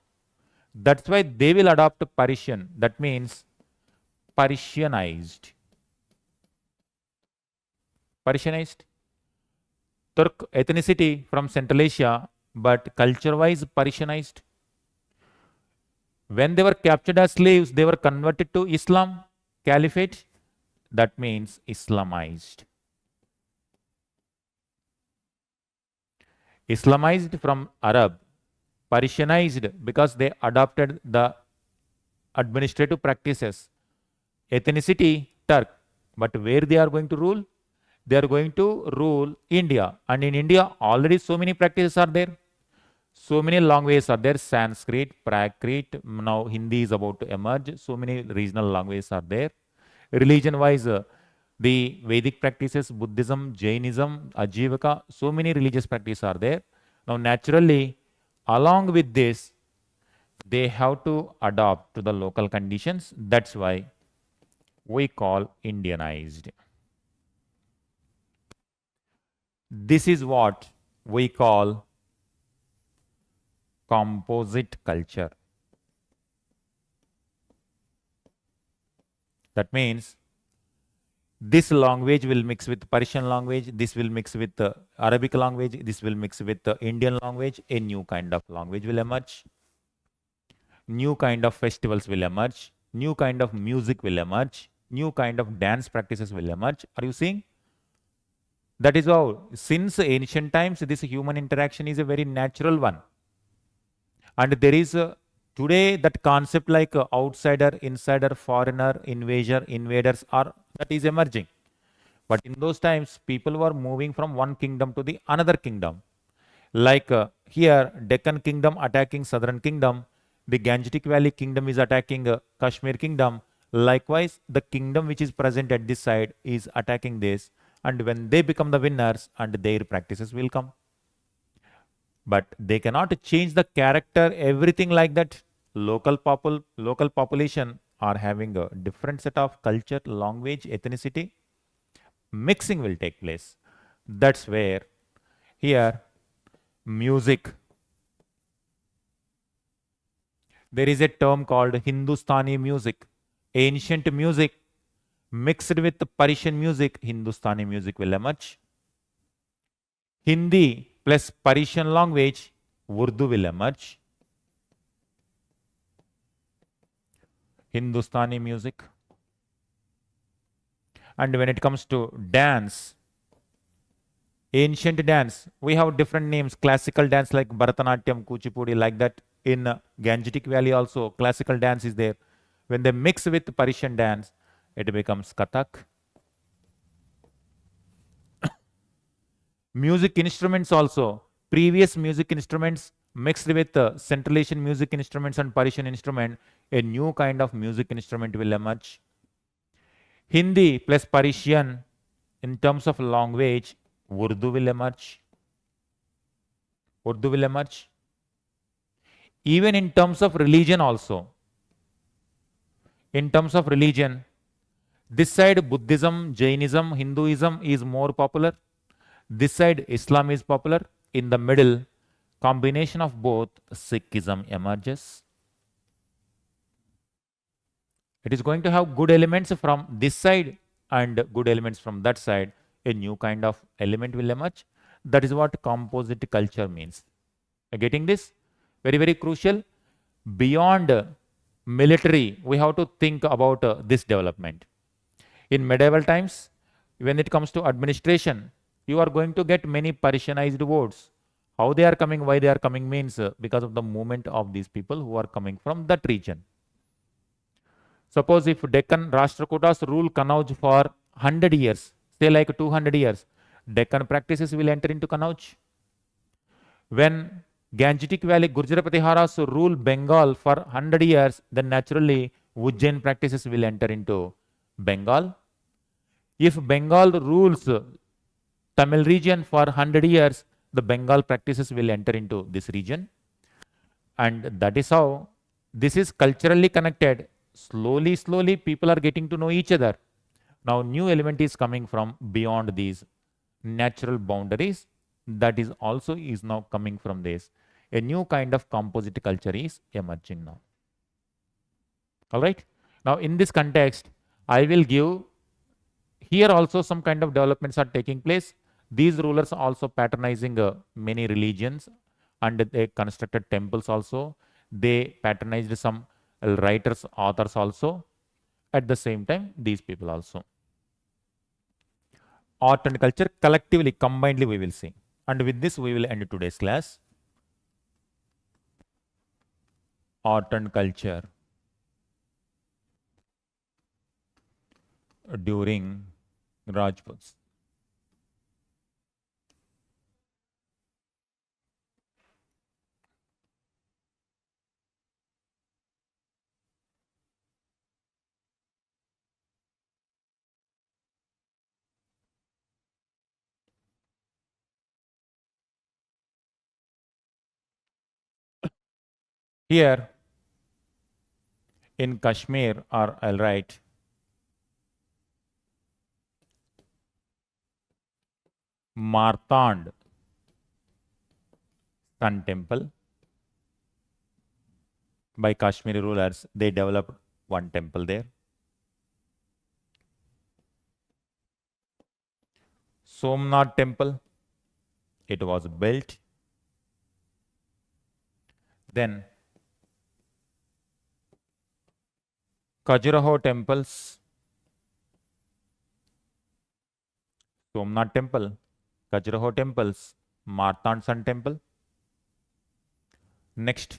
That's why they will adopt Persian. That means Persianized. Turk ethnicity from Central Asia, but culture-wise Persianized. When they were captured as slaves, they were converted to Islam, Caliphate. That means Islamized. Islamized from Arab, Persianized because they adopted the administrative practices. Ethnicity, Turk. But where they are going to rule? They are going to rule India. And in India, already so many practices are there. So many languages are there. Sanskrit, Prakrit, now Hindi is about to emerge. So many regional languages are there. Religion-wise, the Vedic practices, Buddhism, Jainism, Ajivaka, so many religious practices are there. Now, naturally, along with this, they have to adopt to the local conditions. That's why we call Indianized. This is what we call composite culture. That means this language will mix with Persian language, this will mix with the Arabic language, this will mix with the Indian language, a new kind of language will emerge. new kind of festivals will emerge, new kind of music will emerge, new kind of dance practices will emerge. Are you seeing? That is how, since ancient times, this human interaction is a very natural one. And there is today that concept like outsider, insider, foreigner, invaders are that is emerging. But in those times, people were moving from one kingdom to the another kingdom. Like here, Deccan kingdom attacking southern kingdom, the Gangetic Valley kingdom is attacking Kashmir kingdom. Likewise, the kingdom which is present at this side is attacking this, and when they become the winners, and their practices will come. But they cannot change the character, everything like that. Local population are having a different set of culture, language, ethnicity. Mixing will take place. That's where here music. There is a term called Hindustani music. Ancient music mixed with Persian music, Hindustani music will emerge. Hindi plus Persian language, Urdu will emerge. Hindustani music. And when it comes to dance, ancient dance, we have different names. Classical dance like Bharatanatyam, Kuchipudi, like that. In Gangetic Valley also, classical dance is there. When they mix with Persian dance, it becomes Kathak. Music instruments also, previous music instruments mixed with Central Asian music instruments and Persian instrument, a new kind of music instrument will emerge. Hindi plus Persian, in terms of language, Urdu will emerge. Urdu will emerge. Even in terms of religion also. In terms of religion, this side Buddhism, Jainism, Hinduism is more popular. This side Islam is popular. In the middle, combination of both, Sikhism emerges. It is going to have good elements from this side and good elements from that side. A new kind of element will emerge. That is what composite culture means. Getting this? Very, very crucial. Beyond military, we have to think about this development. In medieval times, when it comes to administration, you are going to get many Persianized words. How they are coming, why they are coming means because of the movement of these people who are coming from that region. Suppose if Deccan Rashtrakutas rule Kannauj for 100 years, say like 200 years, Deccan practices will enter into Kannauj. When Gangetic Valley Gurjara Pratiharas rule Bengal for 100 years, then naturally Ujjain practices will enter into Bengal. If Bengal rules Tamil region for 100 years, the Bengal practices will enter into this region. And that is how this is culturally connected. Slowly, people are getting to know each other. Now, new element is coming from beyond these natural boundaries. That is also is now coming from this. A new kind of composite culture is emerging now. All right. Now, in this context, I will give here also some kind of developments are taking place. These rulers are also patronizing many religions, and they constructed temples also. They patronized some writers, authors also. At the same time, these people also. Art and culture collectively, combinedly we will see. And with this, we will end today's class. Art and culture during Rajputs. Here in Kashmir, or I'll write Martand Sun Temple by Kashmiri rulers. They developed one temple there. Somnath Temple, it was built. Then Khajuraho temples, Somnath temple, Khajuraho temples, Martand Sun temple. Next,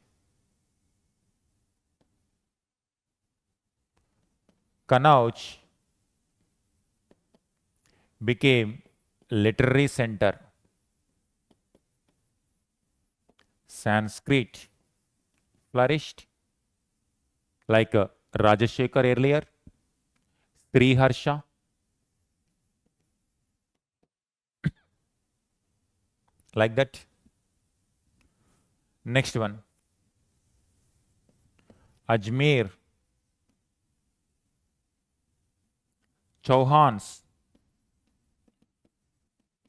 Kanauj became literary center. Sanskrit flourished like Rajashekhar earlier, Sri Harsha. Like that. Next one. Ajmer, Chauhans,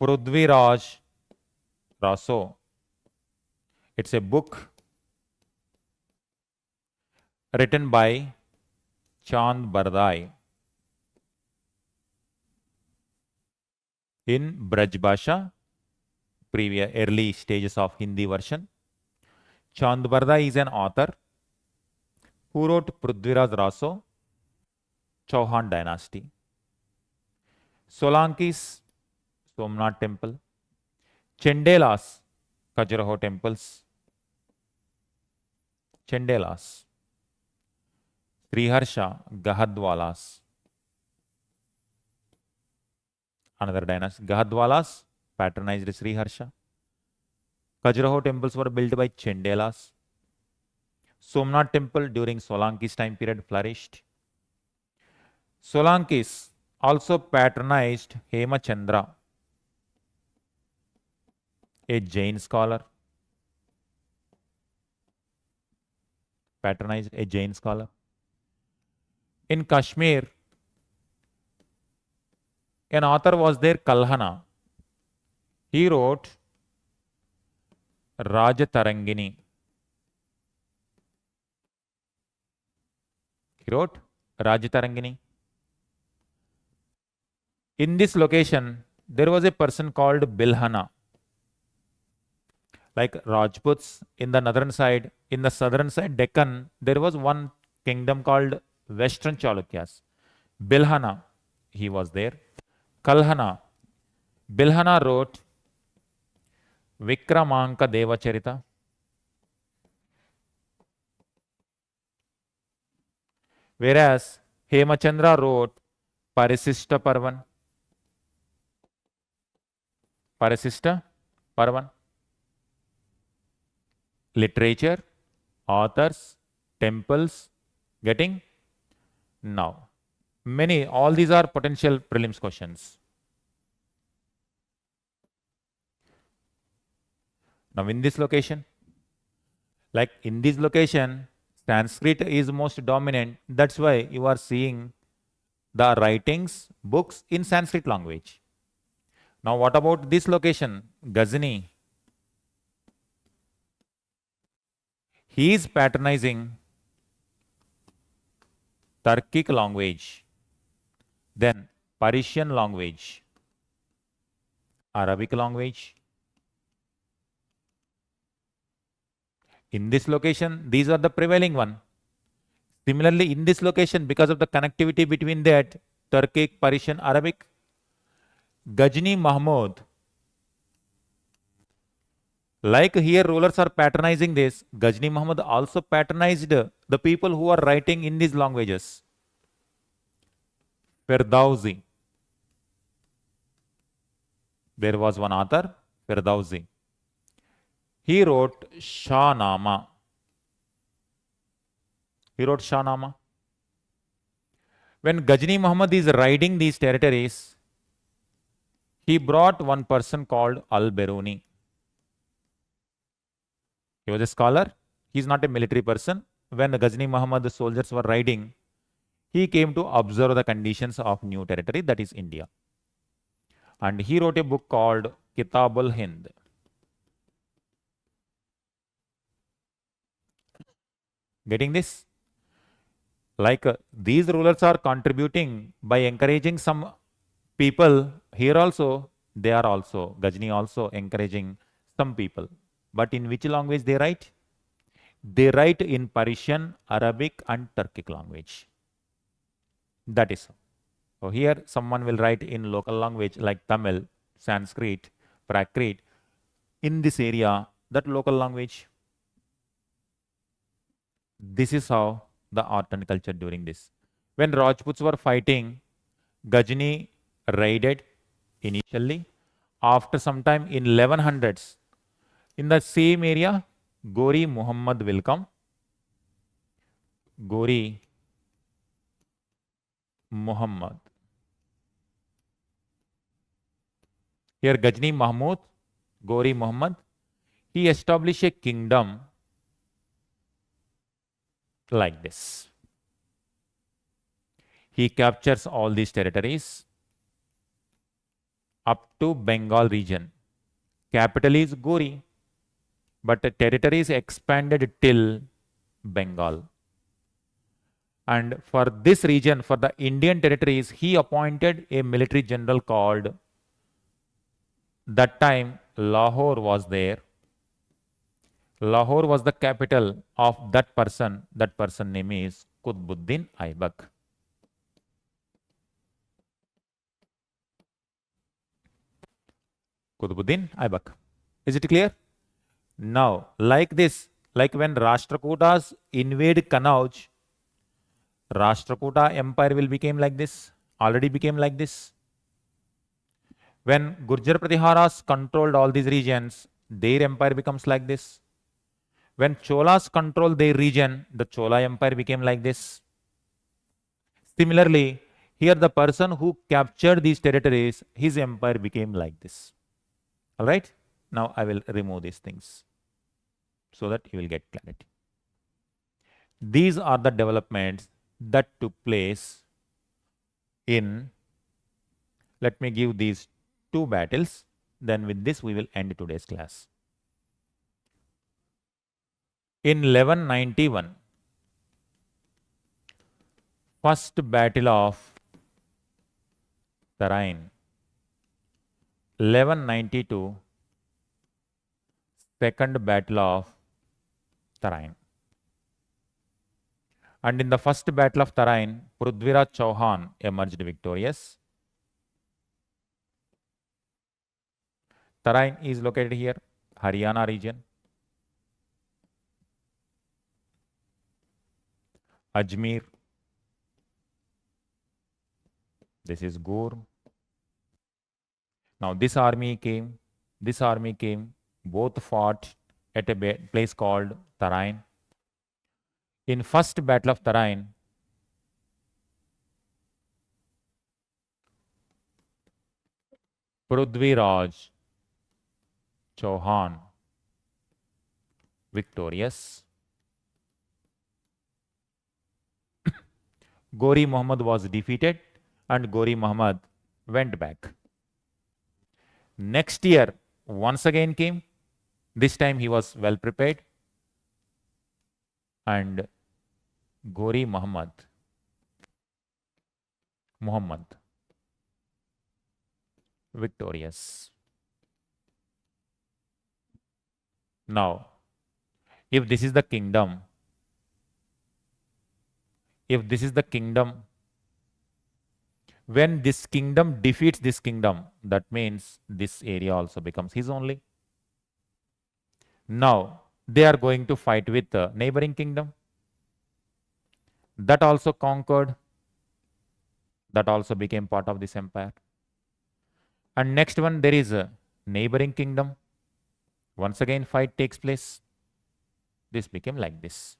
Prudviraj Raso. It's a book written by Chand Bardai in Braj Bhasha, previous early stages of Hindi version. Chand Bardai is an author who wrote Prudviraj Raso, Chauhan dynasty. Solanki's Somnath temple. Chendelas, Khajuraho temples. Chendelas. Sriharsha, Gahadwalas. Another dynasty. Gahadwalas patronized Sriharsha. Khajuraho temples were built by Chendelas. Somnath temple during Solanki's time period flourished. Solankis also patronized Hemachandra, a Jain scholar. Patronized a Jain scholar. In Kashmir, an author was there, Kalhana. He wrote Rajatarangini. He wrote Rajatarangini. In this location, there was a person called Bilhana. Like Rajputs in the northern side, in the southern side, Deccan, there was one kingdom called Western Chalukyas. Bilhana, he was there. Kalhana. Bilhana wrote Vikramanka Devacharita. Whereas Hemachandra wrote Parisista Parvan. Parisista Parvan. Literature, authors, temples, getting? Now, all these are potential prelims questions. Now, in this location, Sanskrit is most dominant. That's why you are seeing the writings, books in Sanskrit language. Now, what about this location, Ghazni? He is patronizing Turkic language, then Persian language, Arabic language. In this location, these are the prevailing one. Similarly, in this location, because of the connectivity between that, Turkic, Persian, Arabic, Ghazni Mahmud. Like here, rulers are patronizing this. Ghazni Muhammad also patronized the people who are writing in these languages. Firdausi. There was one author, Firdausi. He wrote Shahnama. When Ghazni Muhammad is riding these territories, he brought one person called Al-Biruni. He was a scholar. He is not a military person. When Ghazni Muhammad, the soldiers were riding, he came to observe the conditions of new territory, that is India. And he wrote a book called Kitabul Hind. Getting this? These rulers are contributing by encouraging some people. Here also, they are also, Ghazni also encouraging some people. But in which language they write? They write in Persian, Arabic and Turkic language. That is so. So here someone will write in local language like Tamil, Sanskrit, Prakrit. In this area, that local language. This is how the art and culture during this. When Rajputs were fighting, Ghazni raided initially. After some time in 1100s, in the same area, Gori Muhammad will come. Gori Muhammad. Here Ghazni Mahmud, Gori Muhammad, he established a kingdom like this. He captures all these territories up to Bengal region. Capital is Gori, but the territory is expanded till Bengal. And for this region, for the Indian territories, he appointed a military general called, that time Lahore was there. Lahore was the capital of that person. That person name is Qutbuddin Aibak. Qutbuddin Aibak. Is it clear? Now, like this, like when Rashtrakutas invade Kannauj, Rashtrakuta empire will become like this, already became like this. When Gurjar Pratiharas controlled all these regions, their empire becomes like this. When Cholas controlled their region, the Chola empire became like this. Similarly, here the person who captured these territories, his empire became like this. All right? Now I will remove these things so that you will get clarity. These are the developments that took place in, let me give these two battles. Then with this we will end today's class. In 1191, first battle of Tarain. 1192, second battle of Tarain. And in the first battle of Tarain, Prithviraj Chauhan emerged victorious. Tarain is located here, Haryana region. Ajmer. This is Gur. Now this army came, both fought at a place called Tarain. In first battle of Tarain, Prithviraj Chauhan victorious. Gori Muhammad was defeated and Gori Muhammad went back. Next year, once again came. This time he was well prepared. And Gori Muhammad victorious. Now, if this is the kingdom, when this kingdom defeats this kingdom, that means this area also becomes his only. Now, they are going to fight with the neighboring kingdom. That also conquered. That also became part of this empire. And next one, there is a neighboring kingdom. Once again, fight takes place. This became like this.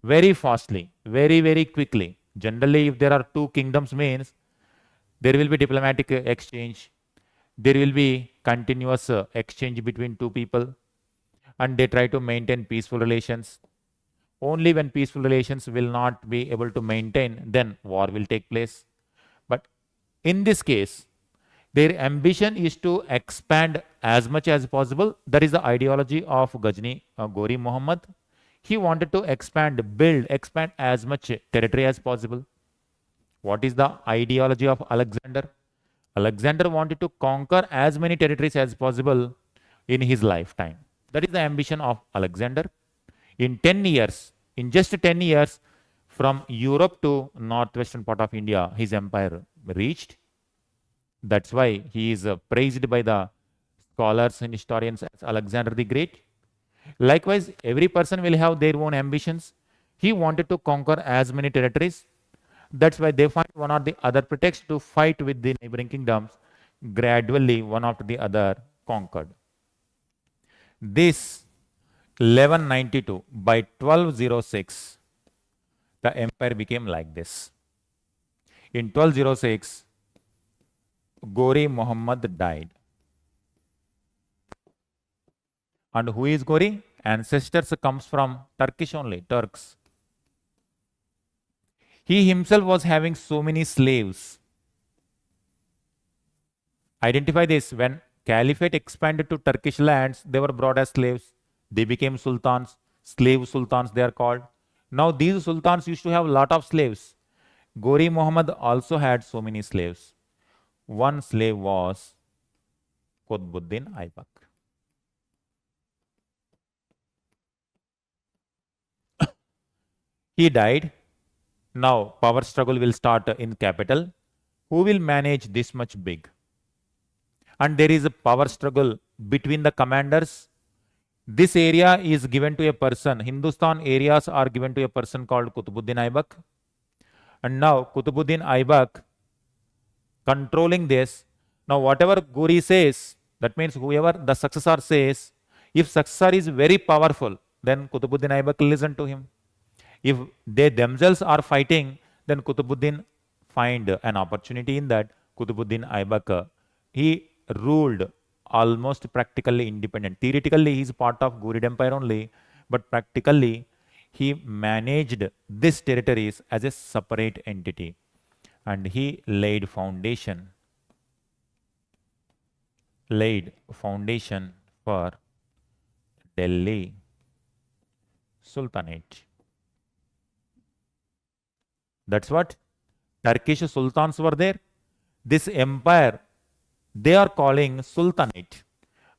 Very fastly, very, very quickly. Generally, if there are two kingdoms means, there will be diplomatic exchange. There will be continuous exchange between two people. And they try to maintain peaceful relations. Only when peaceful relations will not be able to maintain, then war will take place. But in this case, their ambition is to expand as much as possible. That is the ideology of Ghazni Gori Muhammad. He wanted to expand as much territory as possible. What is the ideology of Alexander? Alexander wanted to conquer as many territories as possible in his lifetime. That is the ambition of Alexander. In 10 years, in just 10 years, from Europe to northwestern part of India, his empire reached. That's why he is praised by the scholars and historians as Alexander the Great. Likewise, every person will have their own ambitions. He wanted to conquer as many territories. That's why they find one or the other pretext to fight with the neighboring kingdoms. Gradually, one after the other conquered. This 1192, by 1206, the empire became like this. In 1206, Gori Muhammad died. And who is Gori? Ancestors comes from Turkish only, Turks. He himself was having so many slaves. Identify this: when caliphate expanded to Turkish lands, they were brought as slaves. They became sultans, slave sultans they are called. Now these sultans used to have a lot of slaves. Gori Muhammad also had so many slaves. One slave was Qutbuddin Aibak. He died. Now power struggle will start in capital. Who will manage this much big? And there is a power struggle between the commanders. This area is given to a person. Hindustan areas are given to a person called Qutbuddin Aibak. And now Qutbuddin Aibak controlling this. Now whatever Gori says, that means whoever the successor says, if successor is very powerful, then Qutbuddin Aibak listen to him. If they themselves are fighting, then Qutbuddin find an opportunity in that. Qutbuddin Aibak, he ruled almost practically independent. Theoretically, he is part of Ghurid Empire only, but practically he managed these territories as a separate entity, and he laid foundation for Delhi Sultanate. That's what Turkish sultans were there. This empire they are calling Sultanate.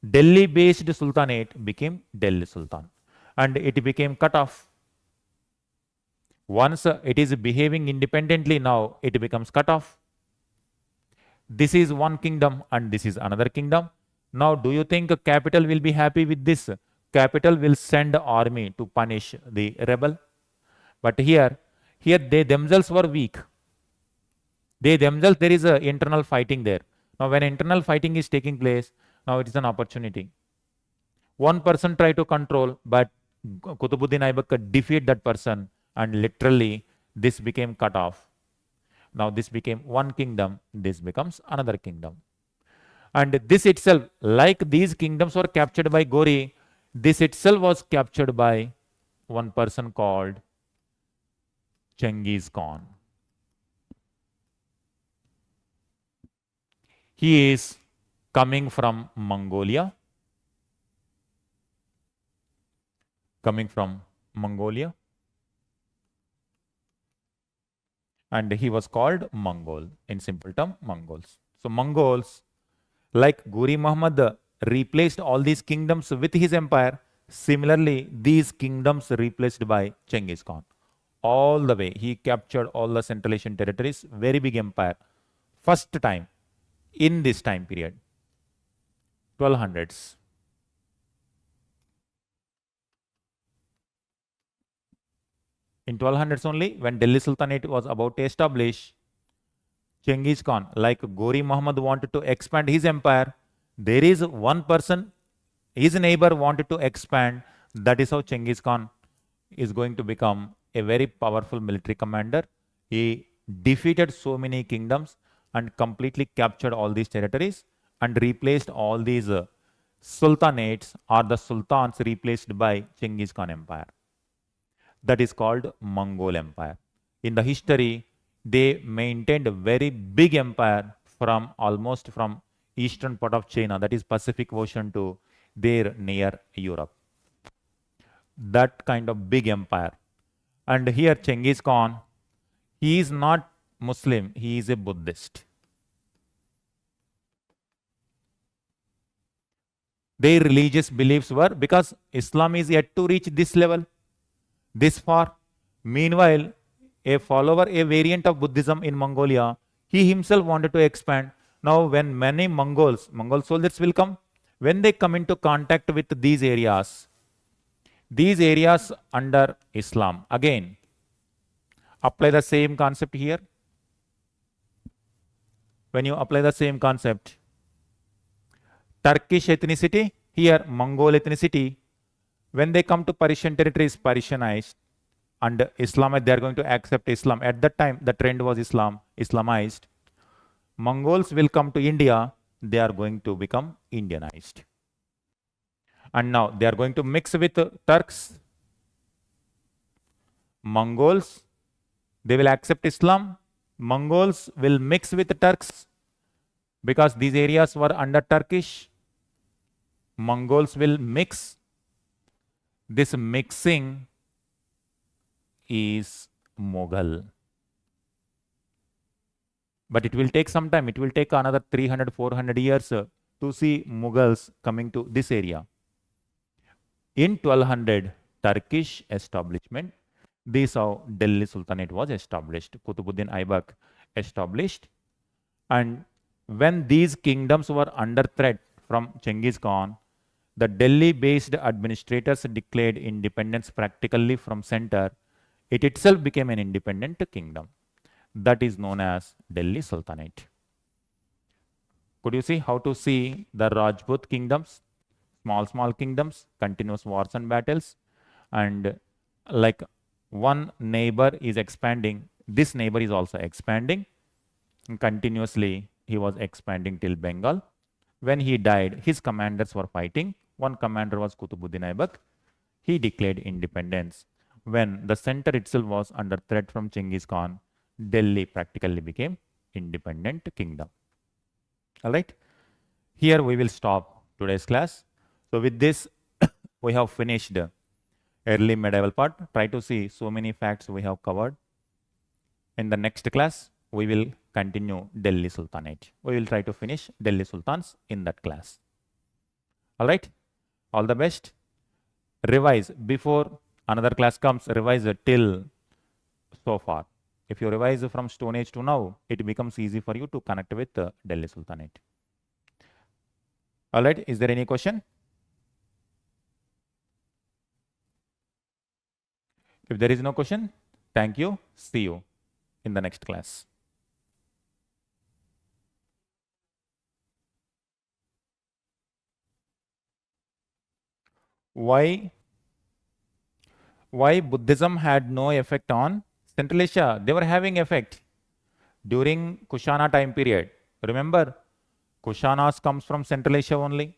Delhi based Sultanate became Delhi Sultan, and it became cut off. Once it is behaving independently, now it becomes cut off. This is one kingdom and this is another kingdom. Now, do you think capital will be happy with this? Capital will send army to punish the rebel. But here they themselves were weak. They themselves, there is a internal fighting there. Now, when internal fighting is taking place, now it is an opportunity. One person tried to control, but Qutbuddin Aibak defeated that person, and literally this became cut off. Now this became one kingdom, this becomes another kingdom. And this itself, like these kingdoms were captured by Gori, this itself was captured by one person called Genghis Khan. He is coming from Mongolia. And he was called Mongol, in simple term, Mongols. So Mongols, like Guri Muhammad replaced all these kingdoms with his empire, similarly, these kingdoms replaced by Genghis Khan. All the way, he captured all the Central Asian territories, very big empire. First time in this time period, 1200s. In 1200s only, when Delhi Sultanate was about to establish, Genghis Khan, like Gori Muhammad wanted to expand his empire, there is one person, his neighbor wanted to expand. That is how Genghis Khan is going to become a very powerful military commander. He defeated so many kingdoms and completely captured all these territories and replaced all these sultanates or the sultans replaced by Genghis Khan empire. That is called Mongol Empire. In the history, they maintained a very big empire from almost from eastern part of China, that is Pacific Ocean, to there near Europe. That kind of big empire. And here Genghis Khan, he is not Muslim, he is a Buddhist. Their religious beliefs were, because Islam is yet to reach this level, this far. Meanwhile, a follower, a variant of Buddhism in Mongolia. He himself wanted to expand. Now, when many Mongol soldiers will come, when they come into contact with these areas under Islam, again, apply the same concept here. When you apply the same concept, Turkish ethnicity, here Mongol ethnicity, when they come to Persian territories, Persianized, and Islam, they are going to accept Islam. At that time, the trend was Islamized. Mongols will come to India, they are going to become Indianized. And now they are going to mix with Turks. Mongols, they will accept Islam. Mongols will mix with Turks because these areas were under Turkish. Mongols will mix. This mixing is Mughal. But it will take some time. It will take another 300, 400 years to see Mughals coming to this area. In 1200, Turkish establishment, this how Delhi Sultanate was established. Qutbuddin Aybak established. And when these kingdoms were under threat from Genghis Khan, the Delhi-based administrators declared independence practically from center. It itself became an independent kingdom. That is known as Delhi Sultanate. Could you see how to see the Rajput kingdoms? Small kingdoms, continuous wars and battles. And like one neighbor is expanding, this neighbor is also expanding. And continuously, he was expanding till Bengal. When he died, his commanders were fighting. One commander was Qutbuddin Aybak. He declared independence. When the center itself was under threat from Genghis Khan, Delhi practically became independent kingdom. All right. Here we will stop today's class. So with this, we have finished the early medieval part. Try to see so many facts we have covered. In the next class, we will continue Delhi Sultanate. We will try to finish Delhi Sultans in that class. All right. All the best. Revise before another class comes. Revise till so far. If you revise from Stone Age to now, it becomes easy for you to connect with Delhi Sultanate. All right. Is there any question? If there is no question, thank you. See you in the next class. Why Buddhism had no effect on Central Asia? They were having effect during Kushana time period. Remember, Kushanas comes from Central Asia only.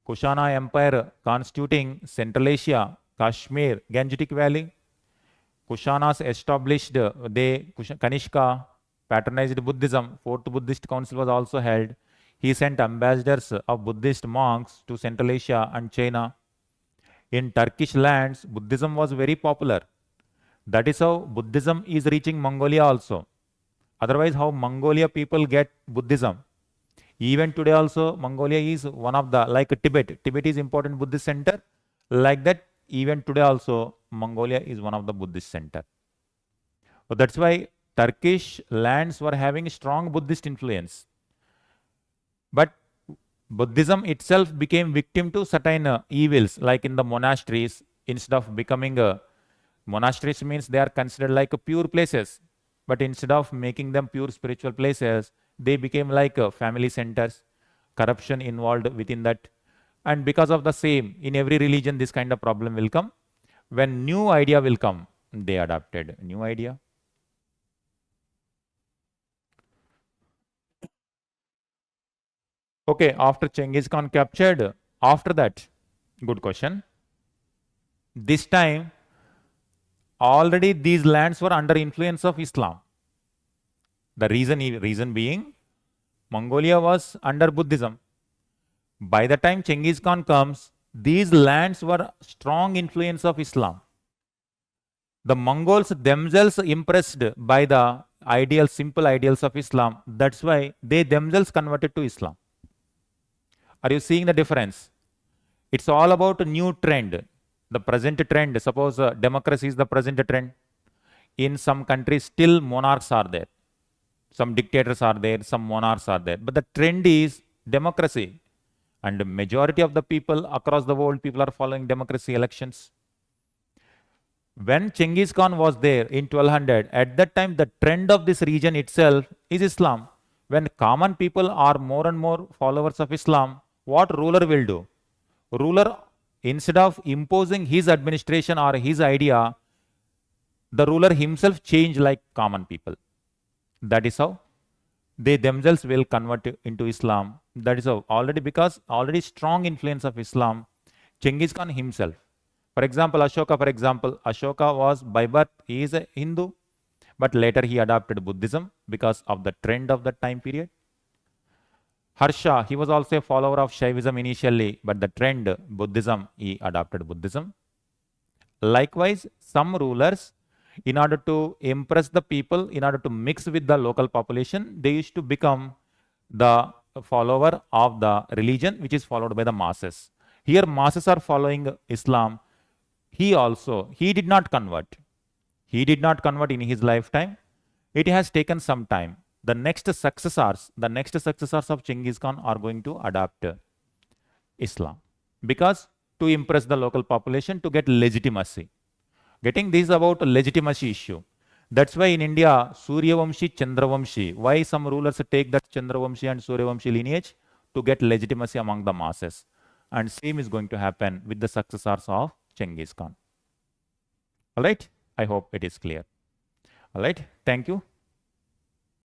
Kushana Empire constituting Central Asia, Kashmir, Gangetic Valley. Kushanas established, Kanishka patronized Buddhism. Fourth Buddhist Council was also held. He sent ambassadors of Buddhist monks to Central Asia and China. In Turkish lands, Buddhism was very popular. That is how Buddhism is reaching Mongolia also. Otherwise, how Mongolia people get Buddhism? Even today also, Mongolia is one of the, like Tibet. Tibet is important Buddhist center. Like that, even today also, Mongolia is one of the Buddhist center. So that's why Turkish lands were having strong Buddhist influence. But Buddhism itself became victim to certain evils, like in the monasteries. Instead of becoming monasteries means they are considered like pure places, but instead of making them pure spiritual places, they became like family centers. Corruption involved within that, and because of the same, in every religion this kind of problem will come. When new idea will come, they adopted new idea. Okay, after Genghis Khan captured, after that, good question. This time, already these lands were under influence of Islam. The reason being, Mongolia was under Buddhism. By the time Genghis Khan comes, these lands were strong influence of Islam. The Mongols themselves impressed by the simple ideals of Islam. That's why they themselves converted to Islam. Are you seeing the difference? It's all about a new trend. The present trend, suppose democracy is the present trend. in some countries still monarchs are there. Some dictators are there, some monarchs are there. But the trend is democracy. And the majority of the people across the world, people are following democracy elections. When Genghis Khan was there in 1200, at that time, the trend of this region itself is Islam. When common people are more and more followers of Islam, what ruler will do? Ruler, instead of imposing his administration or his idea, the ruler himself change like common people. That is how they themselves will convert into Islam. That is how because already strong influence of Islam, Genghis Khan himself. For example, Ashoka was by birth, he is a Hindu, but later he adopted Buddhism because of the trend of that time period. Harsha, he was also a follower of Shaivism initially, but the trend Buddhism, he adopted Buddhism. Likewise, some rulers, in order to impress the people, in order to mix with the local population, they used to become the follower of the religion which is followed by the masses. Here masses are following Islam. He did not convert. He did not convert in his lifetime. It has taken some time. The next successors of Genghis Khan are going to adopt Islam. Because to impress the local population, to get legitimacy. Getting this about a legitimacy issue. That's why in India, Suryavamshi, Chandravamshi, why some rulers take that Chandravamshi and Suryavamshi lineage? To get legitimacy among the masses. And same is going to happen with the successors of Genghis Khan. All right, I hope it is clear. All right, thank you.